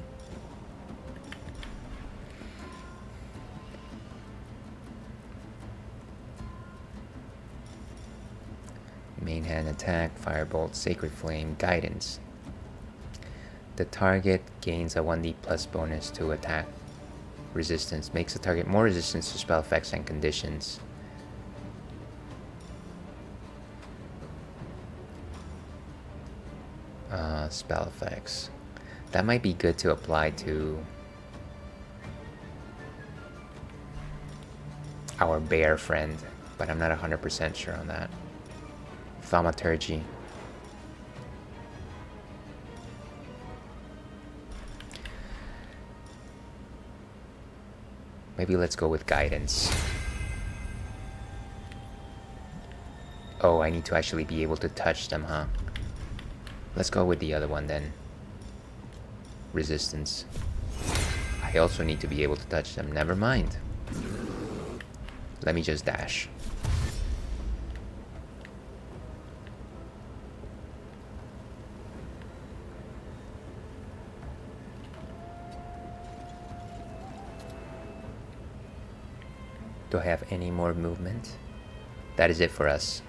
Main hand attack, firebolt, sacred flame, guidance. The target gains a 1d plus bonus to attack resistance. Makes the target more resistant to spell effects and conditions. Spell effects. That might be good to apply to our bear friend, but I'm not 100% sure on that. Thaumaturgy. Maybe let's go with guidance. Oh, I need to actually be able to touch them, huh? Let's go with the other one then. Resistance. I also need to be able to touch them. Never mind. Let me just dash. Do I have any more movement? That is it for us.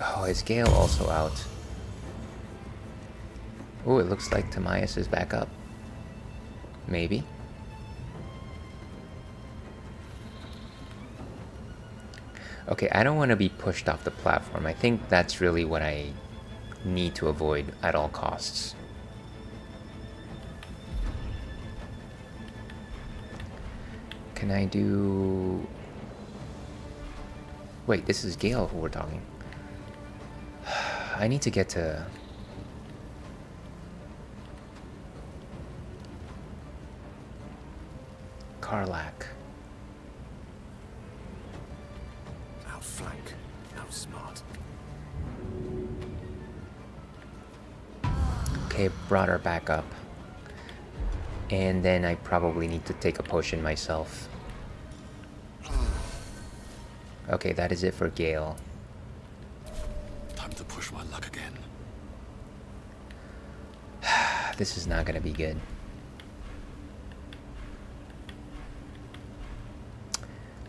Oh, is Gale also out? Oh, it looks like Timaeus is back up. Maybe. Okay, I don't want to be pushed off the platform. I think that's really what I need to avoid at all costs. Can I do... Wait, this is Gale who we're talking. I need to get to... Karlach. Outflank. How smart. Okay, brought her back up. And then I probably need to take a potion myself. Okay, that is it for Gale. Time to push my luck again. This is not gonna be good.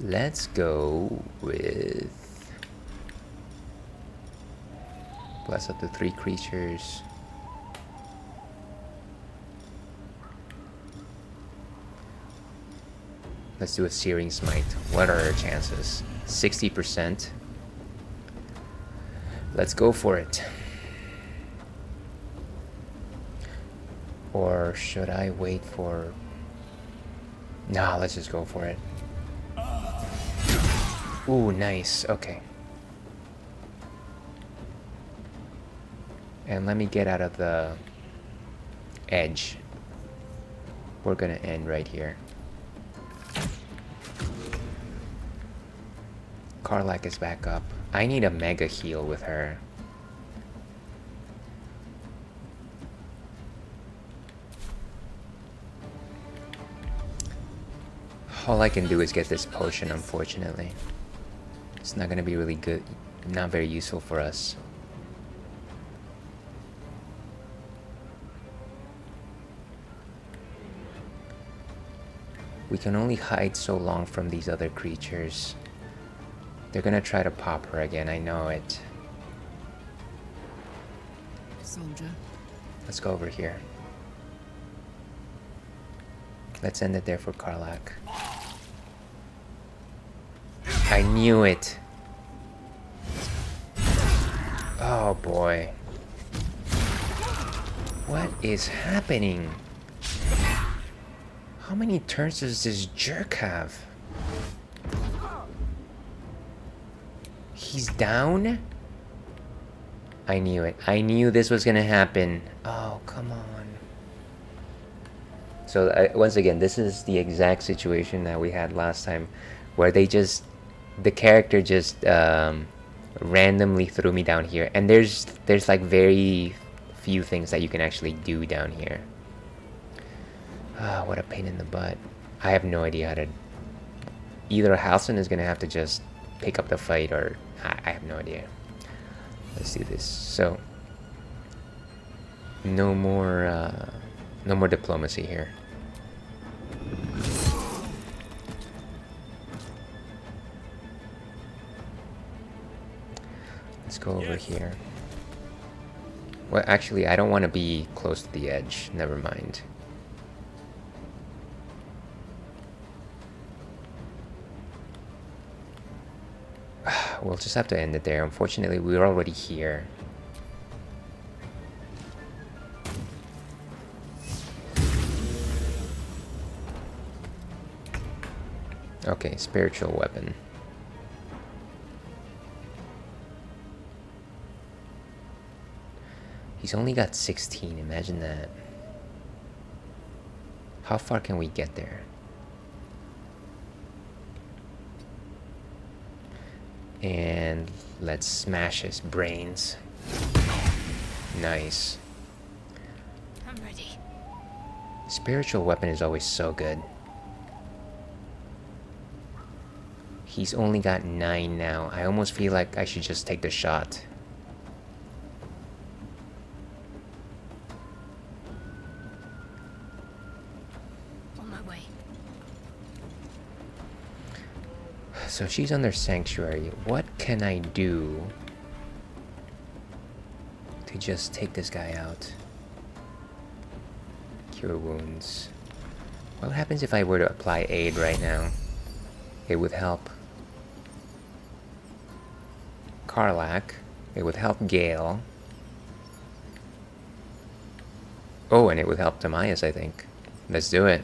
Let's go with... Bless up to 3 creatures. Let's do a Searing Smite. What are our chances? 60%. Let's go for it. Or should I wait for... Nah, let's just go for it. Ooh, nice. Okay. And let me get out of the edge. We're gonna end right here. Karlach is back up. I need a mega heal with her. All I can do is get this potion, unfortunately. It's not gonna be really good, not very useful for us. We can only hide so long from these other creatures. They're gonna try to pop her again, I know it. Soldier. Let's go over here. Let's end it there for Karlak. I knew it! Oh boy. What is happening? How many turns does this jerk have? He's down? I knew it. I knew this was gonna happen. Oh, come on. So once again, this is the exact situation that we had last time, where they just, the character just randomly threw me down here, and there's like very few things that you can actually do down here. Ah, what a pain in the butt. I have no idea how to. Either Halson is gonna have to just pick up the fight, or I have no idea. Let's do this. So no more diplomacy here. Let's go over here. Well, actually, I don't want to be close to the edge. Never mind. We'll just have to end it there. Unfortunately, we're already here. Okay, spiritual weapon. He's only got 16, imagine that. How far can we get there? And let's smash his brains. Nice. I'm ready. Spiritual weapon is always so good. He's only got 9 now. I almost feel like I should just take the shot. On my way. So she's under sanctuary. What can I do to just take this guy out? Cure wounds. What happens if I were to apply aid right now? It would help Karlak. It would help Gale. Oh, and it would help Tamias, I think. Let's do it.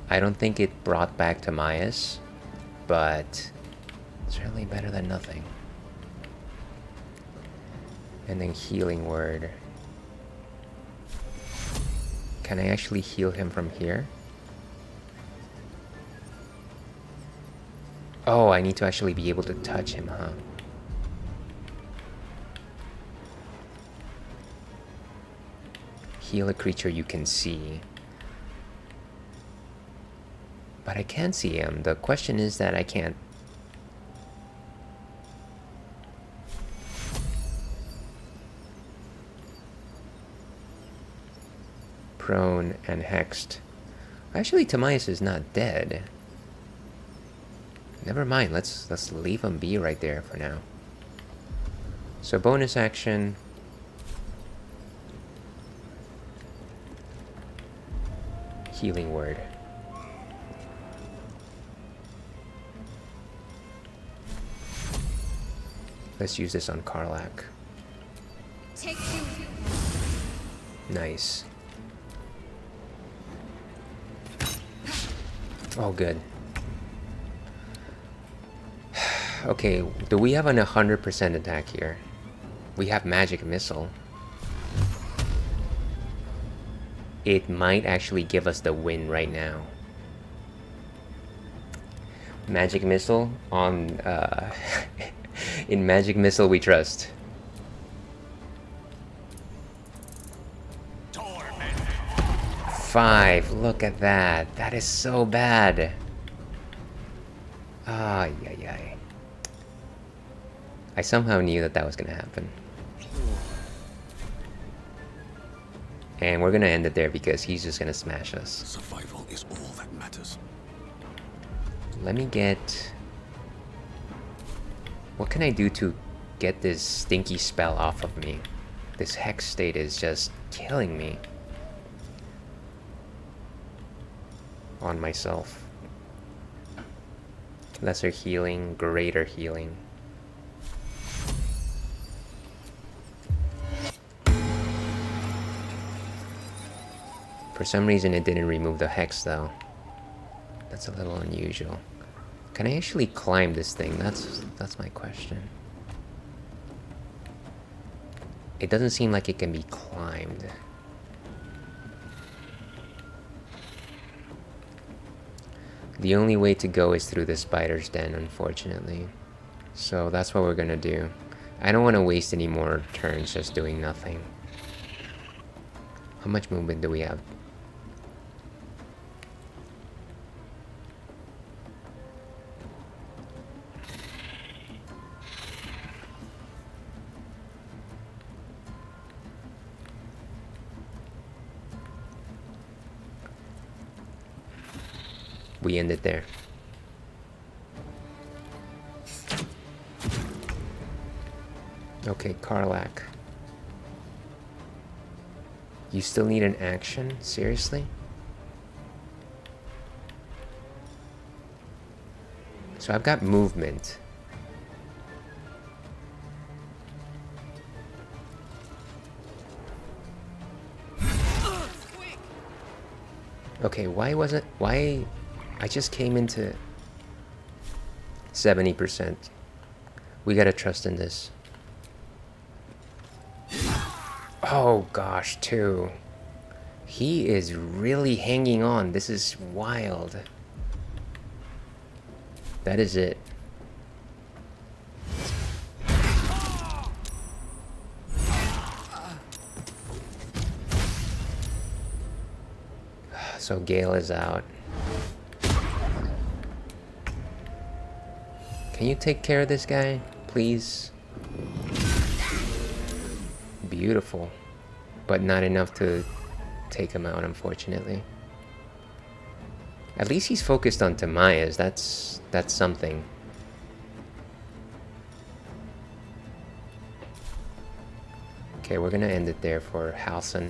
I don't think it brought back Tamias, but certainly better than nothing. And then healing word. Can I actually heal him from here? Oh, I need to actually be able to touch him, huh? Heal a creature you can see. But I can see him. The question is that I can't. Prone and hexed. Actually, Tamias is not dead. Never mind. Let's leave him be right there for now. So bonus action. Healing word. Let's use this on Karlak. Take two. Nice. Oh, good. Okay, do we have an 100% attack here? We have magic missile. It might actually give us the win right now. Magic missile on in magic missile we trust. Torment 5. Look at that. That is so bad. Ay, ay, ay. I somehow knew that that was gonna happen. And we're gonna end it there because he's just gonna smash us. Survival is all that matters. Let me get... What can I do to get this stinky spell off of me? This hex state is just killing me. On myself. Lesser healing, greater healing. For some reason it didn't remove the hex though. That's a little unusual. Can I actually climb this thing? That's my question. It doesn't seem like it can be climbed. The only way to go is through the spider's den, unfortunately. So that's what we're gonna do. I don't want to waste any more turns just doing nothing. How much movement do we have? We end it there. Okay, Karlak. You still need an action? Seriously? So I've got movement. Okay, why I just came into 70%. We gotta trust in this. Oh gosh, 2. He is really hanging on. This is wild. That is it. So Gale is out. Can you take care of this guy, please? Beautiful. But not enough to take him out, unfortunately. At least he's focused on Tamaya's. That's something. Okay, we're gonna end it there for Halson.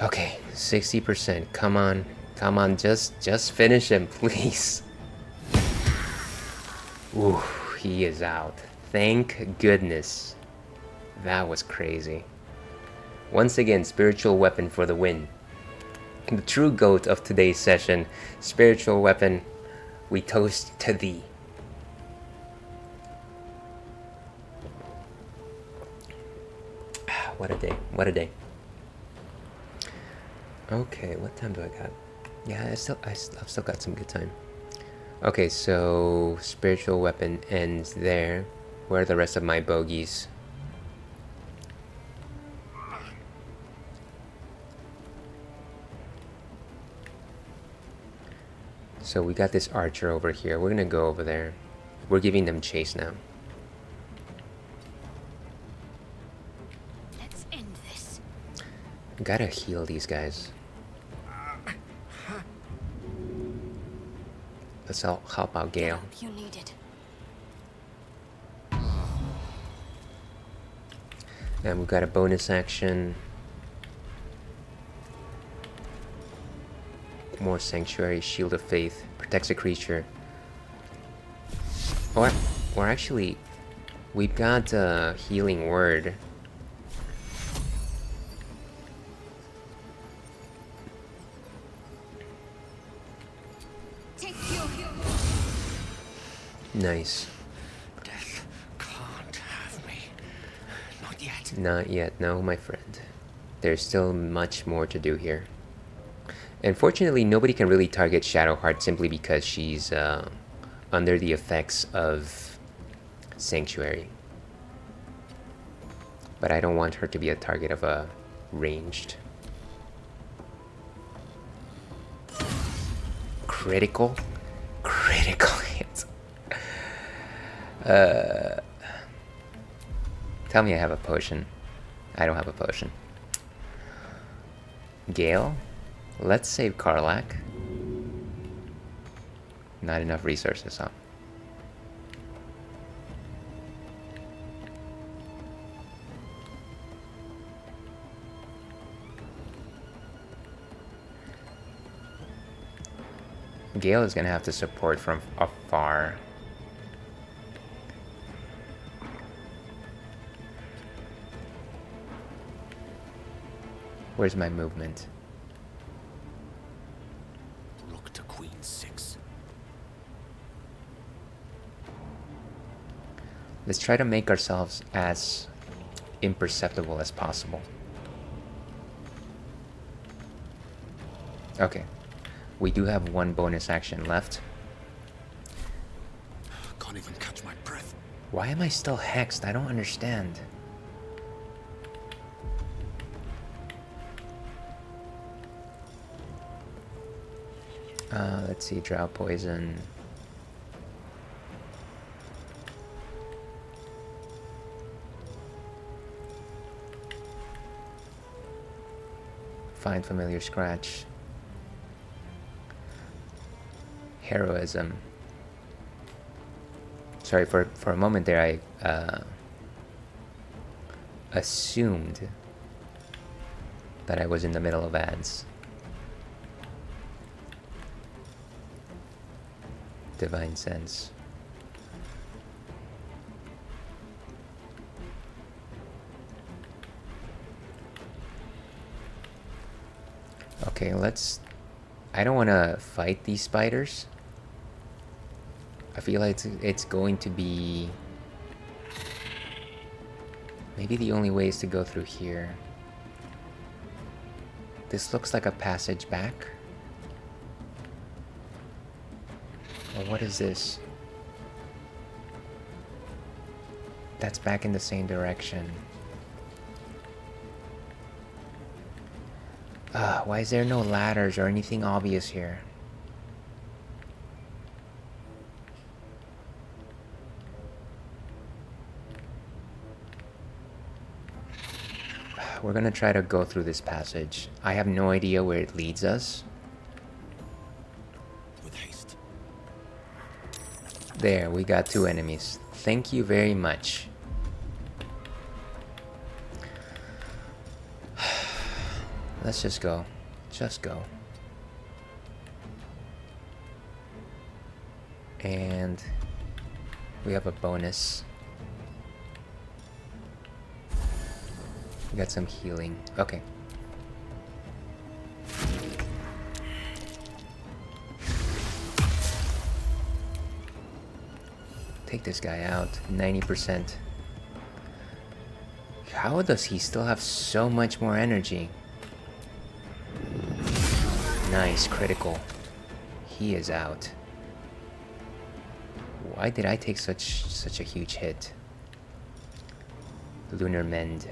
Okay, 60%. Come on. Come on, just finish him, please. Ooh, he is out. Thank goodness. That was crazy. Once again, spiritual weapon for the win. The true goat of today's session, spiritual weapon, we toast to thee. What a day, what a day. Okay, what time do I got? Yeah, I've still got some good time. Okay, so spiritual weapon ends there. Where are the rest of my bogeys? So we got this archer over here. We're gonna go over there. We're giving them chase now. Let's end this. Gotta heal these guys. Let's help out Gale. You need it. And we've got a bonus action. More Sanctuary, Shield of Faith, protects a creature. Or actually, we've got a Healing Word. Nice. Death can't have me. Not yet. Not yet, no, my friend. There's still much more to do here. Unfortunately, nobody can really target Shadowheart simply because she's under the effects of Sanctuary. but I don't want her to be a target of a ranged. Critical hit. Tell me I have a potion. I don't have a potion. Gale, let's save Karlak. Not enough resources, huh? Gale is gonna have to support from afar. Where's my movement? Rook to queen 6. Let's try to make ourselves as imperceptible as possible. Okay. We do have one bonus action left. Can't even catch my breath. Why am I still hexed? I don't understand. Let's see, drought poison. Find familiar scratch. Heroism. Sorry, for a moment there I assumed that I was in the middle of ads. Divine sense. Okay, let's... I don't want to fight these spiders. I feel like it's going to be... Maybe the only way is to go through here. This looks like a passage back. Or what is this? That's back in the same direction. Why is there no ladders or anything obvious here? We're gonna try to go through this passage. I have no idea where it leads us. With haste. There, we got 2 enemies. Thank you very much. Let's just go. Just go. And we have a bonus. We got some healing. Okay. Take this guy out. 90%. How does he still have so much more energy? Nice, critical. He is out. Why did I take such a huge hit? Lunar Mend.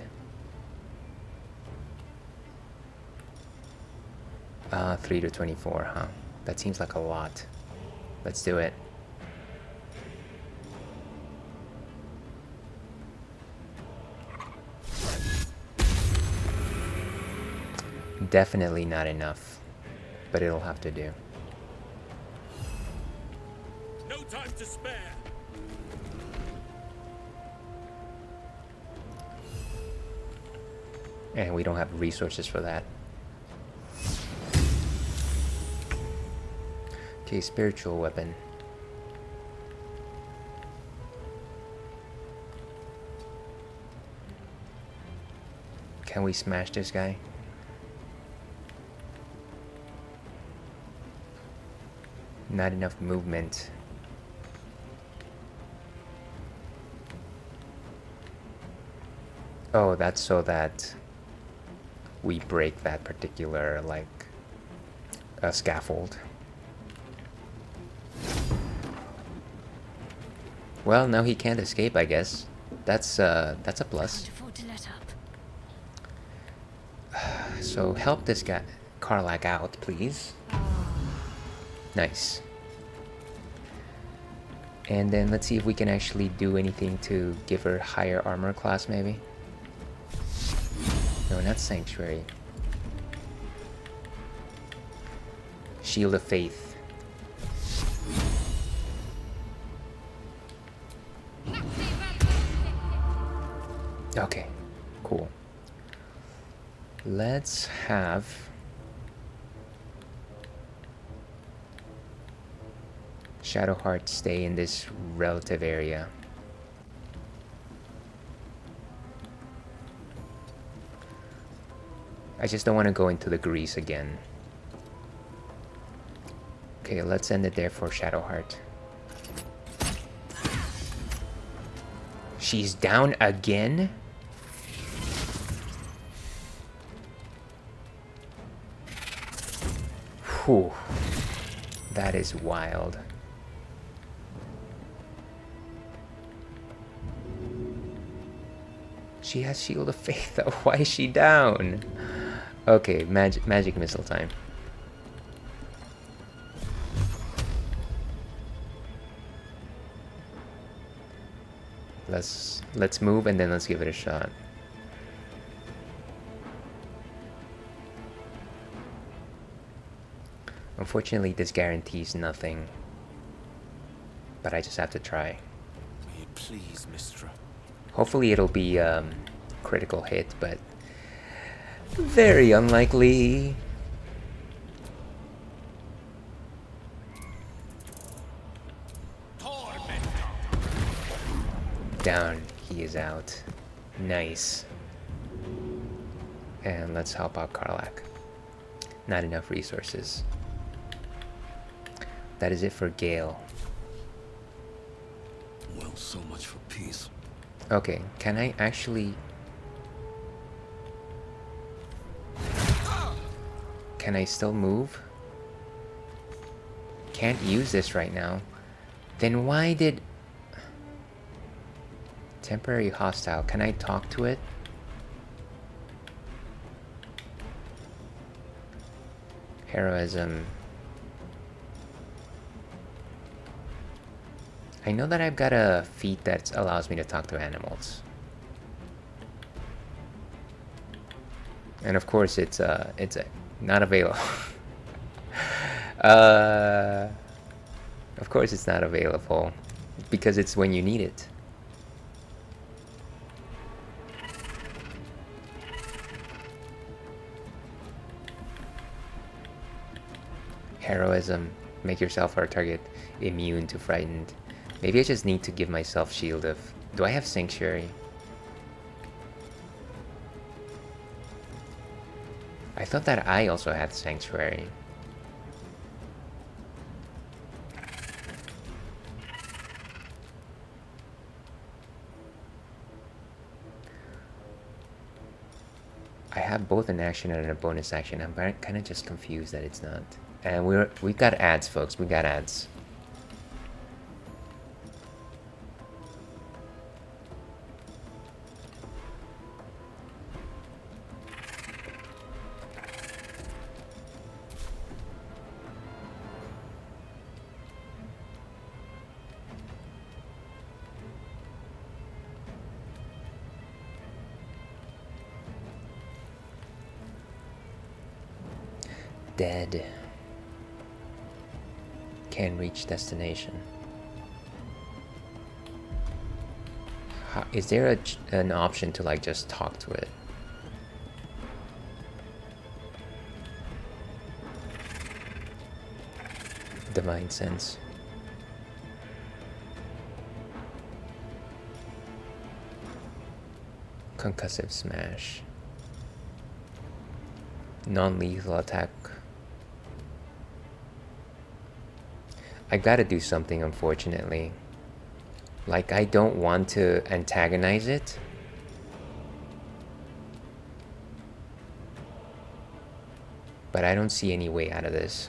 3 to 24, huh? That seems like a lot. Let's do it. Definitely not enough, but it'll have to do. No time to spare. And we don't have resources for that. Okay, spiritual weapon. Can we smash this guy? Not enough movement. Oh, that's so that we break that particular, like, scaffold. Well, now he can't escape, I guess. That's a plus. Can't afford to let up. So help this guy, Karlak, out, please. Nice. And then let's see if we can actually do anything to give her higher armor class, maybe. No, not Sanctuary. Shield of Faith. Okay, cool. Let's have... Shadowheart stay in this relative area. I just don't want to go into the grease again. Okay, let's end it there for Shadowheart. She's down again? Whew. That is wild. She has Shield of Faith though. Why is she down? Okay, magic missile time. Let's move and then let's give it a shot. Unfortunately, this guarantees nothing. But I just have to try. May it please, Mistra. Hopefully it'll be critical hit, but very unlikely. Down, he is out. Nice. And let's help out Karlak. Not enough resources. That is it for Gale. Well, so much for peace. Okay, can I actually... Can I still move? Can't use this right now. Then why did... Temporary hostile. Can I talk to it? Heroism. I know that I've got a feat that allows me to talk to animals. And of course it's not available. Of course it's not available because it's when you need it. Heroism. Make yourself or target immune to frightened. Maybe I just need to give myself shield of... Do I have Sanctuary? I thought that I also had Sanctuary. I have both an action and a bonus action. I'm kind of just confused that it's not. And we got ads, folks. We got ads. Dead. Can reach destination. Is there an option to like just talk to it? Divine Sense. Concussive Smash. Non-lethal attack. I gotta do something, unfortunately. Like, I don't want to antagonize it. But I don't see any way out of this.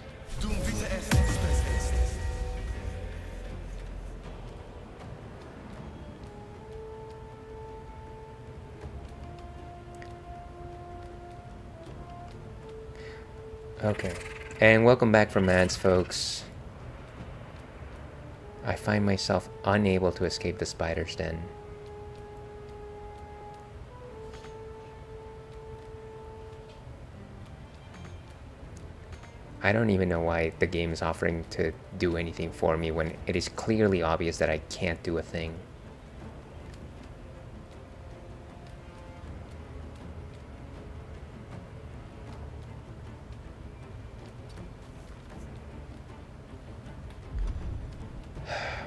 Okay. And welcome back from ads, folks. I find myself unable to escape the spider's den. I don't even know why the game is offering to do anything for me when it is clearly obvious that I can't do a thing.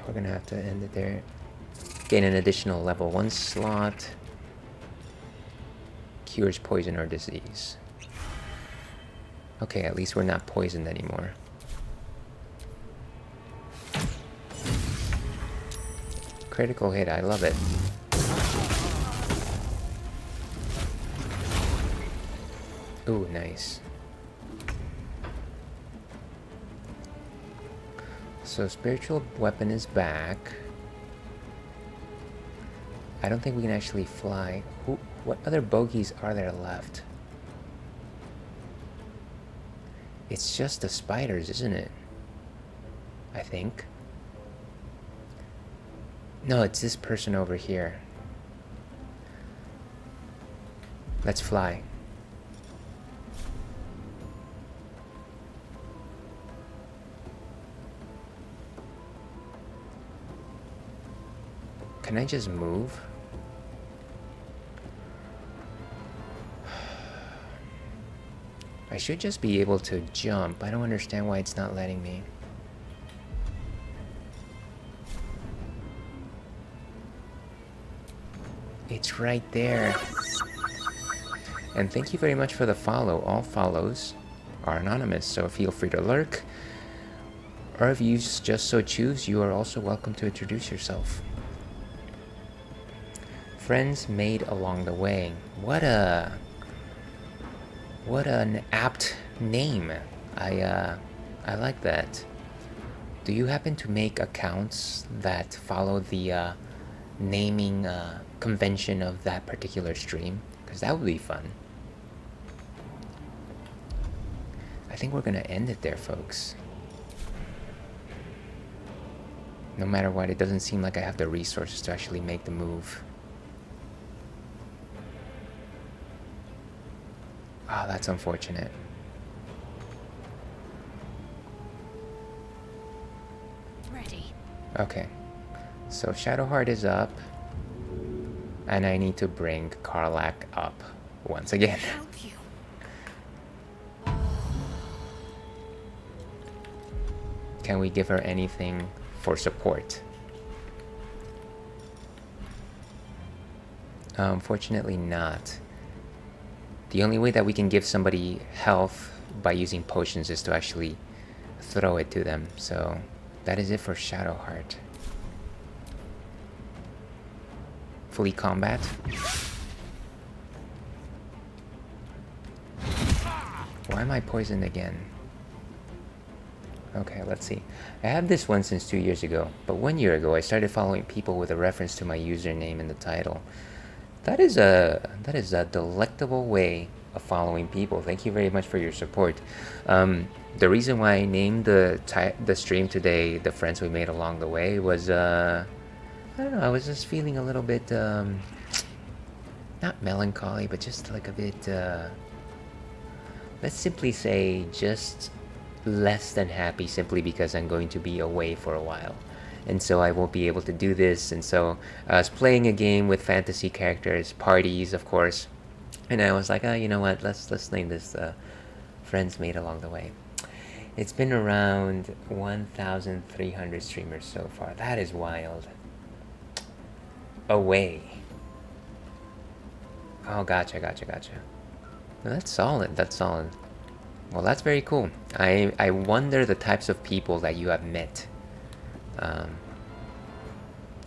We're gonna have to end it there. Gain an additional level 1 slot. Cures poison or disease. Okay, at least we're not poisoned anymore. Critical hit, I love it. Ooh, nice. So spiritual weapon is back. I don't think we can actually fly. What other bogeys are there left? It's just the spiders, isn't it? I think. No, it's this person over here. Let's fly. Can I just move? I should just be able to jump. I don't understand why it's not letting me. It's right there. And thank you very much for the follow. All follows are anonymous, so feel free to lurk. Or if you just so choose, you are also welcome to introduce yourself. Friends made along the way. What an apt name. I like that. Do you happen to make accounts that follow the naming convention of that particular stream? Because that would be fun. I think we're gonna end it there, folks. No matter what, it doesn't seem like I have the resources to actually make the move. Oh, that's unfortunate. Ready. Okay. So Shadowheart is up. And I need to bring Karlach up once again. Help you. Can we give her anything for support? Unfortunately not. The only way that we can give somebody health by using potions is to actually throw it to them. So that is it for Shadowheart. Fully combat. Why am I poisoned again? Okay, let's see. I have this one since 2 years ago, but 1 year ago I started following people with a reference to my username in the title. That is a delectable way of following people. Thank you very much for your support. The reason why I named the stream today "The Friends We Made Along the Way" was I don't know. I was just feeling a little bit not melancholy, but just like a bit. Let's simply say just less than happy, simply because I'm going to be away for a while. And so I won't be able to do this. And so I was playing a game with fantasy characters, parties, of course. And I was like, oh, you know what? Let's name this Friends Made Along the Way. It's been around 1,300 streamers so far. That is wild. Away. Oh, gotcha. Well, that's solid. Well, that's very cool. I wonder the types of people that you have met.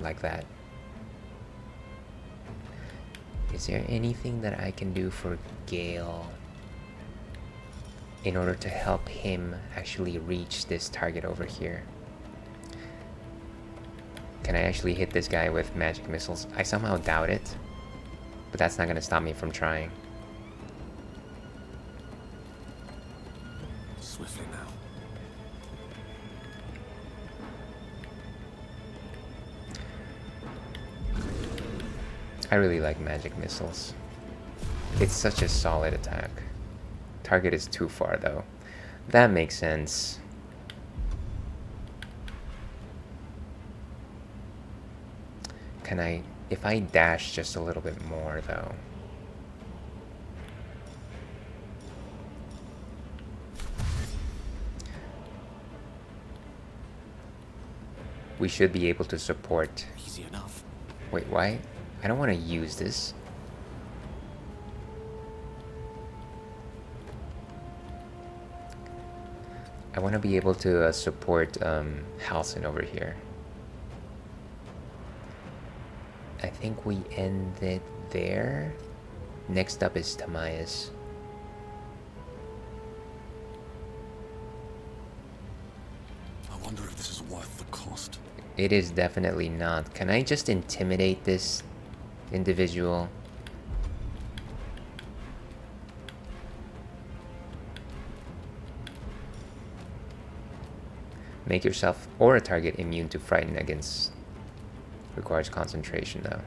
Like that. Is there anything that I can do for Gale in order to help him actually reach this target over here? Can I actually hit this guy with magic missiles? I somehow doubt it, but that's not gonna stop me from trying. I really like magic missiles. It's such a solid attack. Target is too far though. That makes sense. Can I, if I dash just a little bit more though? We should be able to support. Easy enough. Wait, why? I don't want to use this. I want to be able to support Halcyon over here. I think we end it there. Next up is Tamias. I wonder if this is worth the cost. It is definitely not. Can I just intimidate this individual? Make yourself or a target immune to frighten against. Requires concentration though.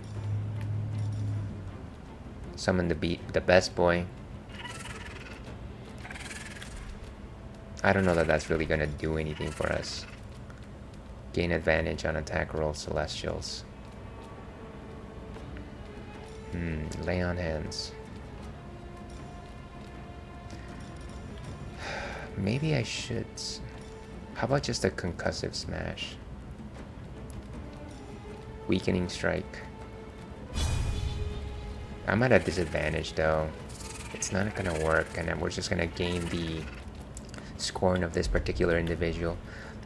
Summon the best boy. I don't know that that's really gonna do anything for us. Gain advantage on attack rolls, Celestials. Lay on hands. Maybe I should. How about just a concussive smash? Weakening strike. I'm at a disadvantage though. It's not gonna work, and then we're just gonna gain the scorn of this particular individual.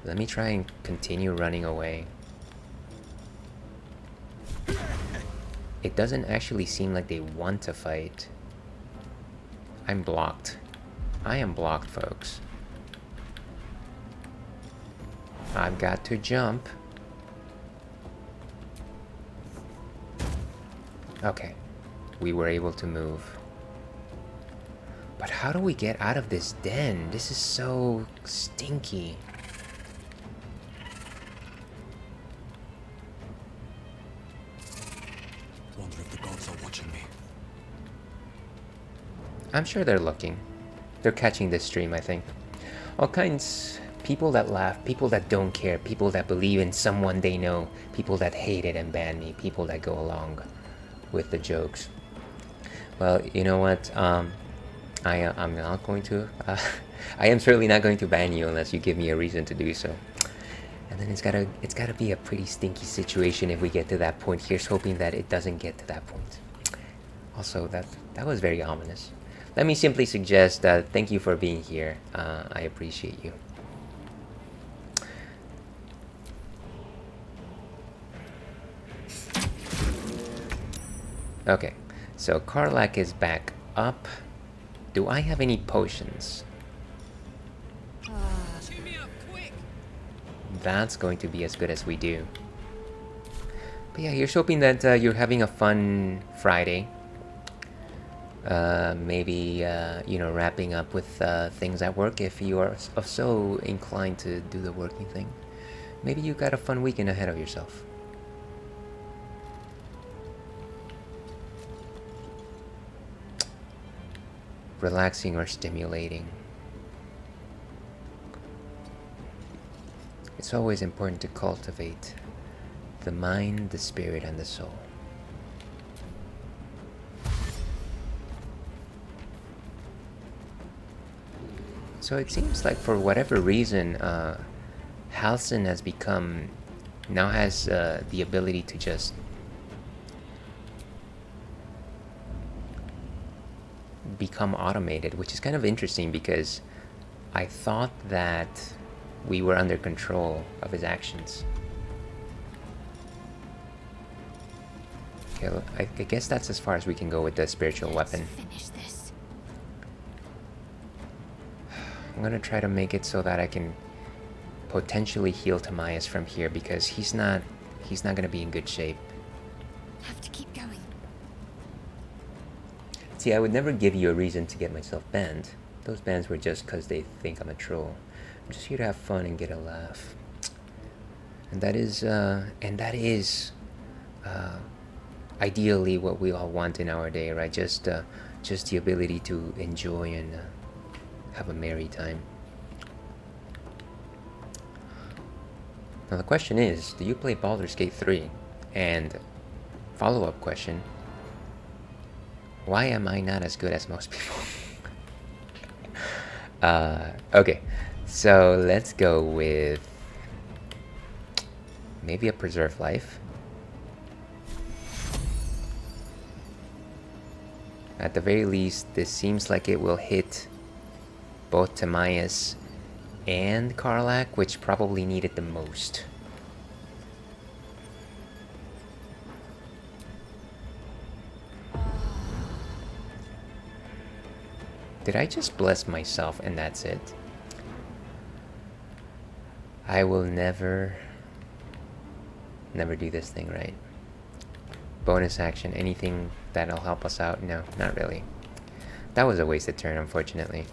Let me try and continue running away. It doesn't actually seem like they want to fight. I'm blocked. I am blocked, folks. I've got to jump. Okay. We were able to move. But how do we get out of this den? This is so stinky. Wonder if the gods are watching me. I'm sure they're looking. They're catching this stream, I think. All kinds. People that laugh, people that don't care, people that believe in someone they know, people that hate it and ban me, people that go along with the jokes. Well, you know what? I'm not going to. I am certainly not going to ban you unless you give me a reason to do so. And then it's gotta be a pretty stinky situation if we get to that point. Here's hoping that it doesn't get to that point. Also, that was very ominous. Let me simply suggest thank you for being here. I appreciate you. Okay, so Karlak is back up. Do I have any potions? Cheer me up, quick! That's going to be as good as we do. But yeah, here's hoping that you're having a fun Friday. Maybe, you know, wrapping up with things at work if you are so inclined to do the working thing. Maybe you got a fun weekend ahead of yourself. Relaxing or stimulating. It's always important to cultivate the mind, the spirit, and the soul. So it seems like for whatever reason, Halcyon has now has the ability to just become automated, which is kind of interesting because I thought that we were under control of his actions. Okay, I guess that's as far as we can go with the spiritual weapon. Finish this. I'm gonna try to make it so that I can potentially heal Tamias from here because he's not gonna be in good shape. Have to keep going. See, I would never give you a reason to get myself banned. Those bans were just because they think I'm a troll. I'm just here to have fun and get a laugh. And that is ideally what we all want in our day, right? Just the ability to enjoy and have a merry time. Now the question is, do you play Baldur's Gate 3? And follow-up question, why am I not as good as most people? Okay, so let's go with maybe a Preserve Life. At the very least, this seems like it will hit both Timaeus and Karlach, which probably need it the most. Did I just bless myself and that's it? I will never do this thing right. Bonus action, anything that'll help us out? No, not really. That was a wasted turn, unfortunately.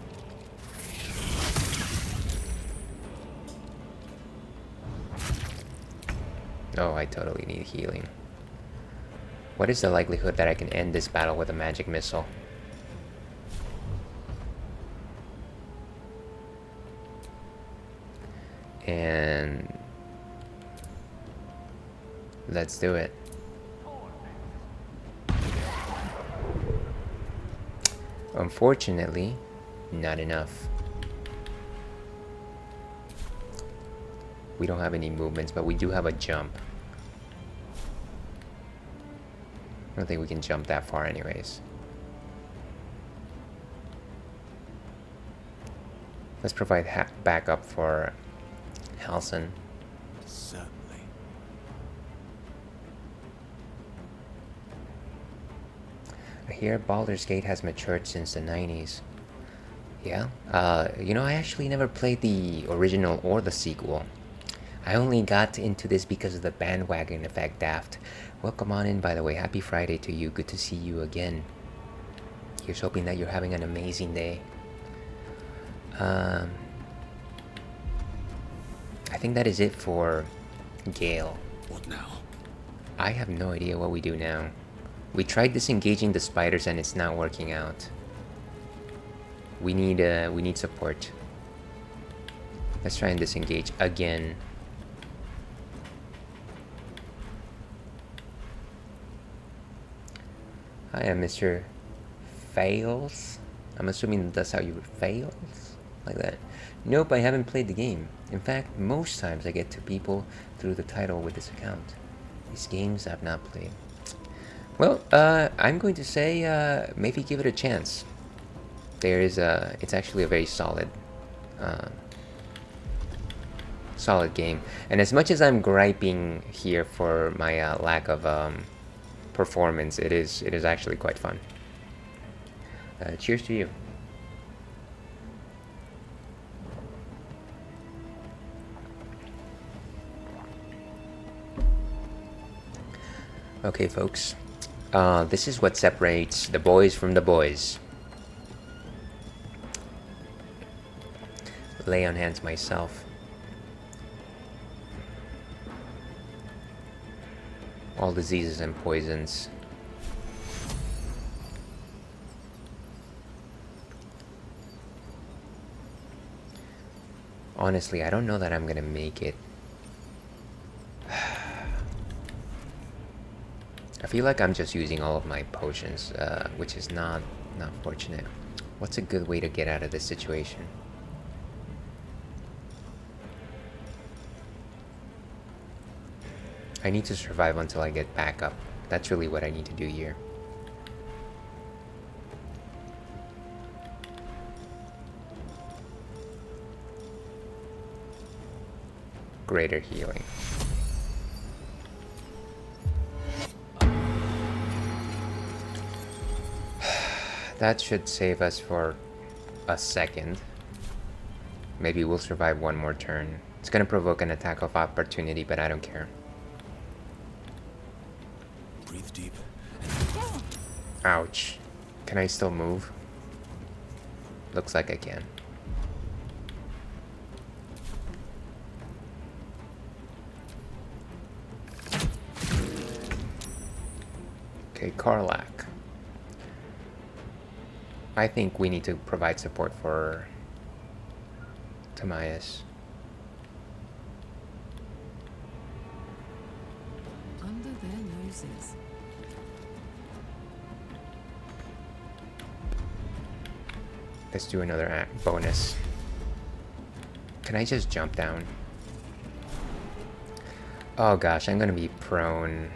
Oh, I totally need healing. What is the likelihood that I can end this battle with a magic missile? And let's do it. Unfortunately, not enough. We don't have any movements, but we do have a jump. I don't think we can jump that far anyways. Let's provide backup for Halson. Certainly. I hear Baldur's Gate has matured since the 90s. Yeah? You know, I actually never played the original or the sequel. I only got into this because of the bandwagon effect, Daft. Welcome on in, by the way. Happy Friday to you. Good to see you again. Here's hoping that you're having an amazing day. I think that is it for Gale. What now? I have no idea what we do now. We tried disengaging the spiders and it's not working out. We need support. Let's try and disengage again. I am Mr. Fails. I'm assuming that's how you fails? Like that. Nope, I haven't played the game. In fact, most times I get to people through the title with this account. These games I've not played. Well, I'm going to say maybe give it a chance. It's actually a very solid game. And as much as I'm griping here for my lack of performance, it is actually quite fun. Cheers to you. Okay, folks. This is what separates the boys from the boys. Lay on hands myself. All diseases and poisons. Honestly, I don't know that I'm gonna make it. I feel like I'm just using all of my potions, which is not fortunate. What's a good way to get out of this situation? I need to survive until I get back up. That's really what I need to do here. Greater healing. That should save us for a second. Maybe we'll survive one more turn. It's gonna provoke an attack of opportunity, but I don't care. Breathe deep. Ouch. Can I still move? Looks like I can. Okay, Karlak. I think we need to provide support for Timaeus. Under their noses. Let's do another bonus. Can I just jump down? Oh gosh, I'm gonna be prone.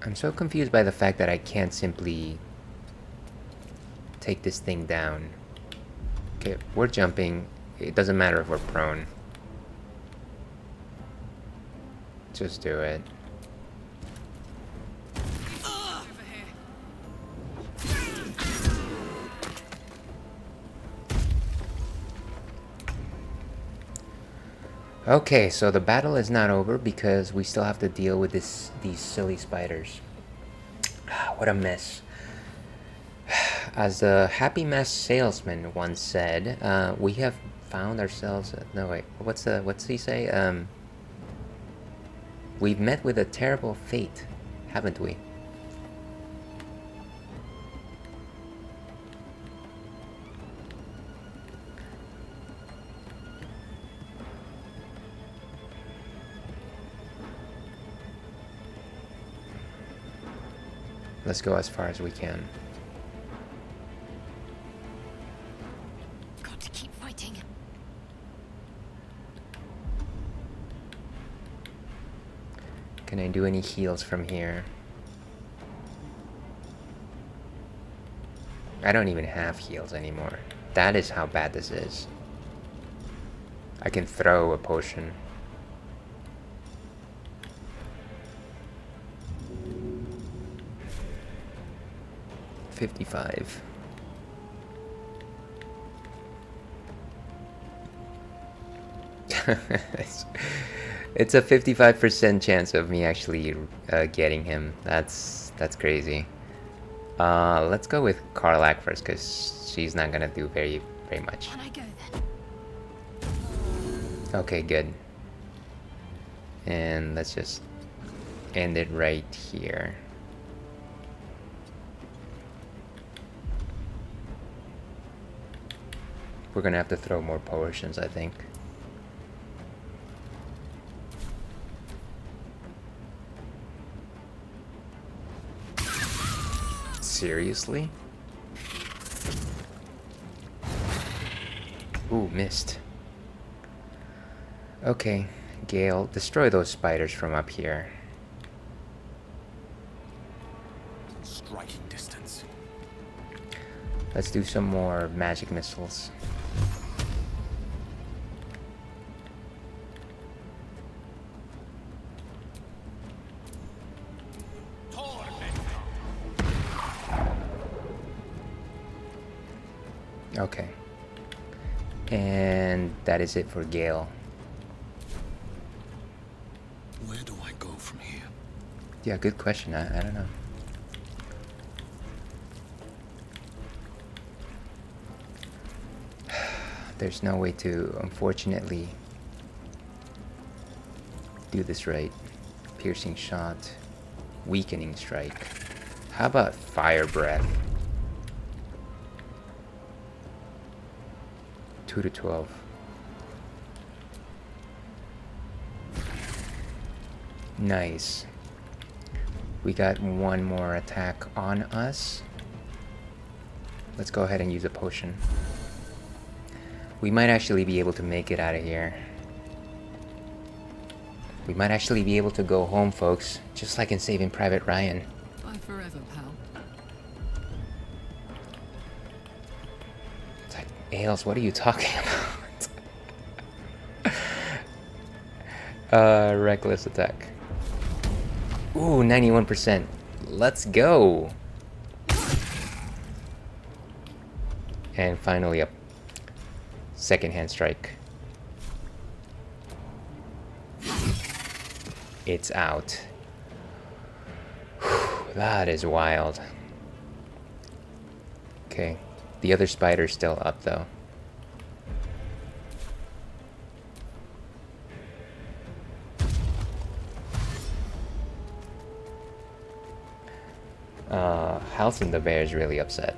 I'm so confused by the fact that I can't simply take this thing down. Okay, we're jumping. It doesn't matter if we're prone. Just do it. Okay, so the battle is not over because we still have to deal with these silly spiders. What a mess. As the Happy Mess salesman once said, we have found ourselves... no, wait. What's he say? We've met with a terrible fate, haven't we? Let's go as far as we can. Got to keep fighting. Can I do any heals from here? I don't even have heals anymore. That is how bad this is. I can throw a potion. $55. It's a 55% chance of me actually getting him. That's crazy. Let's go with Karlak first, because she's not gonna do very much. Can I go then? Okay, good. And let's just end it right here. We're gonna have to throw more potions, I think. Seriously? Ooh, missed. Okay, Gale, destroy those spiders from up here. Striking distance. Let's do some more magic missiles. Okay. And that is it for Gale. Where do I go from here? Yeah, good question. I don't know. There's no way to, unfortunately, do this right. Piercing shot, weakening strike. How about fire breath? 2 to 12. Nice. We got one more attack on us. Let's go ahead and use a potion. We might actually be able to make it out of here. We might actually be able to go home, folks. Just like in Saving Private Ryan. Bye forever, pal. It's like, Ailes, what are you talking about? Reckless attack. Ooh, 91%. Let's go. And finally a second hand strike. It's out. Whew, that is wild. Okay, the other spider's still up though. Halson the bear is really upset.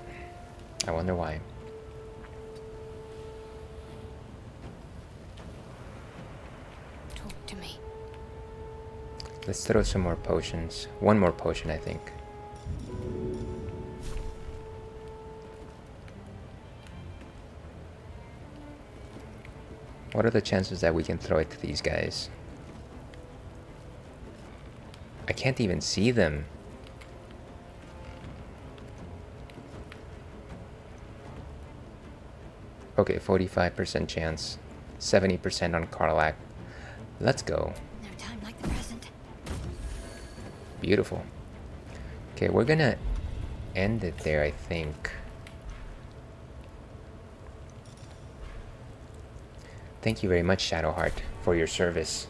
I wonder why. Talk to me. Let's throw some more potions. One more potion, I think. What are the chances that we can throw it to these guys? I can't even see them. Okay, 45% chance. 70% on Karlak. Let's go. No time like the present. Beautiful. Okay, we're gonna end it there, I think. Thank you very much, Shadowheart, for your service.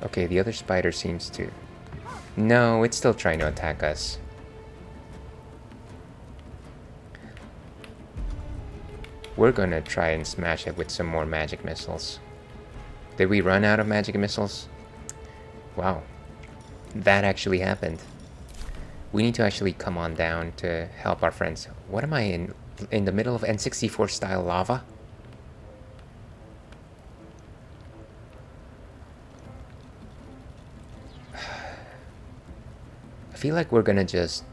Okay, the other spider seems to... No, it's still trying to attack us. We're gonna try and smash it with some more magic missiles. Did we run out of magic missiles? Wow. That actually happened. We need to actually come on down to help our friends. What am I in the middle of N64 style lava? I feel like we're gonna just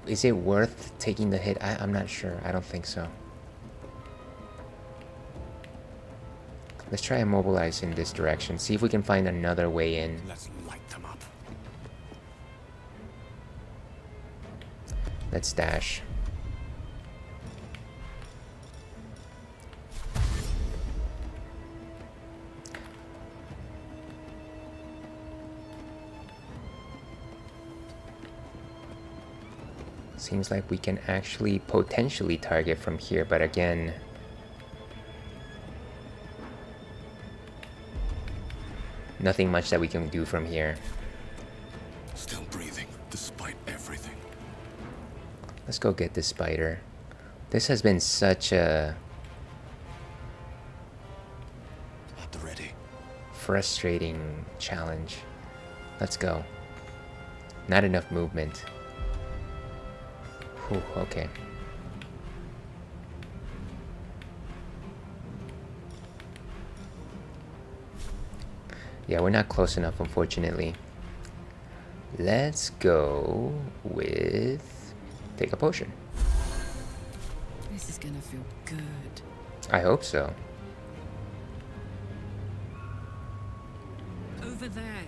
is it worth taking the hit? I'm not sure. I don't think so. Let's try and mobilize in this direction. See if we can find another way in. Let's light them up. Let's dash. Seems like we can actually potentially target from here, but again, nothing much that we can do from here. Still breathing, despite everything. Let's go get this spider. This has been such a At the ready. frustrating challenge. Let's go. Not enough movement. Whew, okay. Yeah, we're not close enough, unfortunately. Let's go with... Take a potion. This is gonna feel good. I hope so. Over there.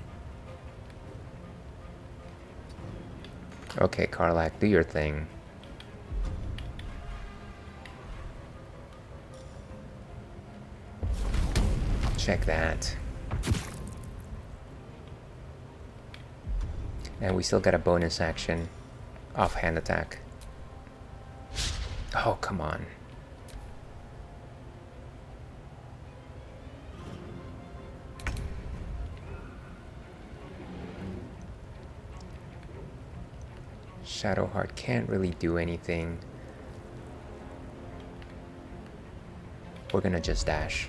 Okay, Karlak, do your thing. Check that. And we still got a bonus action. Offhand attack. Oh, come on. Shadowheart can't really do anything. We're gonna just dash.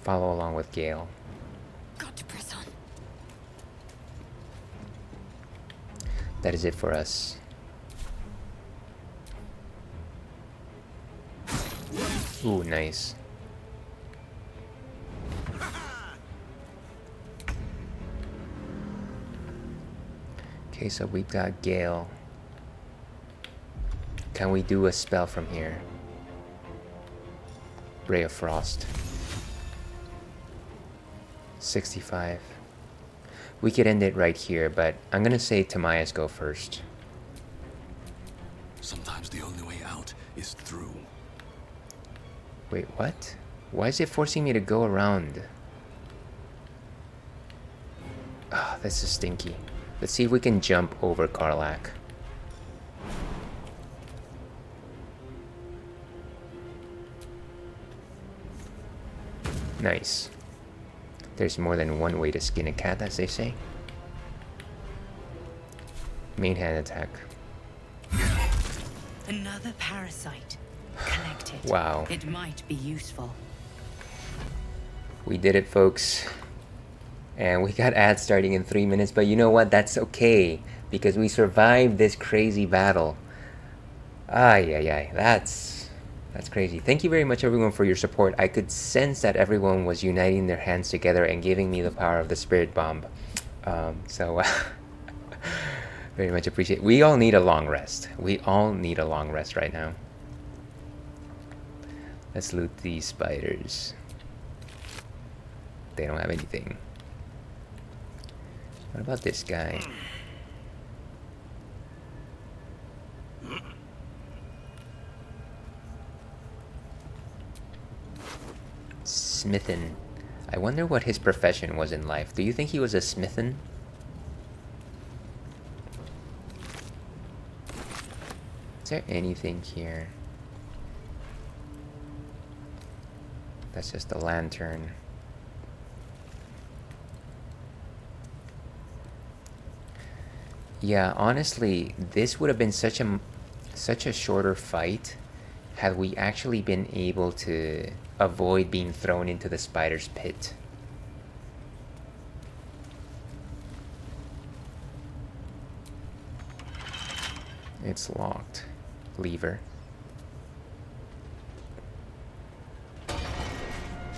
Follow along with Gale. Got to press on. That is it for us. Ooh, nice. Okay, so we've got Gale. Can we do a spell from here? Ray of Frost. 65. We could end it right here, but I'm gonna say Tamias go first. Sometimes the only way out is through. Wait, what? Why is it forcing me to go around? Ah, this is stinky. Let's see if we can jump over Karlak. Nice. There's more than one way to skin a cat, as they say. Main hand attack. Another parasite. it. Wow. It might be useful. We did it, folks. And we got ads starting in 3 minutes, but you know what? That's okay, because we survived this crazy battle. Ay, ay, ay. That's crazy. Thank you very much, everyone, for your support. I could sense that everyone was uniting their hands together and giving me the power of the spirit bomb. So, very much appreciate. We all need a long rest. We all need a long rest right now. Let's loot these spiders. They don't have anything. What about this guy? Smithin. I wonder what his profession was in life. Do you think he was a smithin? Is there anything here? That's just a lantern. Yeah, honestly, this would have been such a shorter fight had we actually been able to avoid being thrown into the spider's pit. It's locked. Lever.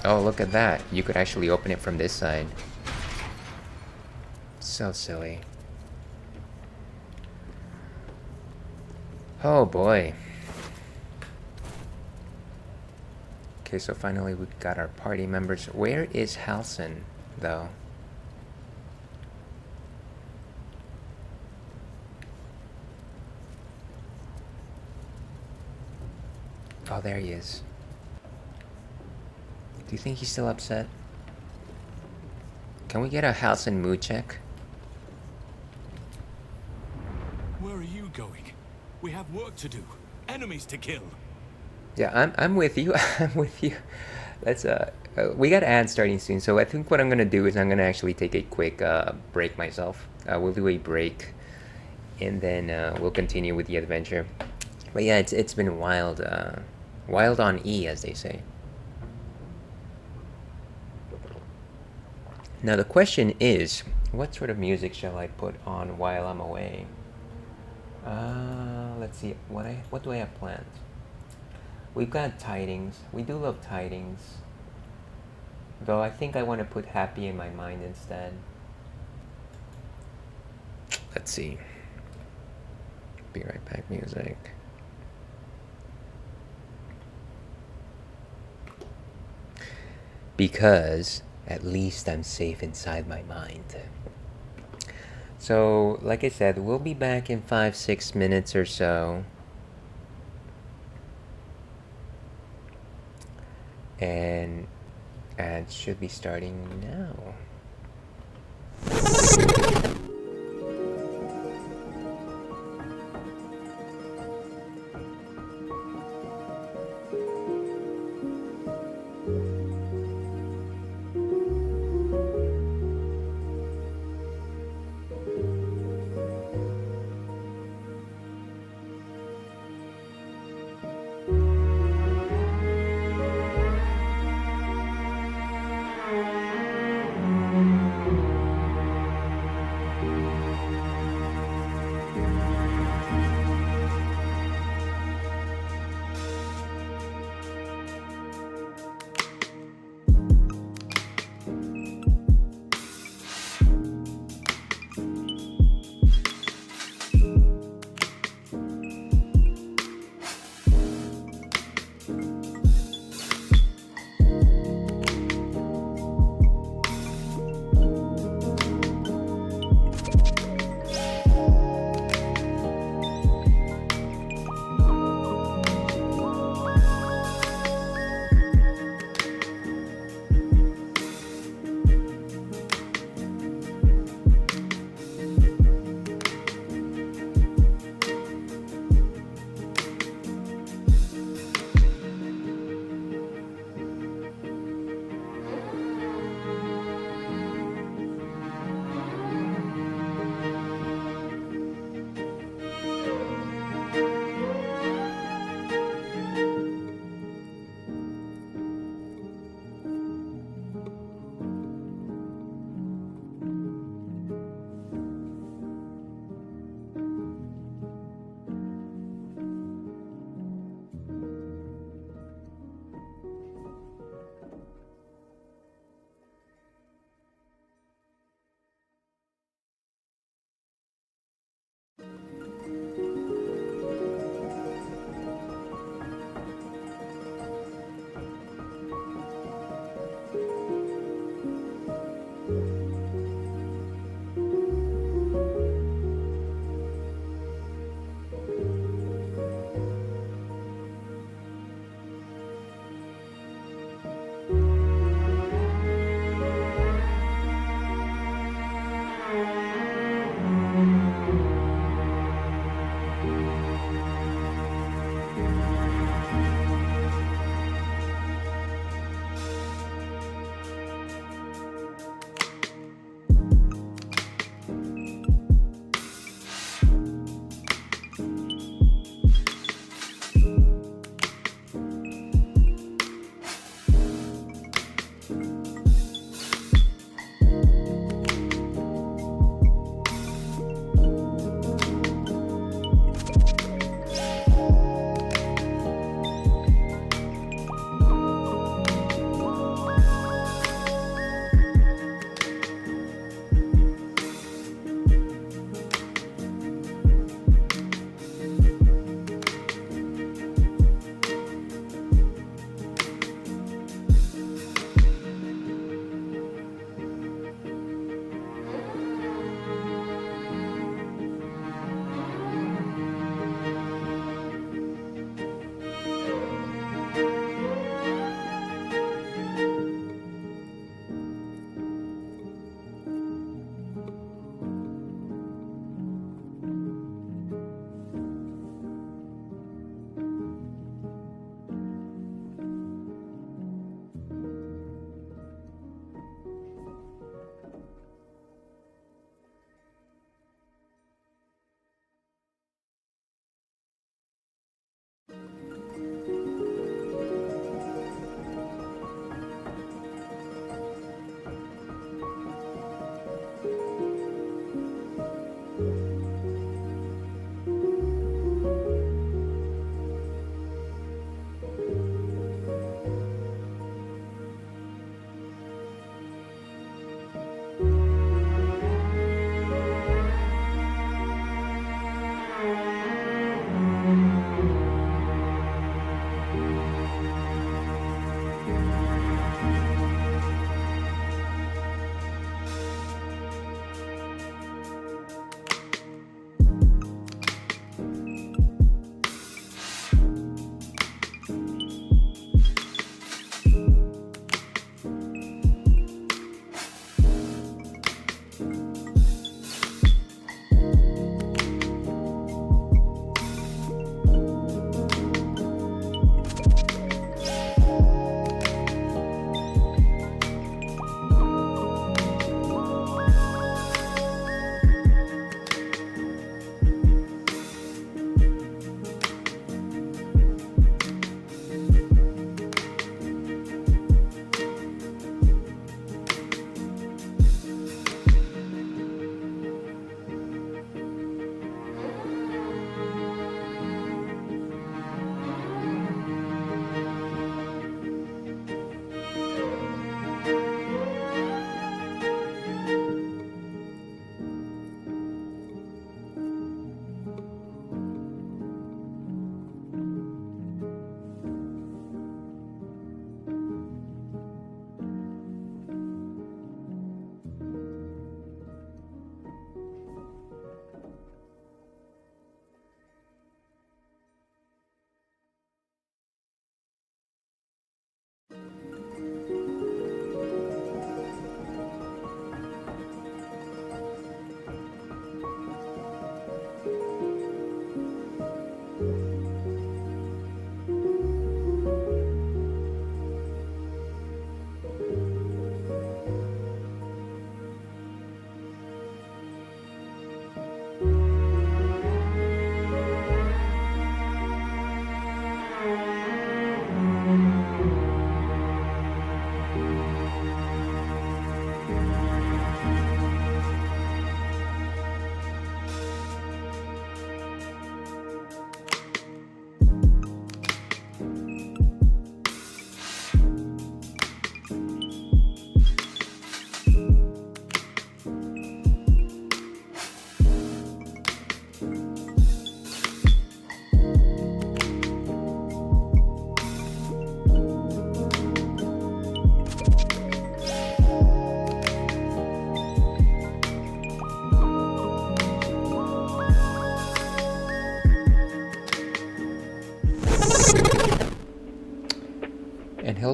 Oh, look at that. You could actually open it from this side. So silly. Oh boy. Okay, so finally we got our party members. Where is Halson, though? Oh, there he is. Do you think he's still upset? Can we get a Halson mood check? Where are you going? We have work to do. Enemies to kill. Yeah, I'm with you. I'm with you. Let's we got ads starting soon, so I think what I'm gonna do is I'm gonna actually take a quick break myself. We'll do a break, and then we'll continue with the adventure. But yeah, it's been wild, wild on E, as they say. Now the question is, what sort of music shall I put on while I'm away? Let's see. What do I have planned? We've got Tidings. We do love Tidings. Though I think I want to put Happy in my mind instead. Let's see. Be right back music. Because at least I'm safe inside my mind. So, like I said, we'll be back in 5-6 minutes or so. And ads should be starting now.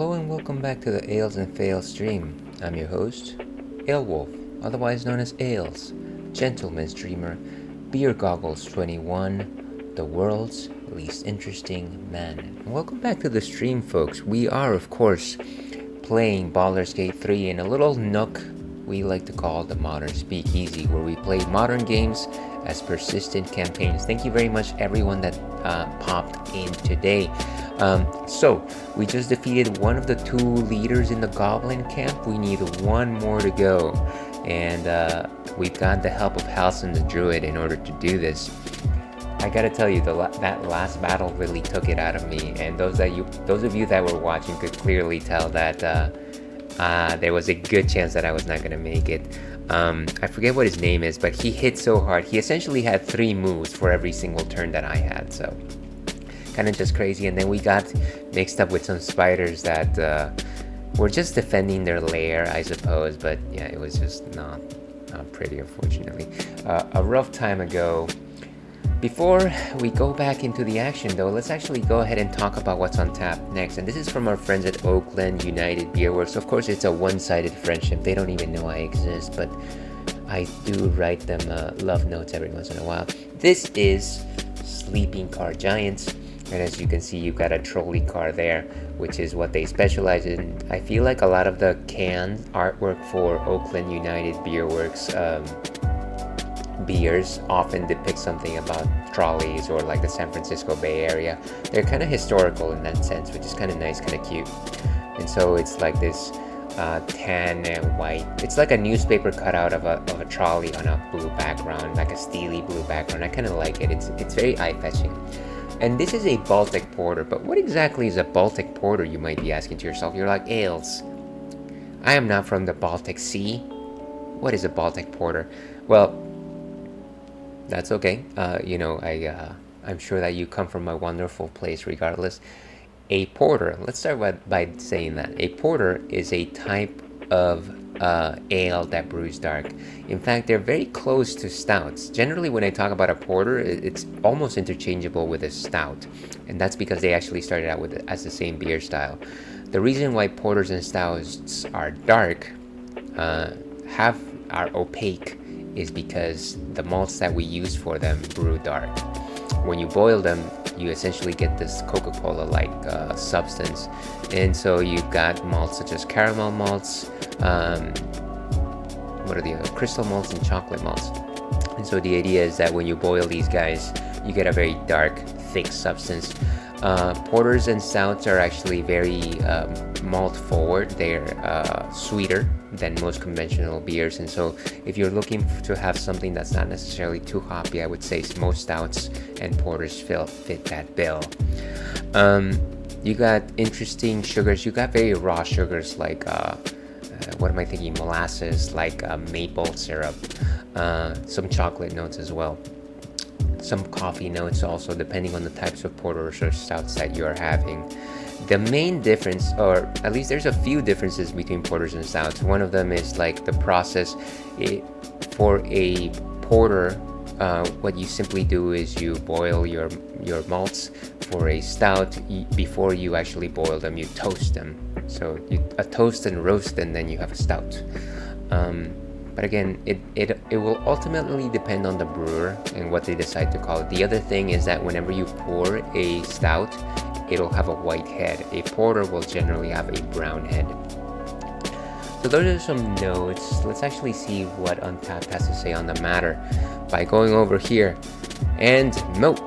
Hello and welcome back to the Ales and Fails stream. I'm your host, Alewolf, otherwise known as Ales, gentleman streamer, Beer Goggles 21, the world's least interesting man. And welcome back to the stream, folks. We are, of course, playing Baldur's Gate 3 in a little nook we like to call the Modern Speakeasy, where we play modern games as persistent campaigns. Thank you very much, everyone that popped in today. So we just defeated one of the two leaders in the Goblin camp. We need one more to go, and we've got the help of Halsin the Druid in order to do this. I gotta tell you, that last battle really took it out of me, and those of you that were watching could clearly tell that there was a good chance that I was not gonna make it. I forget what his name is, but he hit so hard. He essentially had 3 moves for every single turn that I had, so kind of just crazy. And then we got mixed up with some spiders that were just defending their lair, I suppose, but yeah, it was just not pretty, unfortunately. A rough time ago. Before we go back into the action, though, let's actually go ahead and talk about what's on tap next. And this is from our friends at Oakland United Beer Works. Of course, it's a one-sided friendship. They don't even know I exist, but I do write them love notes every once in a while. This is Sleeping Car Giants. And as you can see, you've got a trolley car there, which is what they specialize in. I feel like a lot of the canned artwork for Oakland United Beer Works beers often depict something about trolleys or like the San Francisco Bay Area. They're kind of historical in that sense, which is kind of nice, kind of cute. And so it's like this tan and white. It's like a newspaper cutout of a trolley on a blue background, like a steely blue background. I kind of like it. It's very eye-fetching. And this is a Baltic Porter, but what exactly is a Baltic Porter, you might be asking to yourself. You're like, Ales, I am not from the Baltic Sea. What is a Baltic Porter? Well, that's okay. I'm sure that you come from a wonderful place regardless. A porter, let's start by saying that. A porter is a type of ale that brews dark. In fact, they're very close to stouts. Generally, when I talk about a porter, it's almost interchangeable with a stout. And that's because they actually started out with it as the same beer style. The reason why porters and stouts are dark, are opaque, is because the malts that we use for them brew dark. When you boil them, you essentially get this Coca-Cola-like substance. And so you've got malts such as caramel malts, what are the other? Crystal malts and chocolate malts. And so the idea is that when you boil these guys, you get a very dark, thick substance. Porters and stouts are actually very malt forward. They're sweeter than most conventional beers, and so if you're looking to have something that's not necessarily too hoppy, I would say most stouts and porters fit that bill. You got interesting sugars. You got very raw sugars like what am I thinking? Molasses, like maple syrup, some chocolate notes as well. Some coffee notes also, depending on the types of porters or stouts that you're having. The main difference, or at least there's a few differences between porters and stouts. One of them is like the process. For a porter, what you simply do is you boil your malts. For a stout, before you actually boil them, you toast them. So you toast and roast, and then you have a stout. But again, it will ultimately depend on the brewer and what they decide to call it. The other thing is that whenever you pour a stout, it'll have a white head. A porter will generally have a brown head. So those are some notes. Let's actually see what Untapped has to say on the matter by going over here. And note.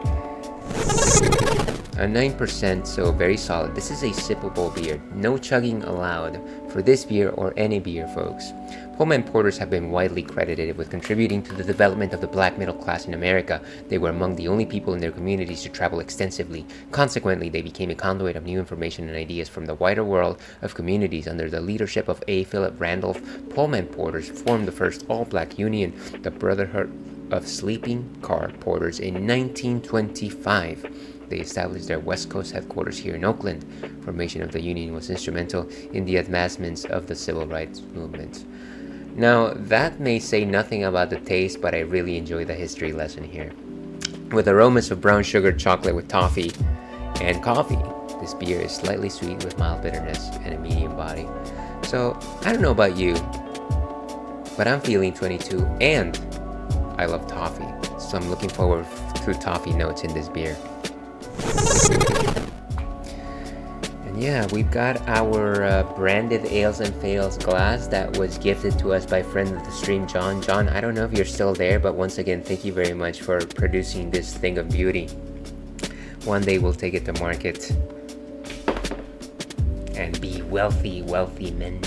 A 9%, so very solid. This is a sippable beer. No chugging allowed for this beer or any beer, folks. Pullman porters have been widely credited with contributing to the development of the black middle class in America. They were among the only people in their communities to travel extensively. Consequently, they became a conduit of new information and ideas from the wider world of communities. Under the leadership of A. Philip Randolph, Pullman porters formed the first all-black union, the Brotherhood of Sleeping Car Porters, in 1925. They established their West Coast headquarters here in Oakland. Formation of the union was instrumental in the advancements of the civil rights movement. Now, that may say nothing about the taste, but I really enjoy the history lesson here. With aromas of brown sugar chocolate with toffee and coffee, This beer is slightly sweet with mild bitterness and a medium body. So, I don't know about you, but I'm feeling 22, and I love toffee. So I'm looking forward to toffee notes in this beer. And yeah, we've got our branded Ales and Fails glass that was gifted to us by friend of the stream, John. John, I don't know if you're still there, but once again, thank you very much for producing this thing of beauty. One day we'll take it to market and be wealthy, wealthy men.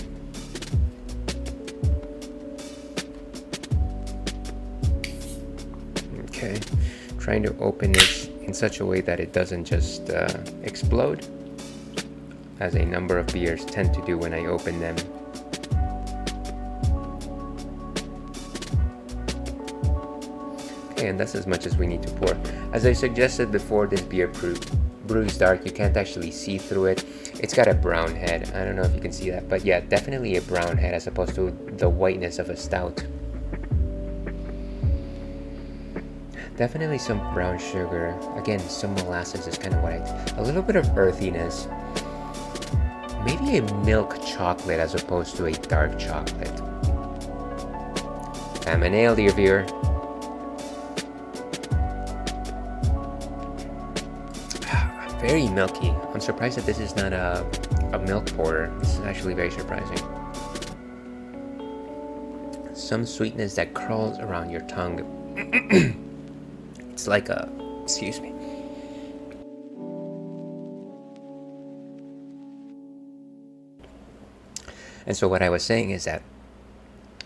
Okay, trying to open it in such a way that it doesn't just explode, as a number of beers tend to do when I open them. Okay, and that's as much as we need to pour. As I suggested before, this beer brews dark. You can't actually see through it. It's got a brown head. I don't know if you can see that, but yeah, definitely a brown head as opposed to the whiteness of a stout. Definitely some brown sugar. Again, some molasses is kind of what a little bit of earthiness. Maybe a milk chocolate as opposed to a dark chocolate. I'm an ale, dear viewer. Very milky. I'm surprised that this is not a milk porter. This is actually very surprising. Some sweetness that curls around your tongue. It's like a, excuse me. And so what I was saying is that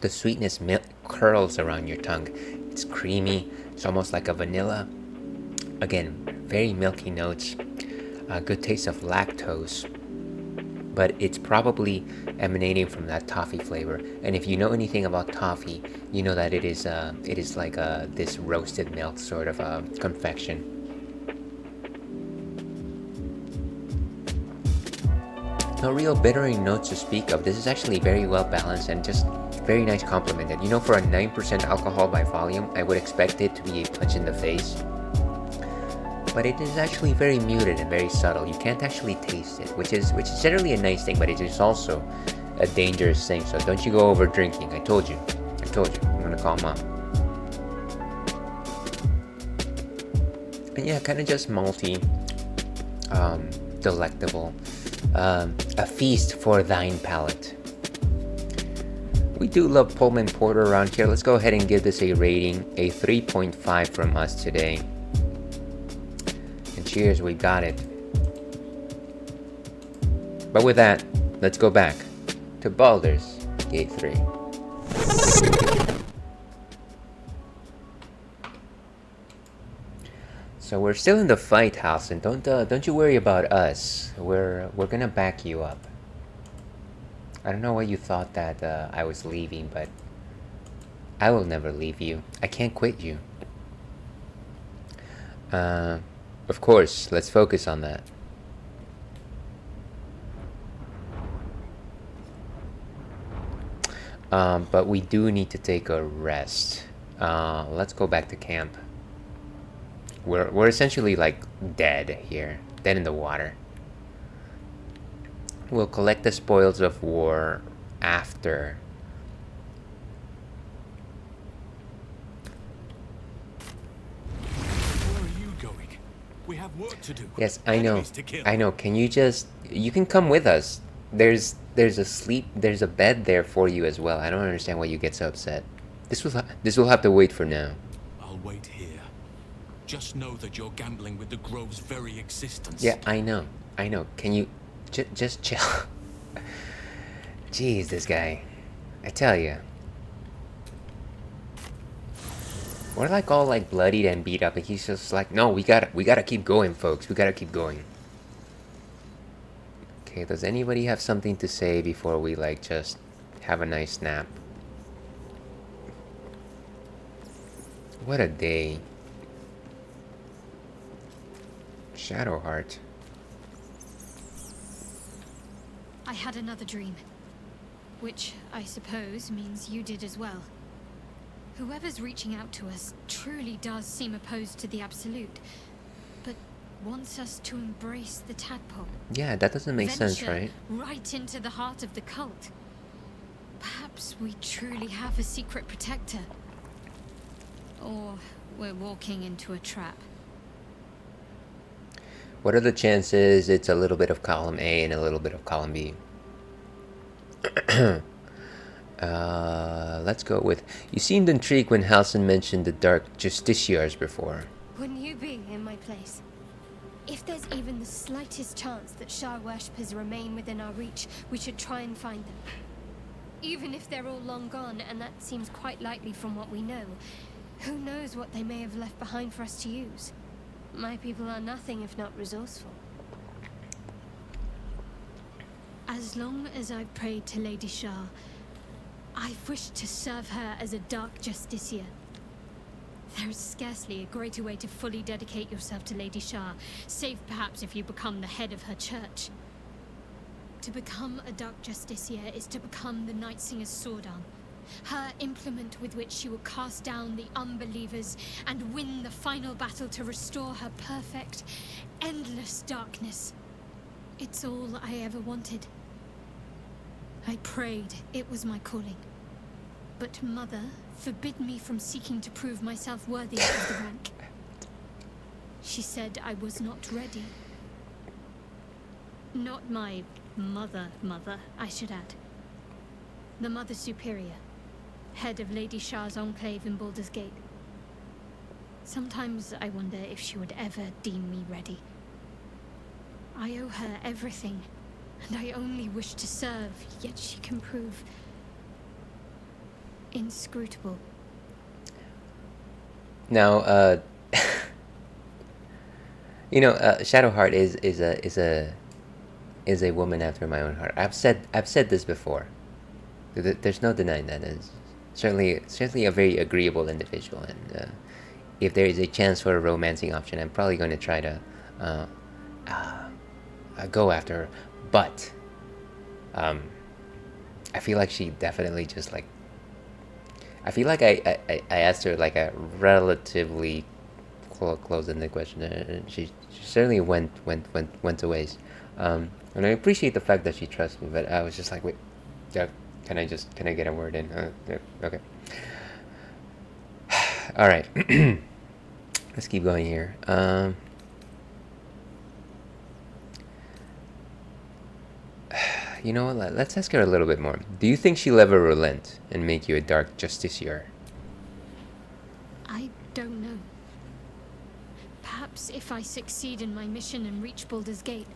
the sweetness curls around your tongue. It's creamy. It's almost like a vanilla. Again, very milky notes. A good taste of lactose. But it's probably emanating from that toffee flavor. And if you know anything about toffee, you know that it is like this roasted milk sort of confection. No real bittering notes to speak of. This is actually very well balanced and just very nice complemented. You know, for a 9% alcohol by volume, I would expect it to be a punch in the face. But it is actually very muted and very subtle. You can't actually taste it, which is generally a nice thing, but it is also a dangerous thing. So don't you go over drinking. I told you. I'm gonna call mom. And yeah, kind of just malty, delectable, a feast for thine palate. We do love Pullman Porter around here. Let's go ahead and give this a rating, a 3.5 from us today. And cheers, we got it. But with that, let's go back to Baldur's Gate 3. So we're still in the fight house, and don't you worry about us. We're gonna back you up. I don't know why you thought that I was leaving, but I will never leave you. I can't quit you. Of course, let's focus on that. But we do need to take a rest. Let's go back to camp. We're essentially like dead here, dead in the water. We'll collect the spoils of war after. Where are you going? We have work to do. Yes, I know. Enemies to kill. I know. Can you just? You can come with us. There's a bed there for you as well. I don't understand why you get so upset. This will have to wait for now. I'll wait here. Just know that you're gambling with the Grove's very existence. Yeah, I know. Can you just chill? Jeez, this guy. I tell you. We're like all like bloodied and beat up, and he's just like, no, we gotta keep going, folks. We gotta keep going. Okay, does anybody have something to say before we like just have a nice nap? What a day. Shadowheart. I had another dream. Which, I suppose, means you did as well. Whoever's reaching out to us truly does seem opposed to the Absolute. But wants us to embrace the tadpole. Yeah, that doesn't make sense, Venture right? right into the heart of the cult. Perhaps we truly have a secret protector. Or we're walking into a trap. What are the chances it's a little bit of column A and a little bit of column B? Let's go with... You seemed intrigued when Halson mentioned the Dark Justiciars before. Wouldn't you be in my place? If there's even the slightest chance that Shah worshippers remain within our reach, we should try and find them. Even if they're all long gone, and that seems quite likely from what we know, who knows what they may have left behind for us to use? My people are nothing if not resourceful. As long as I've prayed to Lady Shah, I've wished to serve her as a Dark Justiciar. There is scarcely a greater way to fully dedicate yourself to Lady Shah, save perhaps if you become the head of her church. To become a Dark Justiciar is to become the Night Singer's sword arm, her implement with which she will cast down the unbelievers and win the final battle to restore her perfect, endless darkness. It's all I ever wanted. I prayed it was my calling. But Mother forbid me from seeking to prove myself worthy of the rank. She said I was not ready. Not my mother, I should add. The Mother Superior, head of Lady Shah's enclave in Baldur's Gate. Sometimes I wonder if she would ever deem me ready. I owe her everything, and I only wish to serve, yet she can prove inscrutable. Now, Shadowheart is a woman after my own heart. I've said this before. There's no denying that. It's certainly a very agreeable individual, and if there is a chance for a romancing option, I'm probably going to try to go after her. But I feel like she definitely just like. I feel like I asked her like a relatively close-ended question, and she certainly went to waste. And I appreciate the fact that she trusts me, but I was just like, wait, yeah, can I get a word in? Yeah, okay. All right, let's keep going here. You know what? Let's ask her a little bit more. Do you think she'll ever relent and make you a Dark Justiciar? I don't know. Perhaps if I succeed in my mission and reach Baldur's Gate.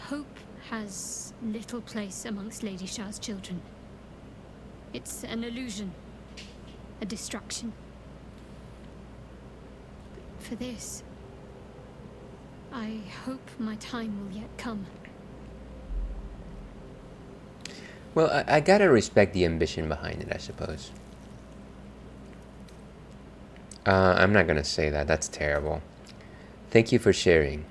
Hope has little place amongst Lady Shah's children. It's an illusion, a distraction. For this, I hope my time will yet come. Well, I gotta respect the ambition behind it, I suppose. I'm not gonna say that. That's terrible. Thank you for sharing.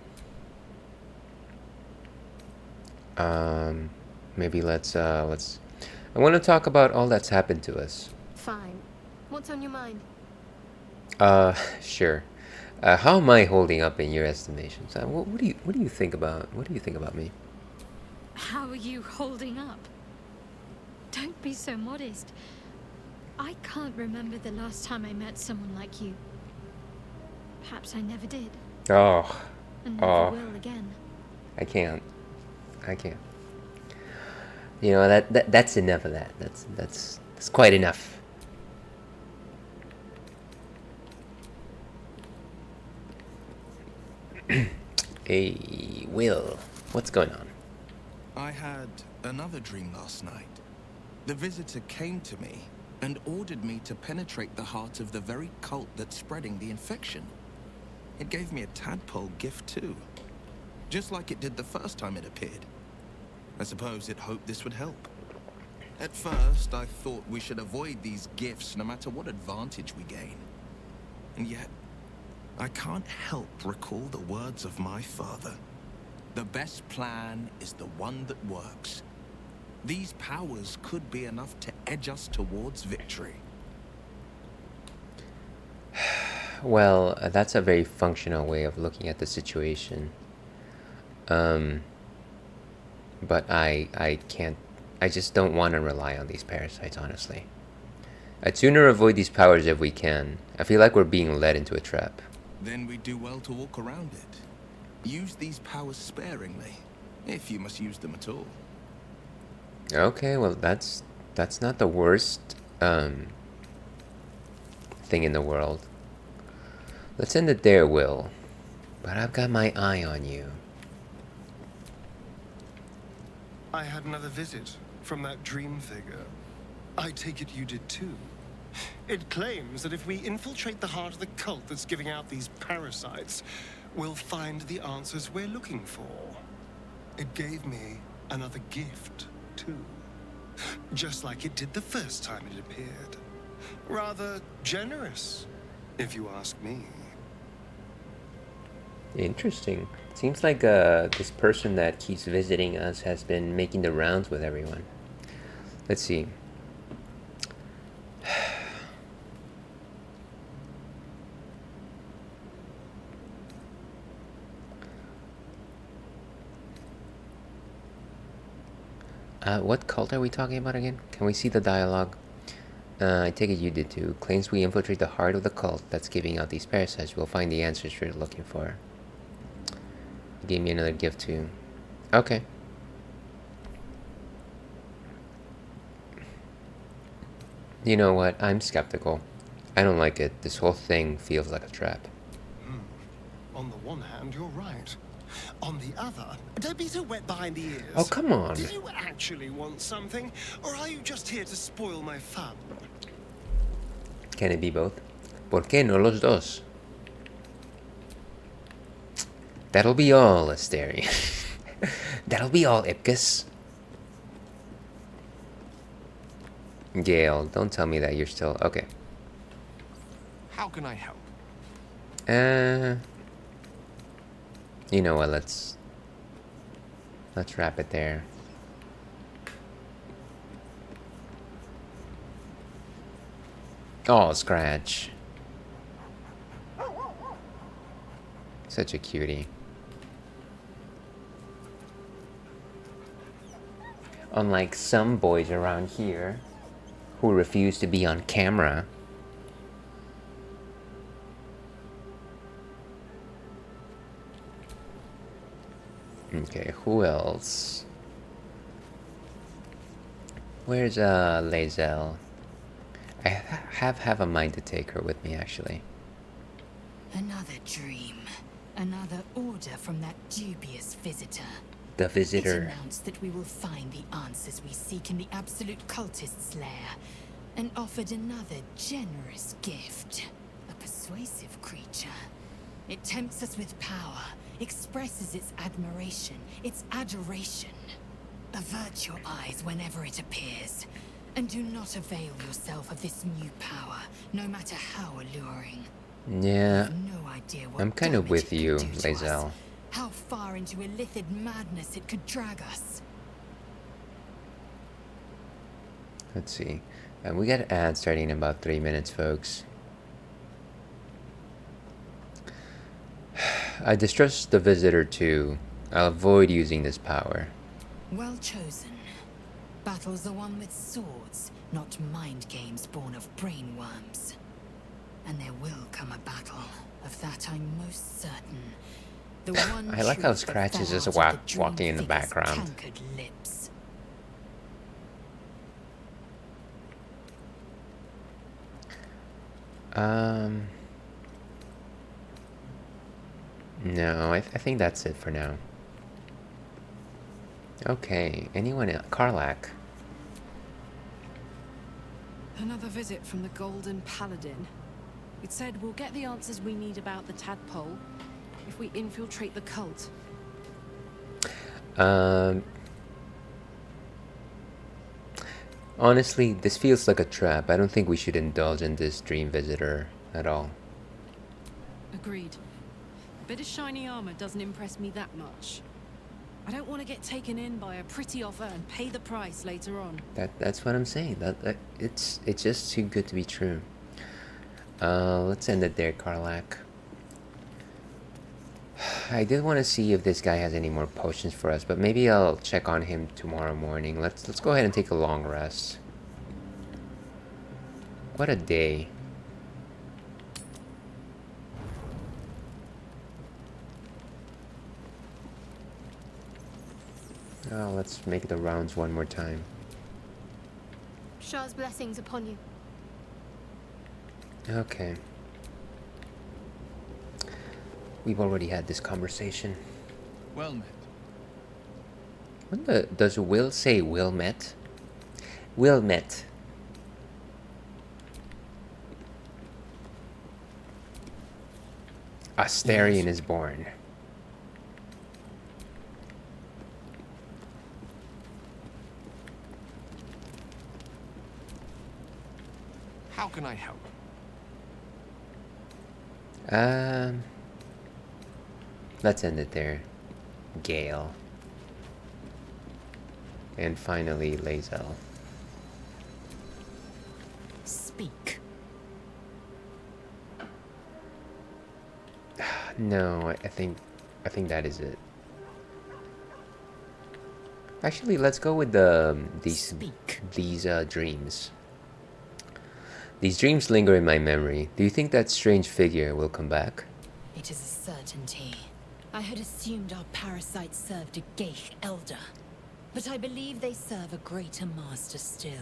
Maybe let's. I want to talk about all that's happened to us. Fine. What's on your mind? Sure. How am I holding up in your estimations? What do you think about me? How are you holding up? Don't be so modest. I can't remember the last time I met someone like you. Perhaps I never did. Oh. And never will again. I can't. You know, that's enough of that. That's quite enough. Hey, Will, what's going on? I had another dream last night. The visitor came to me and ordered me to penetrate the heart of the very cult that's spreading the infection. It gave me a tadpole gift too, just like it did the first time it appeared. I suppose it hoped this would help. At first, I thought we should avoid these gifts no matter what advantage we gain. And yet, I can't help recall the words of my father. The best plan is the one that works. These powers could be enough to edge us towards victory. Well, that's a very functional way of looking at the situation. Um, but I can't. I just don't want to rely on these parasites, honestly. I'd sooner avoid these powers if we can. I feel like we're being led into a trap. Then we do well to walk around it. Use these powers sparingly, if you must use them at all. Okay, well that's not the worst thing in the world. Let's end it there, Will. But I've got my eye on you. I had another visit from that dream figure. I take it you did too. It claims that if we infiltrate the heart of the cult that's giving out these parasites, we'll find the answers we're looking for. It gave me another gift, too. Just like it did the first time it appeared. Rather generous, if you ask me. Interesting. Seems like this person that keeps visiting us has been making the rounds with everyone. Let's see. What cult are we talking about again? Can we see the dialogue? I take it you did too. Claims we infiltrate the heart of the cult that's giving out these parasites. We'll find the answers you're looking for. Gave me another gift too. Okay. You know what? I'm skeptical. I don't like it. This whole thing feels like a trap. On the one hand, you're right. On the other, don't be so wet behind the ears. Oh, come on. Do you actually want something, or are you just here to spoil my fun? Can it be both? ¿Por qué no los dos? That'll be all, Asteri. That'll be all, Ipkiss. Gale, don't tell me that you're still... Okay. How can I help? You know what, let's wrap it there. Oh, Scratch. Such a cutie. Unlike some boys around here who refuse to be on camera. Okay, who else? Where's Lae'zel? I have a mind to take her with me, actually. Another dream. Another order from that dubious visitor. The It visitor. announced that we will find the answers we seek in the absolute cultist's lair, and offered another generous gift. A persuasive creature. It tempts us with power, expresses its admiration, its adoration. Avert your eyes whenever it appears, and do not avail yourself of this new power, no matter how alluring. Yeah, No idea what I'm kind of damage with it could you, do to us, Lae'zel. how far into illithid madness it could drag us. Let's see. We got an ad starting in about 3 minutes, folks. I distrust the visitor too. I'll avoid using this power. Well chosen. Battles are won with swords, not mind games born of brainworms. And there will come a battle. Of that I'm most certain. The one I like how truth that Scratch is fell just out of the dream walking in the figure's background. cankered lips. No, I think that's it for now. Okay, anyone else? Karlak. Another visit from the Golden Paladin. It said we'll get the answers we need about the tadpole if we infiltrate the cult. Honestly, this feels like a trap. I don't think we should indulge in this dream visitor at all. Agreed. A bit of shiny armor doesn't impress me that much. I don't want to get taken in by a pretty offer and pay the price later on. That's what I'm saying. That it's just too good to be true. Let's end it there, Karlak. I did want to see if this guy has any more potions for us, but maybe I'll check on him tomorrow morning. Let's go ahead and take a long rest. What a day. Oh, let's make the rounds one more time. Shah's blessings upon you. Okay. We've already had this conversation. Well met. What the, does Will say Will met? Will met. Astarion is born. How can I help? Let's end it there. Gale. And finally, Lae'zel. Speak. No, I think that is it. Actually, let's go with these dreams. These dreams linger in my memory. Do you think that strange figure will come back? It is a certainty. I had assumed our parasites served a Geich elder, but I believe they serve a greater master still.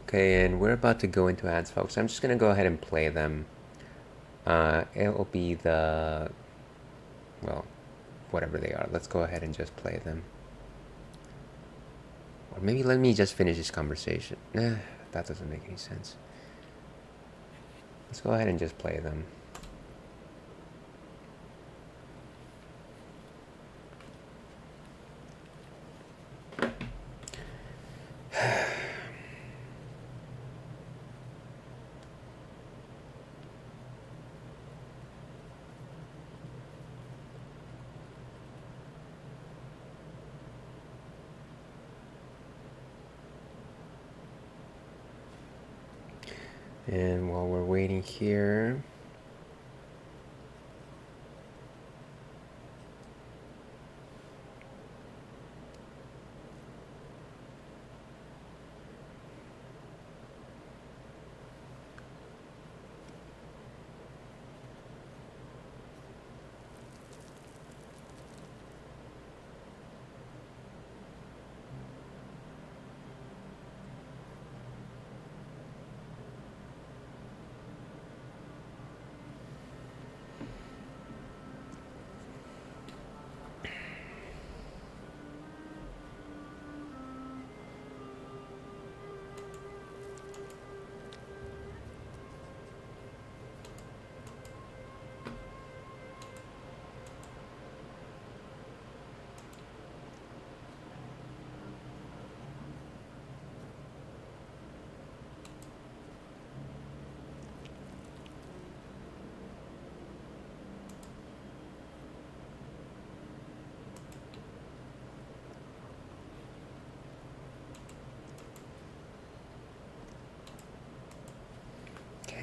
Okay, and we're about to go into ads, folks. I'm just gonna go ahead and play them. It'll be the... well, whatever they are. Let's go ahead and just play them. Or maybe let me just finish this conversation. Nah, that doesn't make any sense. Let's go ahead and just play them. And while we're waiting here,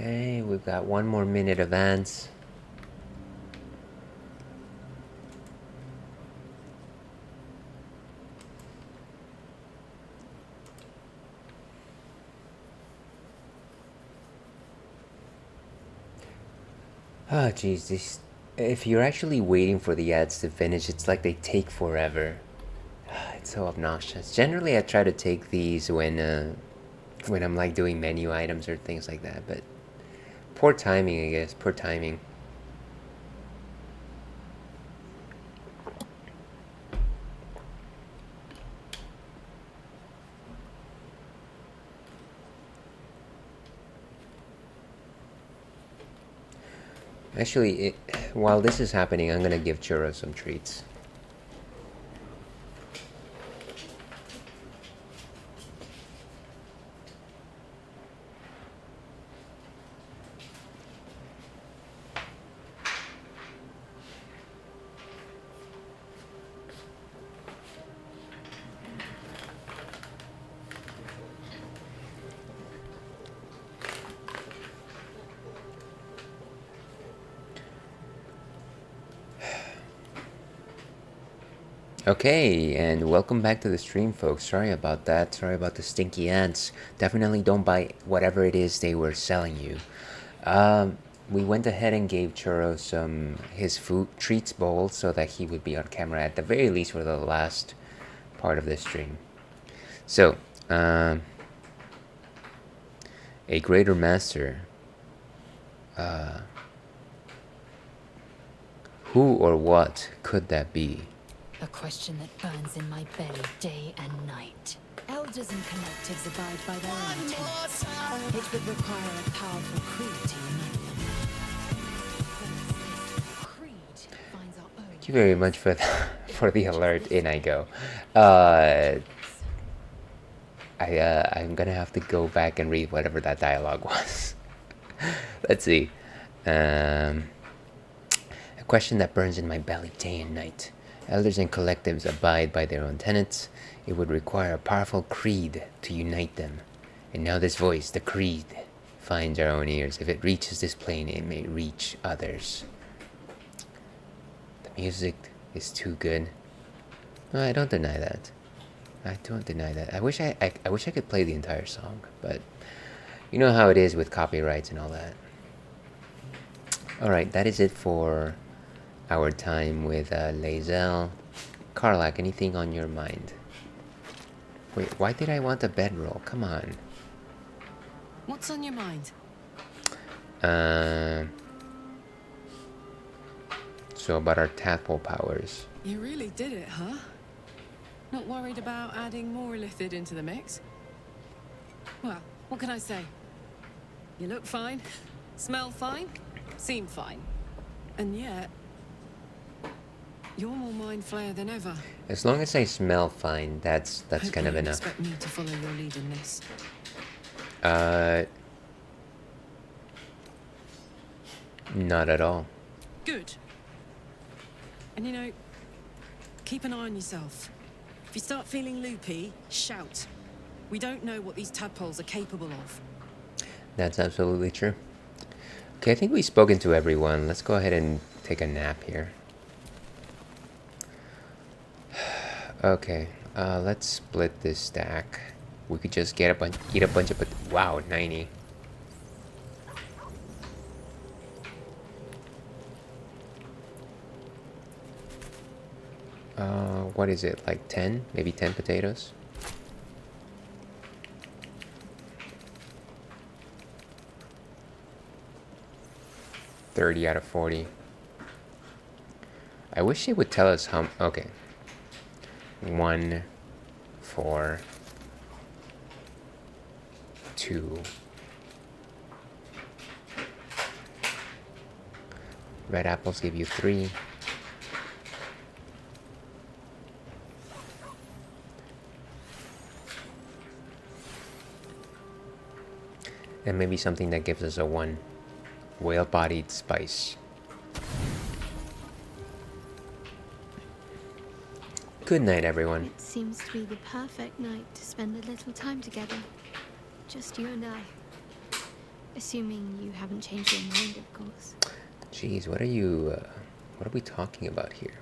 okay, we've got 1 more minute of ads. Oh, geez, if you're actually waiting for the ads to finish, it's like they take forever. It's so obnoxious. Generally, I try to take these when I'm like doing menu items or things like that, but poor timing, I guess. Poor timing. Actually, while this is happening, I'm gonna give Churro some treats. Okay, and welcome back to the stream, folks. Sorry about that. Sorry about the stinky ants. Definitely don't buy whatever it is they were selling you. We went ahead and gave Churro his food treats bowl so that he would be on camera at the very least for the last part of the stream. So, a greater master. Who or what could that be? A question that burns in my belly day and night. Elders and collectives abide by their own tenets. It would require a powerful creed to unite them. Creed finds our own. Thank you very much for the alert. In I go. I'm gonna have to go back and read whatever that dialogue was. Let's see. A question that burns in my belly day and night. Elders and collectives abide by their own tenets. It would require a powerful creed to unite them. And now this voice, the creed, finds our own ears. If it reaches this plane, it may reach others. The music is too good. No, I don't deny that. I don't deny that. I wish I could play the entire song, but you know how it is with copyrights and all that. Alright, that is it for our time with Lae'zel. Karlak, anything on your mind? Wait, why did I want a bedroll? Come on. What's on your mind? So about our tadpole powers. You really did it, huh? Not worried about adding more illithid into the mix? Well, what can I say? You look fine, smell fine, seem fine. And yet, you're more mind flayer than ever. As long as I smell fine, that's kind of enough. Expect me to follow your lead in this. Not at all. Good. And you know, keep an eye on yourself. If you start feeling loopy, shout. We don't know what these tadpoles are capable of. That's absolutely true. Okay, I think we've spoken to everyone. Let's go ahead and take a nap here. Okay, let's split this stack. We could just get eat a bunch of wow, 90. What is it, like 10? Maybe 10 potatoes? $30 out of 40. I wish they would tell us how. Okay. 1, 4, 2. Red apples give you 3. And maybe something that gives us a 1. Whale-bodied spice. Good night, everyone. It seems to be the perfect night to spend a little time together. Just you and I. Assuming you haven't changed your mind, of course. Jeez, what are we talking about here?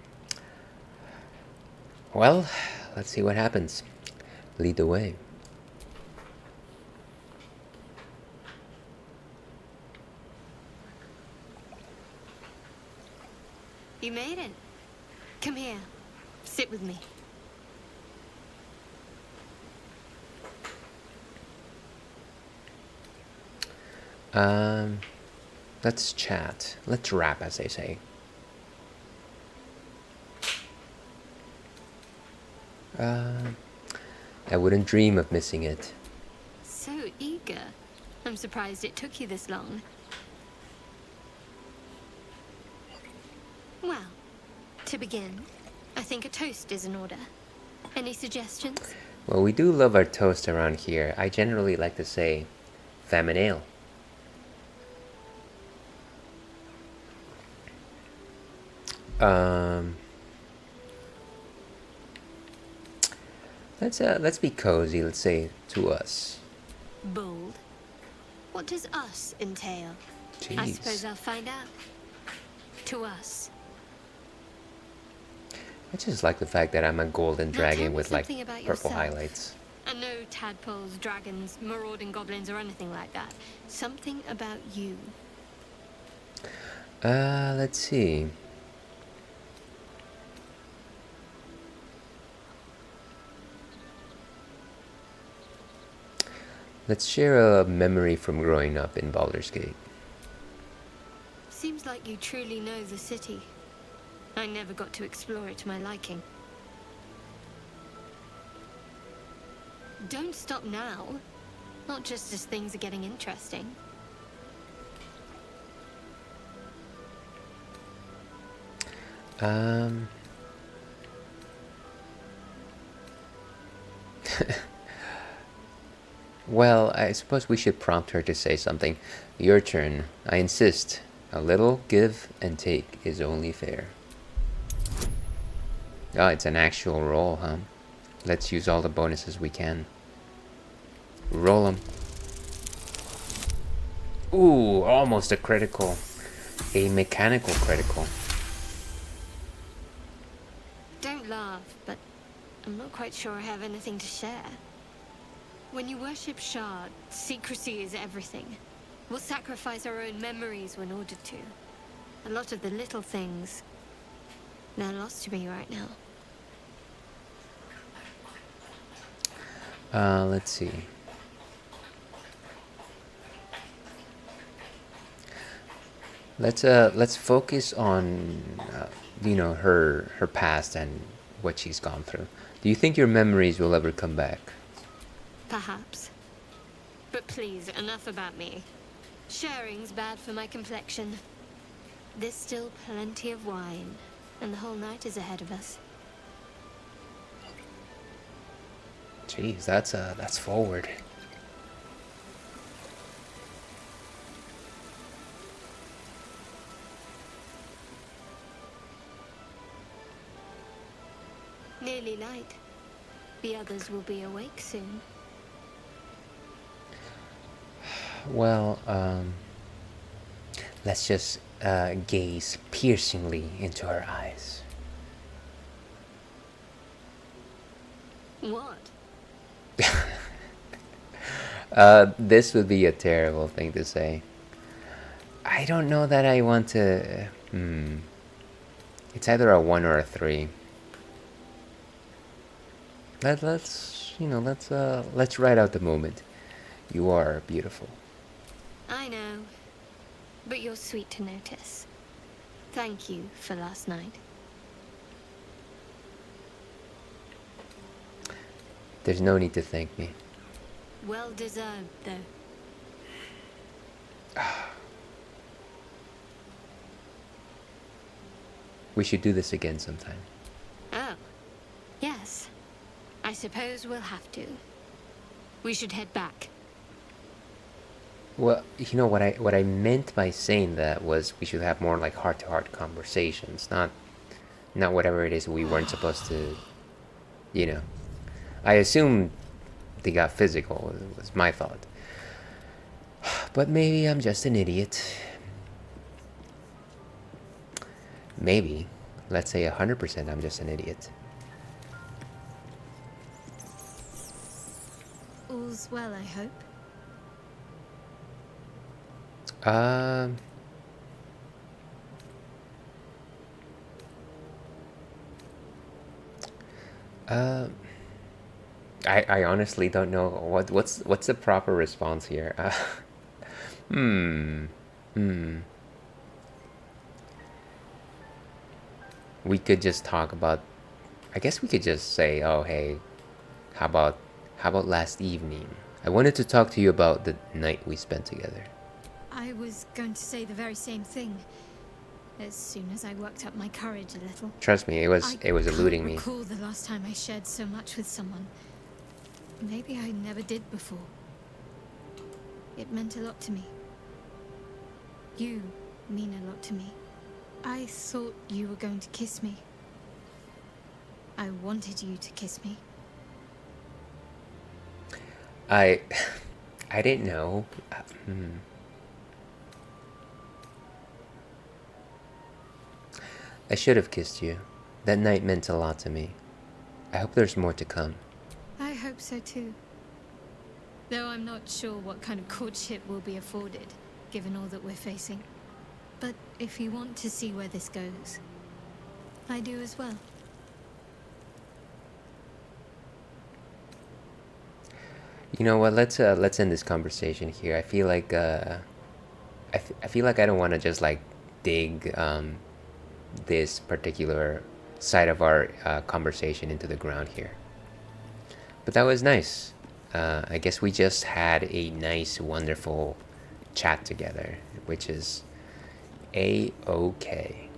Well, let's see what happens. Lead the way. You made it. Come here. Sit with me. Let's chat. Let's rap, as they say. I wouldn't dream of missing it. So eager. I'm surprised it took you this long. Well, to begin, I think a toast is in order. Any suggestions? Well, we do love our toast around here. I generally like to say, famine ale. Let's be cozy. Let's say to us. Bold. What does us entail? Jeez. I suppose I'll find out. To us. I just like the fact that I'm a golden Now tell dragon me with like something about purple yourself. highlights. And no tadpoles, dragons, marauding goblins, or anything like that. Something about you. Let's see. Let's share a memory from growing up in Baldur's Gate. Seems like you truly know the city. I never got to explore it to my liking. Don't stop now. Not just as things are getting interesting. Well, I suppose we should prompt her to say something. Your turn. I insist. A little give and take is only fair. Oh, it's an actual roll, huh? Let's use all the bonuses we can. Roll them. Ooh, almost a critical. A mechanical critical. Don't laugh, but I'm not quite sure I have anything to share. When you worship Shard, secrecy is everything. We'll sacrifice our own memories when ordered to. A lot of the little things, they're lost to me right now. Let's see. Let's focus on you know, her past and what she's gone through. Do you think your memories will ever come back? Perhaps. But please, enough about me. Sharing's bad for my complexion. There's still plenty of wine, and the whole night is ahead of us. Jeez, that's forward. Nearly light. The others will be awake soon. Well, let's just gaze piercingly into her eyes. What? This would be a terrible thing to say. I don't know that I want to. It's either a 1 or a 3. Let's ride out the moment. You are beautiful. I know. But you're sweet to notice. Thank you for last night. There's no need to thank me. Well deserved, though. We should do this again sometime. Oh. Yes. I suppose we'll have to. We should head back. Well, you know what I meant by saying that was we should have more like heart-to-heart conversations, not whatever it is we weren't supposed to, you know. I assumed they got physical, was my thought. But maybe I'm just an idiot. Maybe, let's say 100% I'm just an idiot. All's well, I hope. I honestly don't know what's the proper response here. We could just talk about. I guess we could just say, oh hey, how about last evening? I wanted to talk to you about the night we spent together. I was going to say the very same thing. As soon as I worked up my courage a little. Trust me, it was eluding me. I can't recall the last time I shared so much with someone. Maybe I never did before. It meant a lot to me. You mean a lot to me. I thought you were going to kiss me. I wanted you to kiss me. I didn't know. I should have kissed you. That night meant a lot to me. I hope there's more to come. I hope so too. Though I'm not sure what kind of courtship will be afforded, given all that we're facing. But if you want to see where this goes, I do as well. You know what? Let's end this conversation here. I feel like I feel like I don't want to just like dig this particular side of our conversation into the ground here. But that was nice. I guess we just had a nice, wonderful chat together, which is a-okay.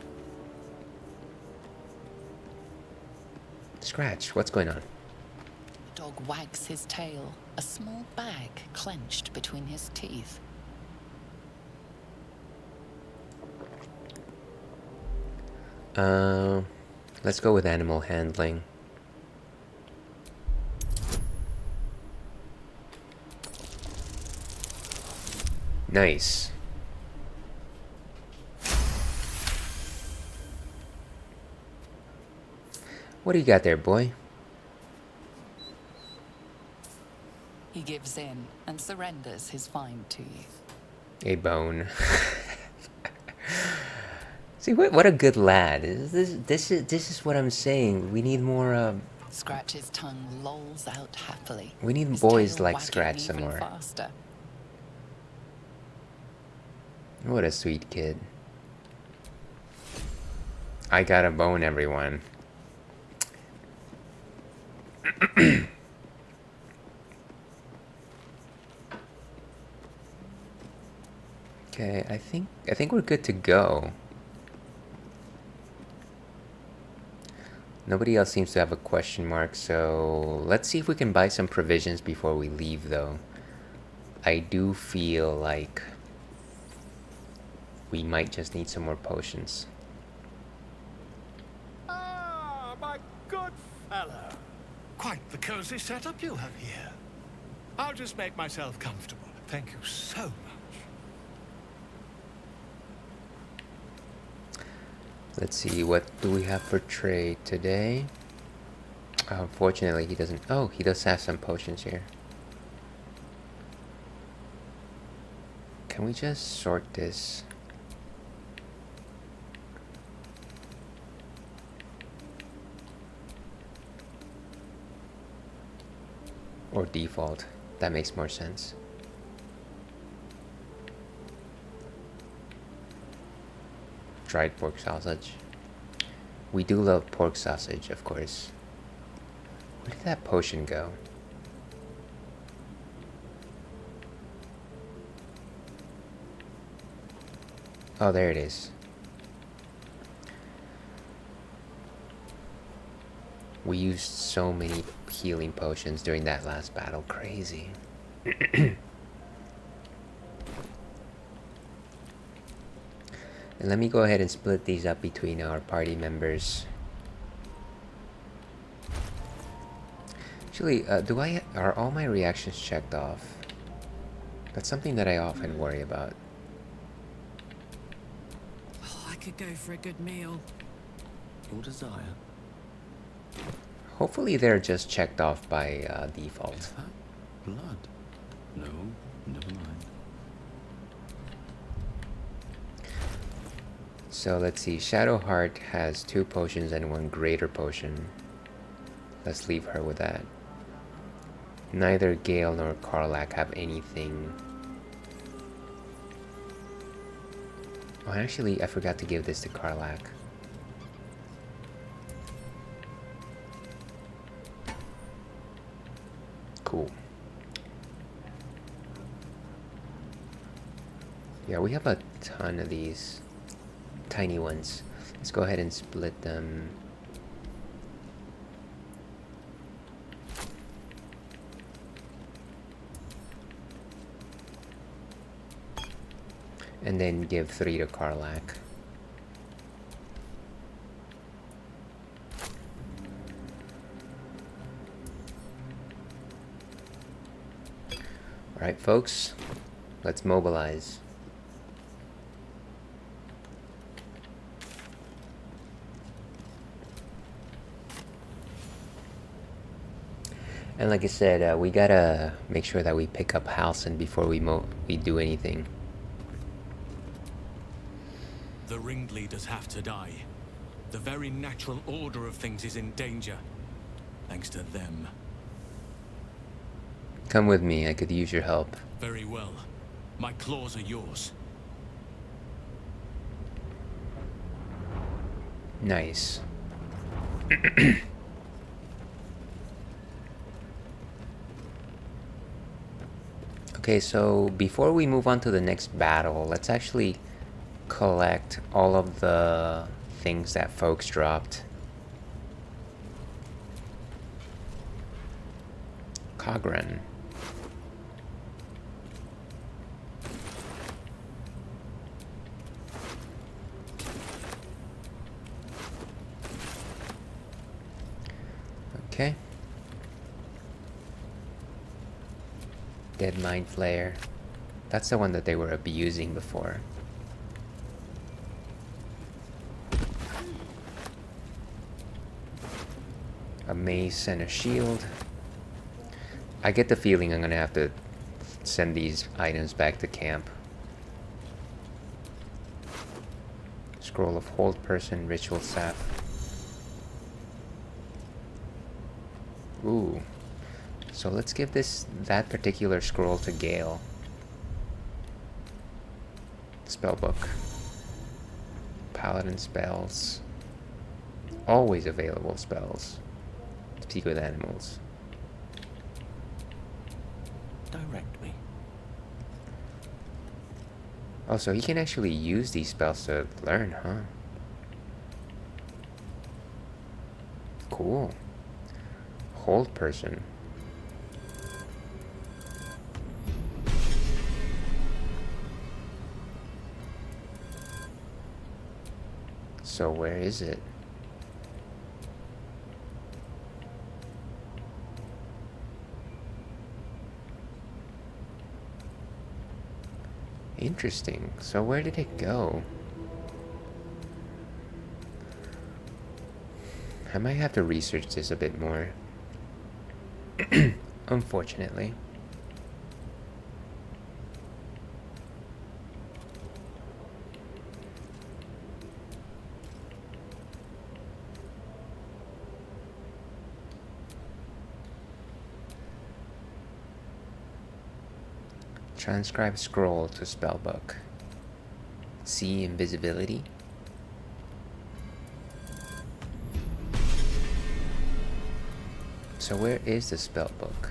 Scratch, what's going on? The dog wags his tail, a small bag clenched between his teeth. Let's go with animal handling. Nice. What do you got there, boy? He gives in and surrenders his find to you. A bone. See, what a good lad. This is what I'm saying. We need more. Scratch's tongue lolls out happily. We need his boys tail like wagging Scratch some even more. faster. What a sweet kid. I got a bone, everyone. Okay, I think we're good to go. Nobody else seems to have a question mark, so let's see if we can buy some provisions before we leave, though. I do feel like we might just need some more potions. Ah, my good fellow. Quite the cozy setup you have here. I'll just make myself comfortable. Thank you so much. Let's see, what do we have for trade today? Unfortunately, he doesn't... Oh, he does have some potions here. Can we just sort this? Or default. That makes more sense. Dried pork sausage. We do love pork sausage, of course. Where did that potion go? Oh, there it is. We used so many healing potions during that last battle. Crazy. And let me go ahead and split these up between our party members. Actually, are all my reactions checked off? That's something that I often worry about. Oh, I could go for a good meal. Your desire. Hopefully they're just checked off by default. Is that blood? No, never mind. So let's see, Shadowheart has 2 potions and 1 greater potion. Let's leave her with that. Neither Gale nor Karlak have anything. Oh, actually, I forgot to give this to Karlak. Cool. Yeah, we have a ton of these tiny ones. Let's go ahead and split them. And then give 3 to Karlak. Alright, folks, let's mobilize. And like I said, we gotta make sure that we pick up Halson before we do anything. The ringleaders have to die. The very natural order of things is in danger. Thanks to them. Come with me, I could use your help. Very well. My claws are yours. Nice. Okay, so before we move on to the next battle, let's actually collect all of the things that folks dropped. Cogran. Okay. Dead Mind Flayer. That's the one that they were abusing before. A mace and a shield. I get the feeling I'm gonna have to send these items back to camp. Scroll of Hold Person, Ritual Staff. Ooh. So let's give that particular scroll to Gale. Spellbook. Paladin spells. Always available spells. Speak with animals. Direct me. Oh, so he can actually use these spells to learn, huh? Cool. Hold Person. So where is it? Interesting. So where did it go? I might have to research this a bit more. Unfortunately. Transcribe scroll to spellbook. See invisibility. So where is the spellbook?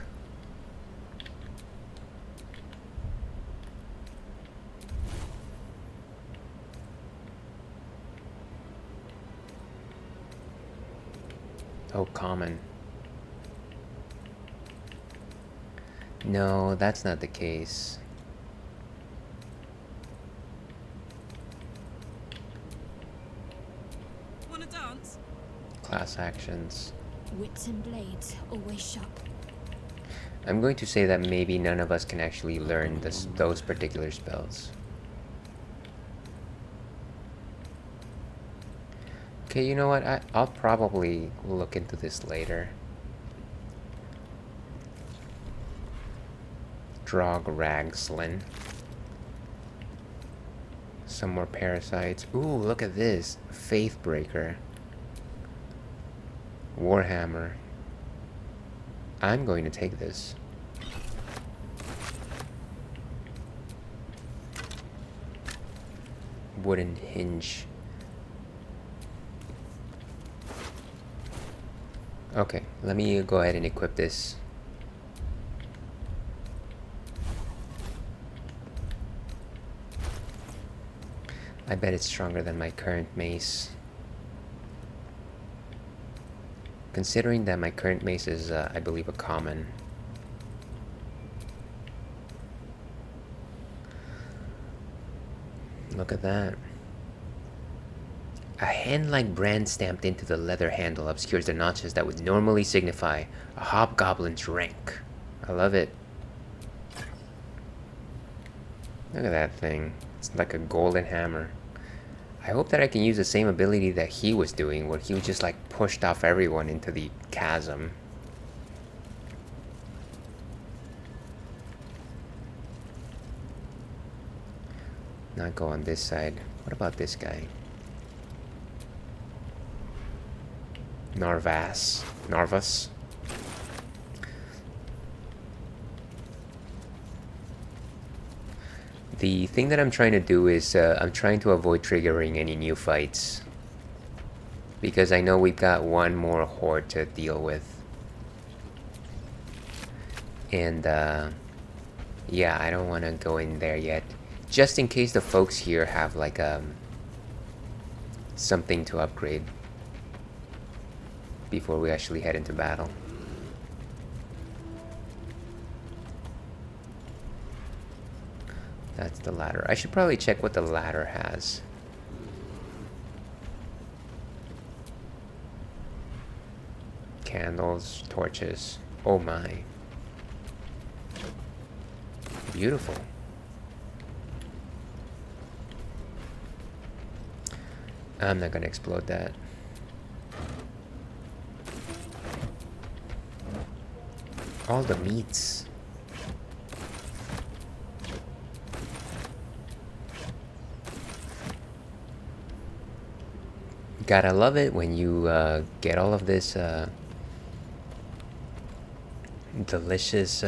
Oh, common. No, that's not the case. Wanna dance? Class actions. Wits and blades, always sharp. I'm going to say that maybe none of us can actually learn those particular spells. Okay, you know what? I'll probably look into this later. Drog Ragslin. Some more parasites. Ooh, look at this. Faithbreaker. Warhammer. I'm going to take this. Wooden hinge. Okay, let me go ahead and equip this. I bet it's stronger than my current mace. Considering that my current mace is, I believe, a common. Look at that. A hand-like brand stamped into the leather handle obscures the notches that would normally signify a hobgoblin's rank. I love it. Look at that thing. It's like a golden hammer. I hope that I can use the same ability that he was doing, where he just like pushed off everyone into the chasm. not go on this side. What about this guy? Narvas. The thing that I'm trying to do is I'm trying to avoid triggering any new fights, because I know we've got one more horde to deal with. And yeah, I don't want to go in there yet, just in case the folks here have like something to upgrade before we actually head into battle. That's the ladder. I should probably check what the ladder has. Candles, torches. Oh my. Beautiful. I'm not gonna explode that. All the meats. Gotta love it when you get all of this delicious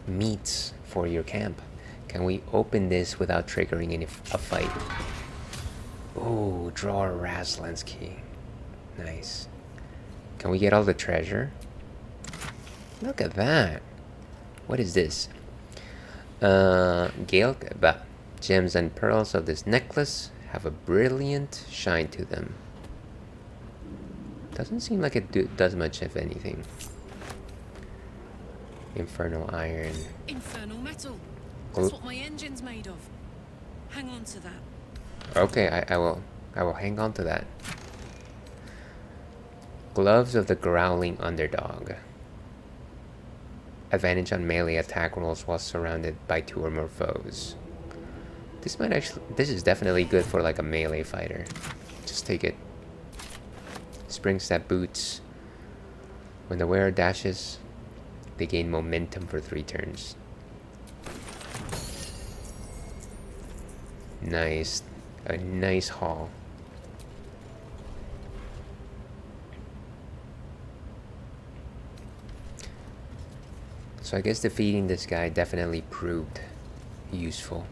meats for your camp. Can we open this without triggering a fight? Ooh, draw a Razlan's key. Nice. Can we get all the treasure? Look at that. What is this? Gale, gems and pearls of this necklace have a brilliant shine to them. Doesn't seem like it does much, if anything. Infernal iron. Infernal metal. That's what my engine's made of. Hang on to that. Okay, I will hang on to that. Gloves of the Growling Underdog. Advantage on melee attack rolls while surrounded by 2 or more foes. This is definitely good for like a melee fighter. Just take it. Spring step boots. When the wearer dashes, they gain momentum for 3 turns. Nice. A nice haul. So I guess defeating this guy definitely proved useful.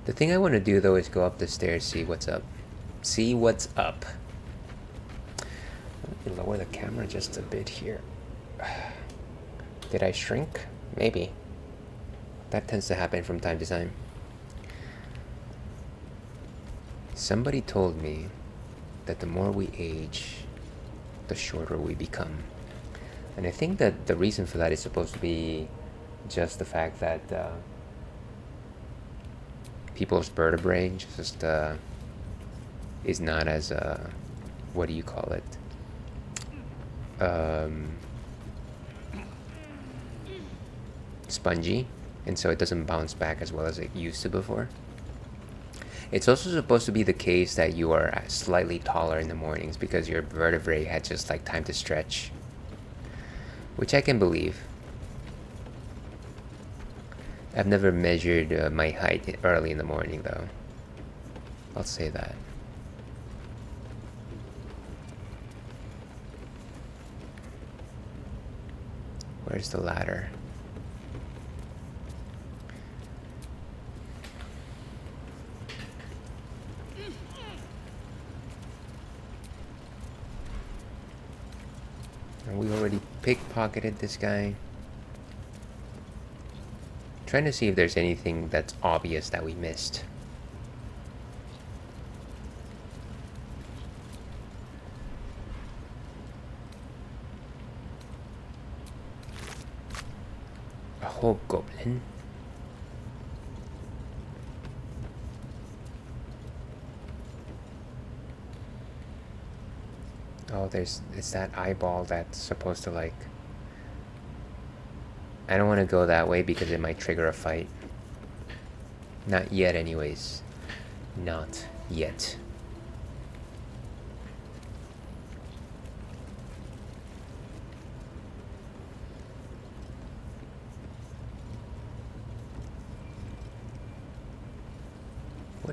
The thing I want to do though is go up the stairs, see what's up. See what's up. Let me lower the camera just a bit here. Did I shrink? Maybe. That tends to happen from time to time. Somebody told me that the more we age, the shorter we become. And I think that the reason for that is supposed to be just the fact that people's vertebrae just is not as what do you call it? Spongy, and so it doesn't bounce back as well as it used to before. It's also supposed to be the case that you are slightly taller in the mornings because your vertebrae had just like time to stretch, which I can believe. I've never measured my height early in the morning though. I'll say that. Where's the ladder? And we already pickpocketed this guy. Trying to see if there's anything that's obvious that we missed. A whole goblin. Oh, it's that eyeball that's supposed to like... I don't want to go that way because it might trigger a fight. Not yet anyways. Not yet.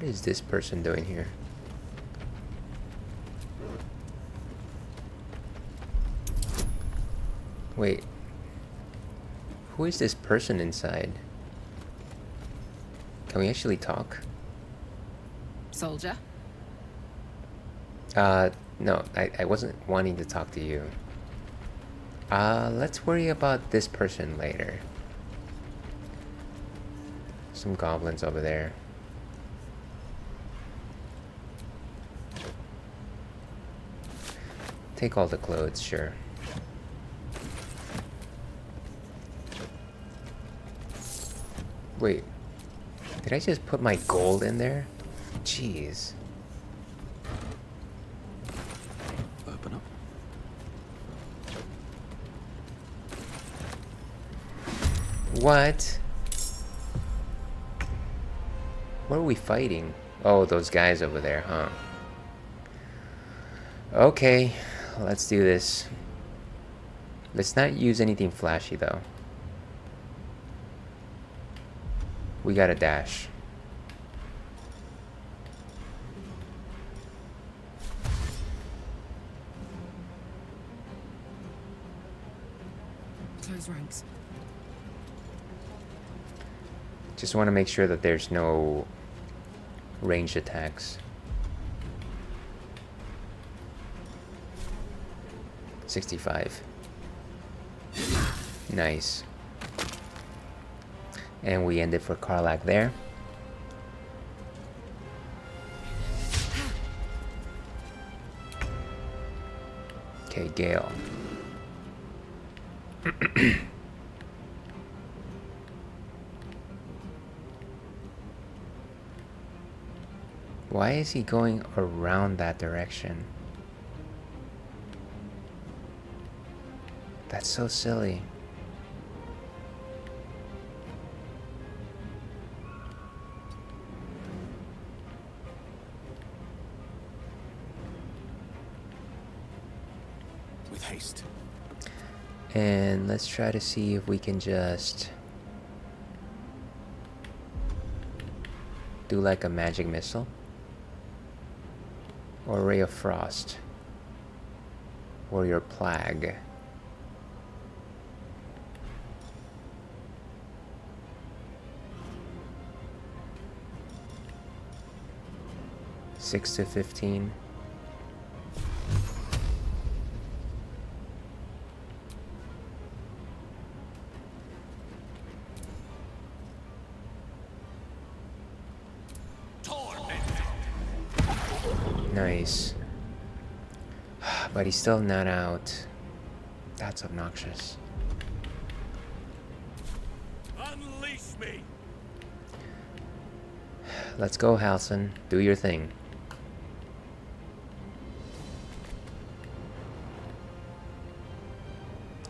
What is this person doing here? Wait. Who is this person inside? Can we actually talk? Soldier? No, I wasn't wanting to talk to you. Let's worry about this person later. Some goblins over there. Take all the clothes, sure. Wait, did I just put my gold in there? Jeez. Open up. What? What are we fighting? Oh, those guys over there, huh? Okay, let's do this. Let's not use anything flashy though. We gotta dash. Close ranks. Just want to make sure that there's no ranged attacks. 65. Nice. And we ended for Karlak there. Okay, Gale. Why is he going around that direction? That's so silly. With haste. And let's try to see if we can just do like a magic missile or ray of frost or your plague. Six to 15. Nice. But he's still not out. That's obnoxious. Unleash me. Let's go, Halson. Do your thing.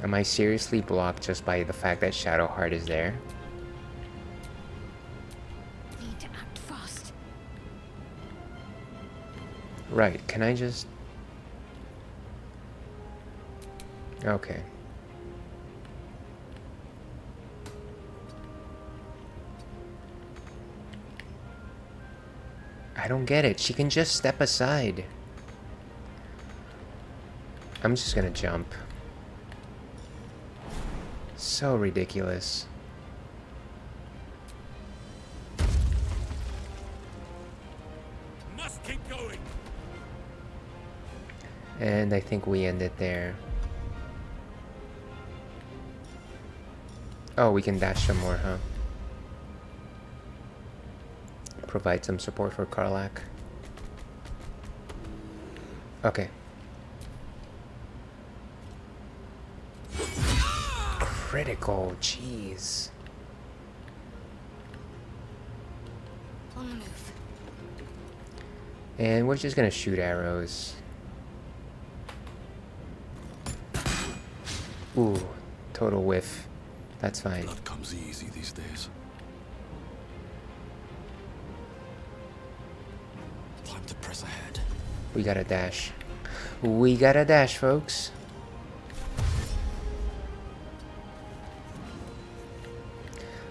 Am I seriously blocked just by the fact that Shadowheart is there? Need to act fast. Right, can I just... Okay. I don't get it. She can just step aside. I'm just gonna jump. So ridiculous. Must keep going. And I think we end it there. Oh, we can dash some more, huh? Provide some support for Karlak. Okay. Critical, jeez. On the move. And we're just gonna shoot arrows. Ooh, total whiff. That's fine. Blood comes easy these days. Time to press ahead. We gotta dash. We gotta dash, folks.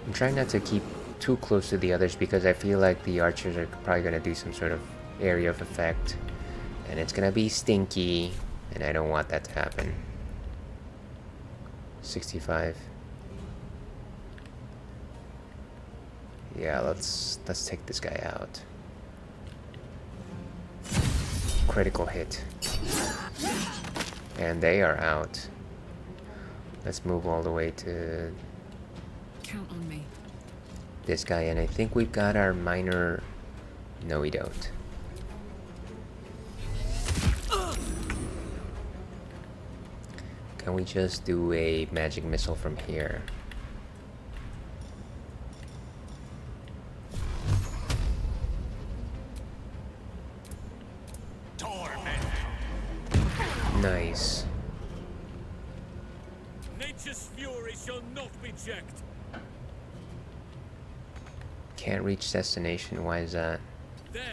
I'm trying not to keep too close to the others because I feel like the archers are probably gonna do some sort of area of effect, and it's gonna be stinky, and I don't want that to happen. 65. Yeah, let's take this guy out. Critical hit. And they are out. Let's move all the way to Count on me. this guy, and I think we've got our minor... No, we don't. Can we just do a magic missile from here? Nice. Nature's fury shall not be checked. Can't reach destination. Why is that? There.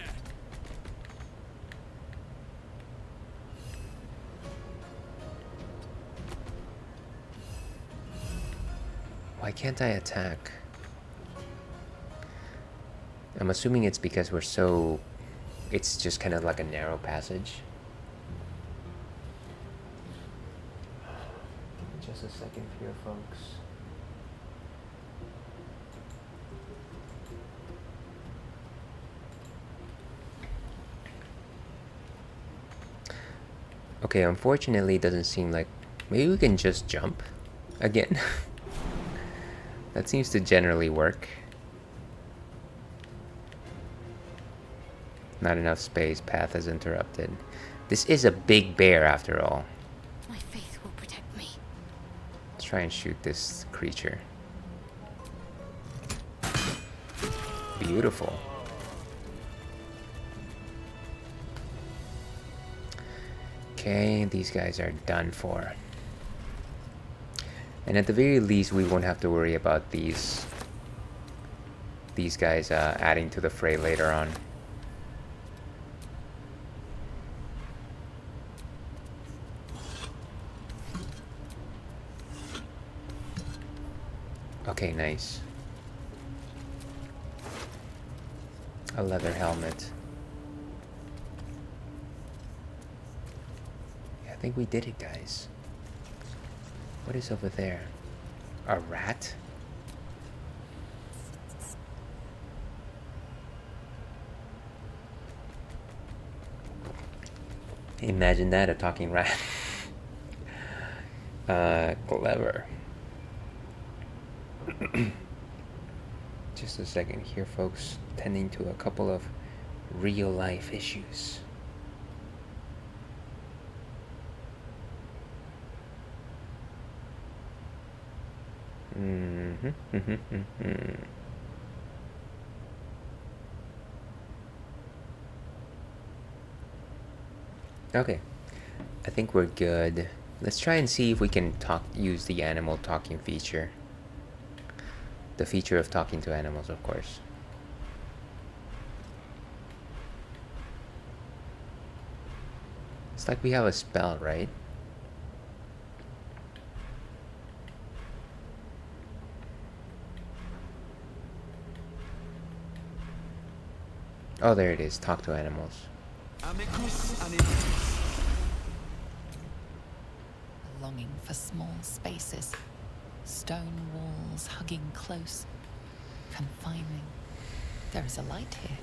Why can't I attack? I'm assuming it's because we're so... It's just kind of like a narrow passage. Just a second here, folks. Okay, unfortunately it doesn't seem like... Maybe we can just jump again. That seems to generally work. Not enough space, path is interrupted. This is a big bear after all. My faith will protect me. Let's try and shoot this creature. Beautiful. Okay, these guys are done for. And at the very least, we won't have to worry about these guys adding to the fray later on. Okay, nice. A leather helmet. Yeah, I think we did it, guys. What is over there? A rat? Imagine that, a talking rat. Clever. Just a second here, folks. Tending to a couple of real life issues. Okay, I think we're good. Let's try and see if we can use the animal talking feature. The feature of talking to animals, of course. It's like we have a spell, right? Oh, there it is. Talk to animals. A longing for small spaces. Stone walls hugging close. Confining. There is a light here.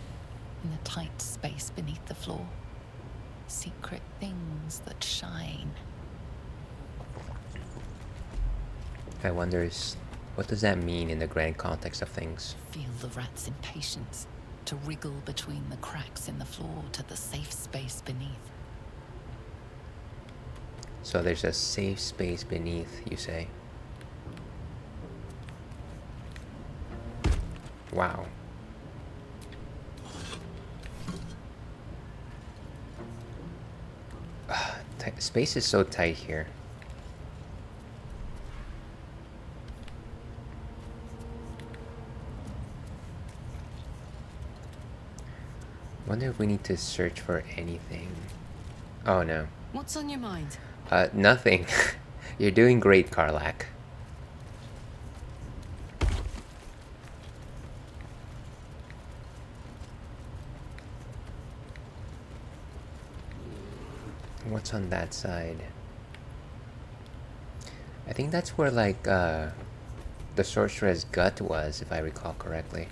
In the tight space beneath the floor. Secret things that shine. I wonder, what does that mean in the grand context of things? Feel the rat's impatience to wriggle between the cracks in the floor to the safe space beneath. So there's a safe space beneath, you say? Wow. Space is so tight here. Wonder if we need to search for anything. Oh no. What's on your mind? Nothing. You're doing great, Karlak. What's on that side? I think that's where, like, the sorcerer's gut was, if I recall correctly.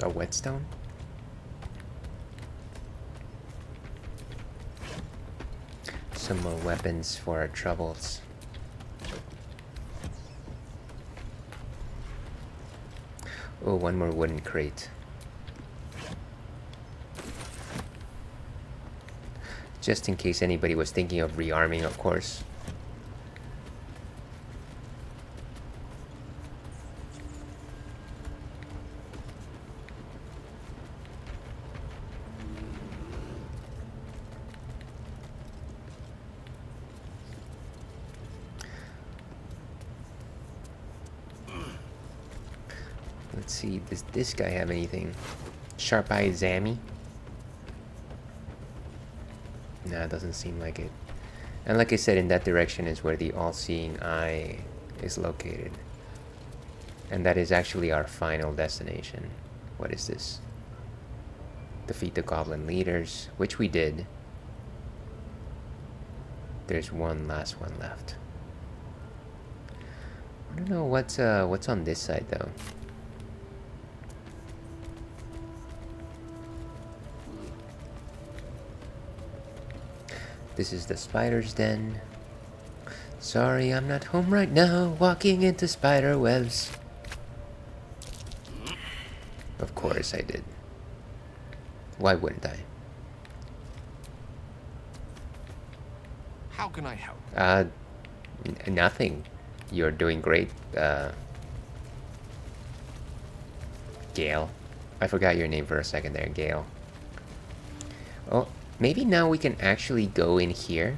A whetstone? Some more weapons for our troubles. Oh, one more wooden crate. Just in case anybody was thinking of rearming, of course. Let's see, does this guy have anything? Sharp-eyed Zammy? Nah, it doesn't seem like it. And like I said, in that direction is where the all-seeing eye is located. And that is actually our final destination. What is this? Defeat the goblin leaders, which we did. There's one last one left. I don't know what's on this side though. This is the spider's den. Sorry, I'm not home right now, walking into spider webs. Of course I did. Why wouldn't I? How can I help? Nothing. You're doing great, Gale. I forgot your name for a second there, Gale. Oh, maybe now we can actually go in here.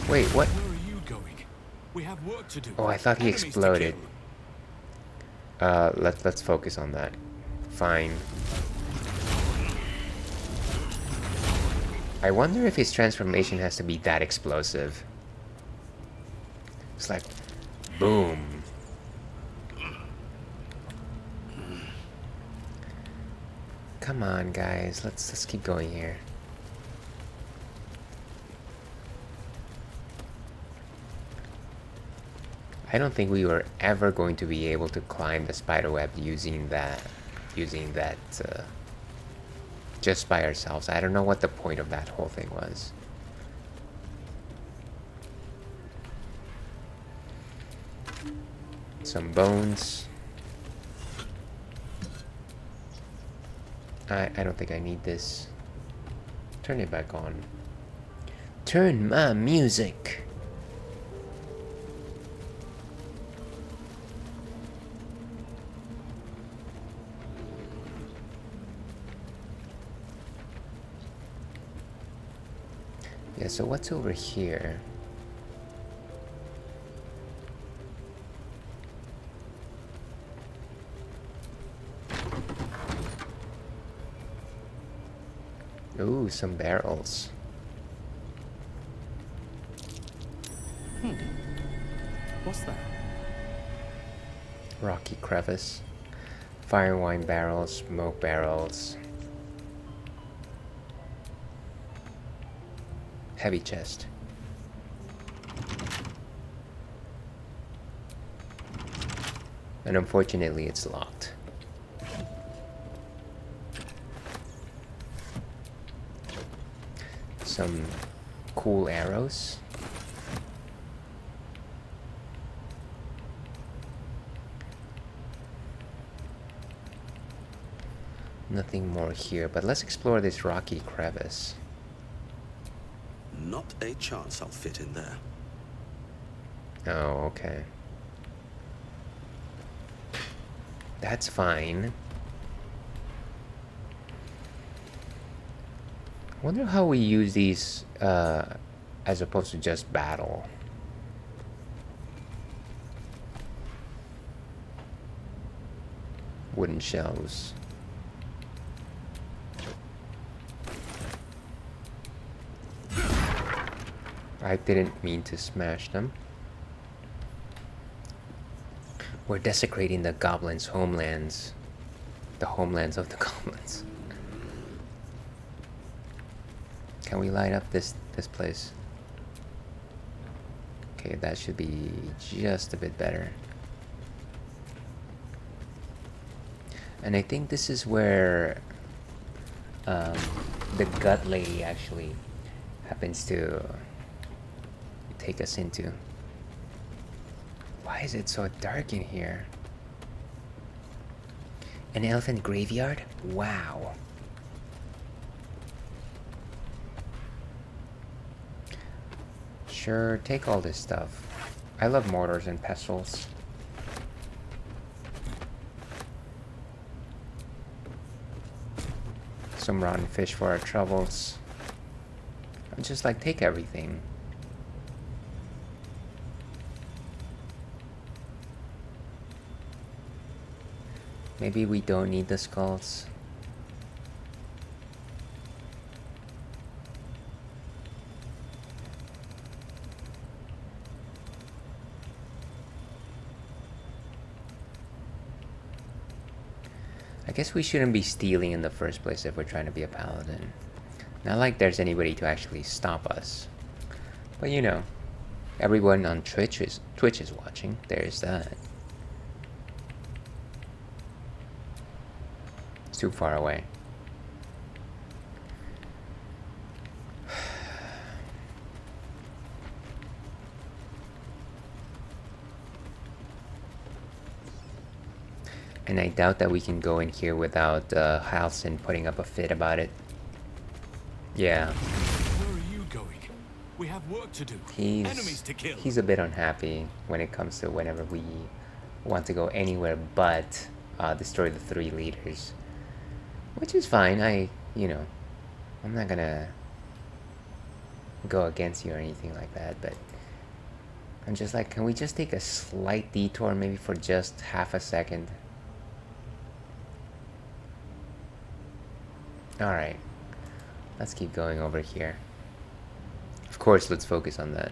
Wait, what? Where are you going? We have work to do. Oh, I thought he Enemies to exploded. kill. Let's focus on that. Fine. I wonder if his transformation has to be that explosive. It's like, boom. Come on, guys. Let's keep going here. I don't think we were ever going to be able to climb the spider web using that just by ourselves. I don't know what the point of that whole thing was. Some bones. I don't think I need this. Turn it back on. Turn my music. Yeah, so what's over here? Ooh, some barrels. What's that? Rocky crevice. Fire and wine barrels, smoke barrels. Heavy chest. And unfortunately, it's locked. Some cool arrows. Nothing more here, but let's explore this rocky crevice. Not a chance I'll fit in there. Oh, okay. That's fine. I wonder how we use these as opposed to just battle. Wooden shelves. I didn't mean to smash them. We're desecrating the goblins' homelands. The homelands of the goblins. Can we light up this place? Okay, that should be just a bit better. And I think this is where the gut lady actually happens to take us into. Why is it so dark in here? An elephant graveyard? Wow. Sure, take all this stuff. I love mortars and pestles. Some rotten fish for our troubles. I'm just like, take everything. Maybe we don't need the skulls. I guess we shouldn't be stealing in the first place if we're trying to be a paladin. Not like there's anybody to actually stop us. But you know, everyone on Twitch is watching. There's that. It's too far away. And I doubt that we can go in here without Halsin putting up a fit about it. Yeah. Where are you going? We have work to do. Enemies to kill. He's a bit unhappy when it comes to whenever we want to go anywhere but destroy the 3 leaders. Which is fine. I'm not gonna go against you or anything like that, but I'm just like, can we just take a slight detour maybe for just half a second? Alright, let's keep going over here. Of course, let's focus on that.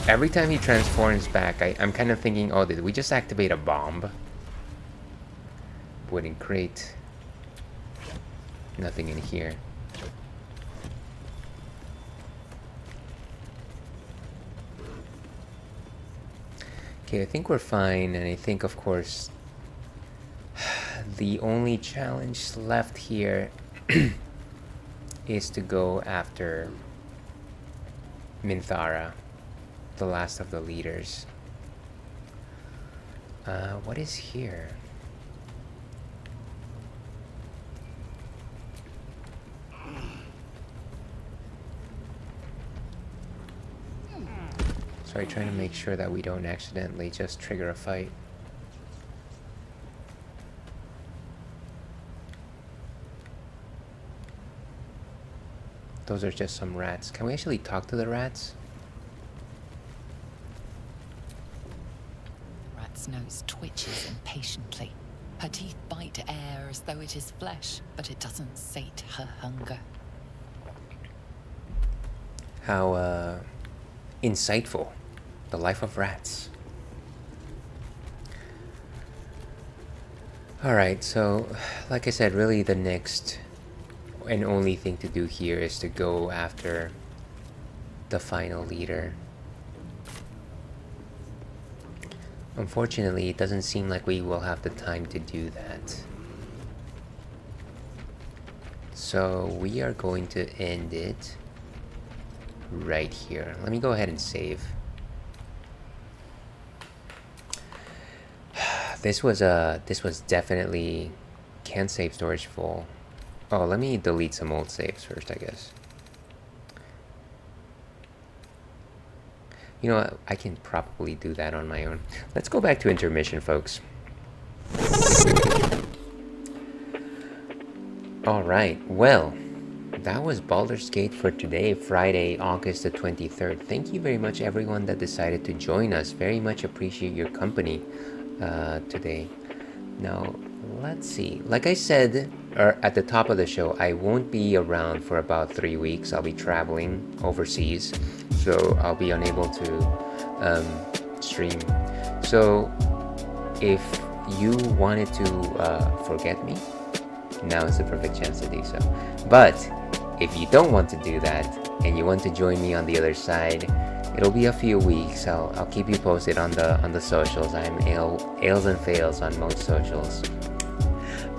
Every time he transforms back, I'm kind of thinking, oh, did we just activate a bomb? Wooden crate. Nothing in here. Okay, I think we're fine, and I think, of course, the only challenge left here is to go after Minthara, the last of the leaders. What is here? Sorry, trying to make sure that we don't accidentally just trigger a fight. Those are just some rats. Can we actually talk to the rats? Rat's nose twitches impatiently. Her teeth bite air as though it is flesh, but it doesn't sate her hunger. How, insightful. The life of rats. Alright, so, like I said, really the next and only thing to do here is to go after the final leader. Unfortunately, it doesn't seem like we will have the time to do that. So we are going to end it right here. Let me go ahead and save. This was definitely can't save storage full. Oh, let me delete some old saves first, I guess. You know what? I can probably do that on my own. Let's go back to intermission, folks. Alright, well, that was Baldur's Gate for today, Friday, August the 23rd. Thank you very much, everyone that decided to join us. Very much appreciate your company today. Now, let's see. Like I said at the top of the show, I won't be around for about 3 weeks. I'll be traveling overseas, so I'll be unable to stream. So if you wanted to forget me, now is the perfect chance to do so. But if you don't want to do that and you want to join me on the other side, it'll be a few weeks. I'll keep you posted on the socials. I'm Ales and Fails on most socials.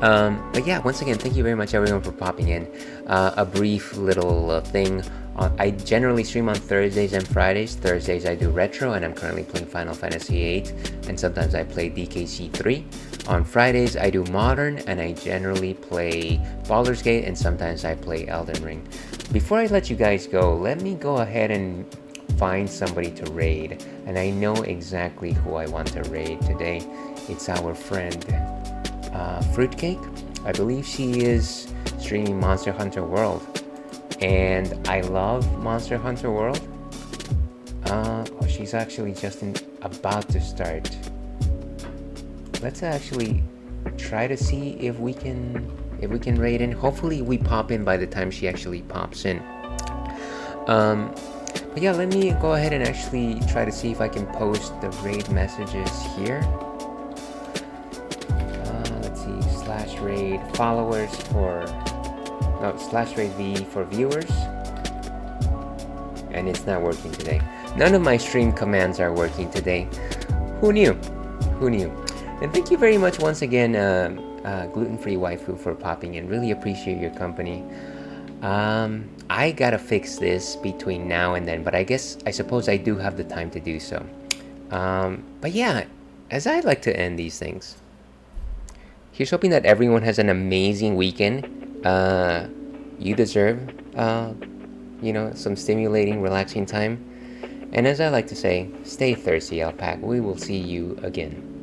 But yeah, once again, thank you very much everyone for popping in. A brief little thing. I generally stream on Thursdays and Fridays. Thursdays I do retro, and I'm currently playing Final Fantasy VIII, and sometimes I play DKC 3. On Fridays I do modern, and I generally play Baldur's Gate, and sometimes I play Elden Ring. Before I let you guys go, let me go ahead and find somebody to raid, and I know exactly who I want to raid today. It's our friend Fruitcake. I believe she is streaming Monster Hunter World, and I love Monster Hunter World. Oh, she's actually just about to start. Let's actually try to see if we can raid in. Hopefully we pop in by the time she actually pops in. But yeah, let me go ahead and actually try to see if I can post the raid messages here. Let's see, /raid followers for /raid V for viewers, and it's not working today. None of my stream commands are working today. Who knew? Who knew? And thank you very much once again, gluten-free waifu, for popping in. Really appreciate your company. I gotta fix this between now and then, but I suppose I do have the time to do so. But yeah, as I like to end these things, here's hoping that everyone has an amazing weekend. You deserve, some stimulating, relaxing time. And as I like to say, stay thirsty, Alpac. We will see you again.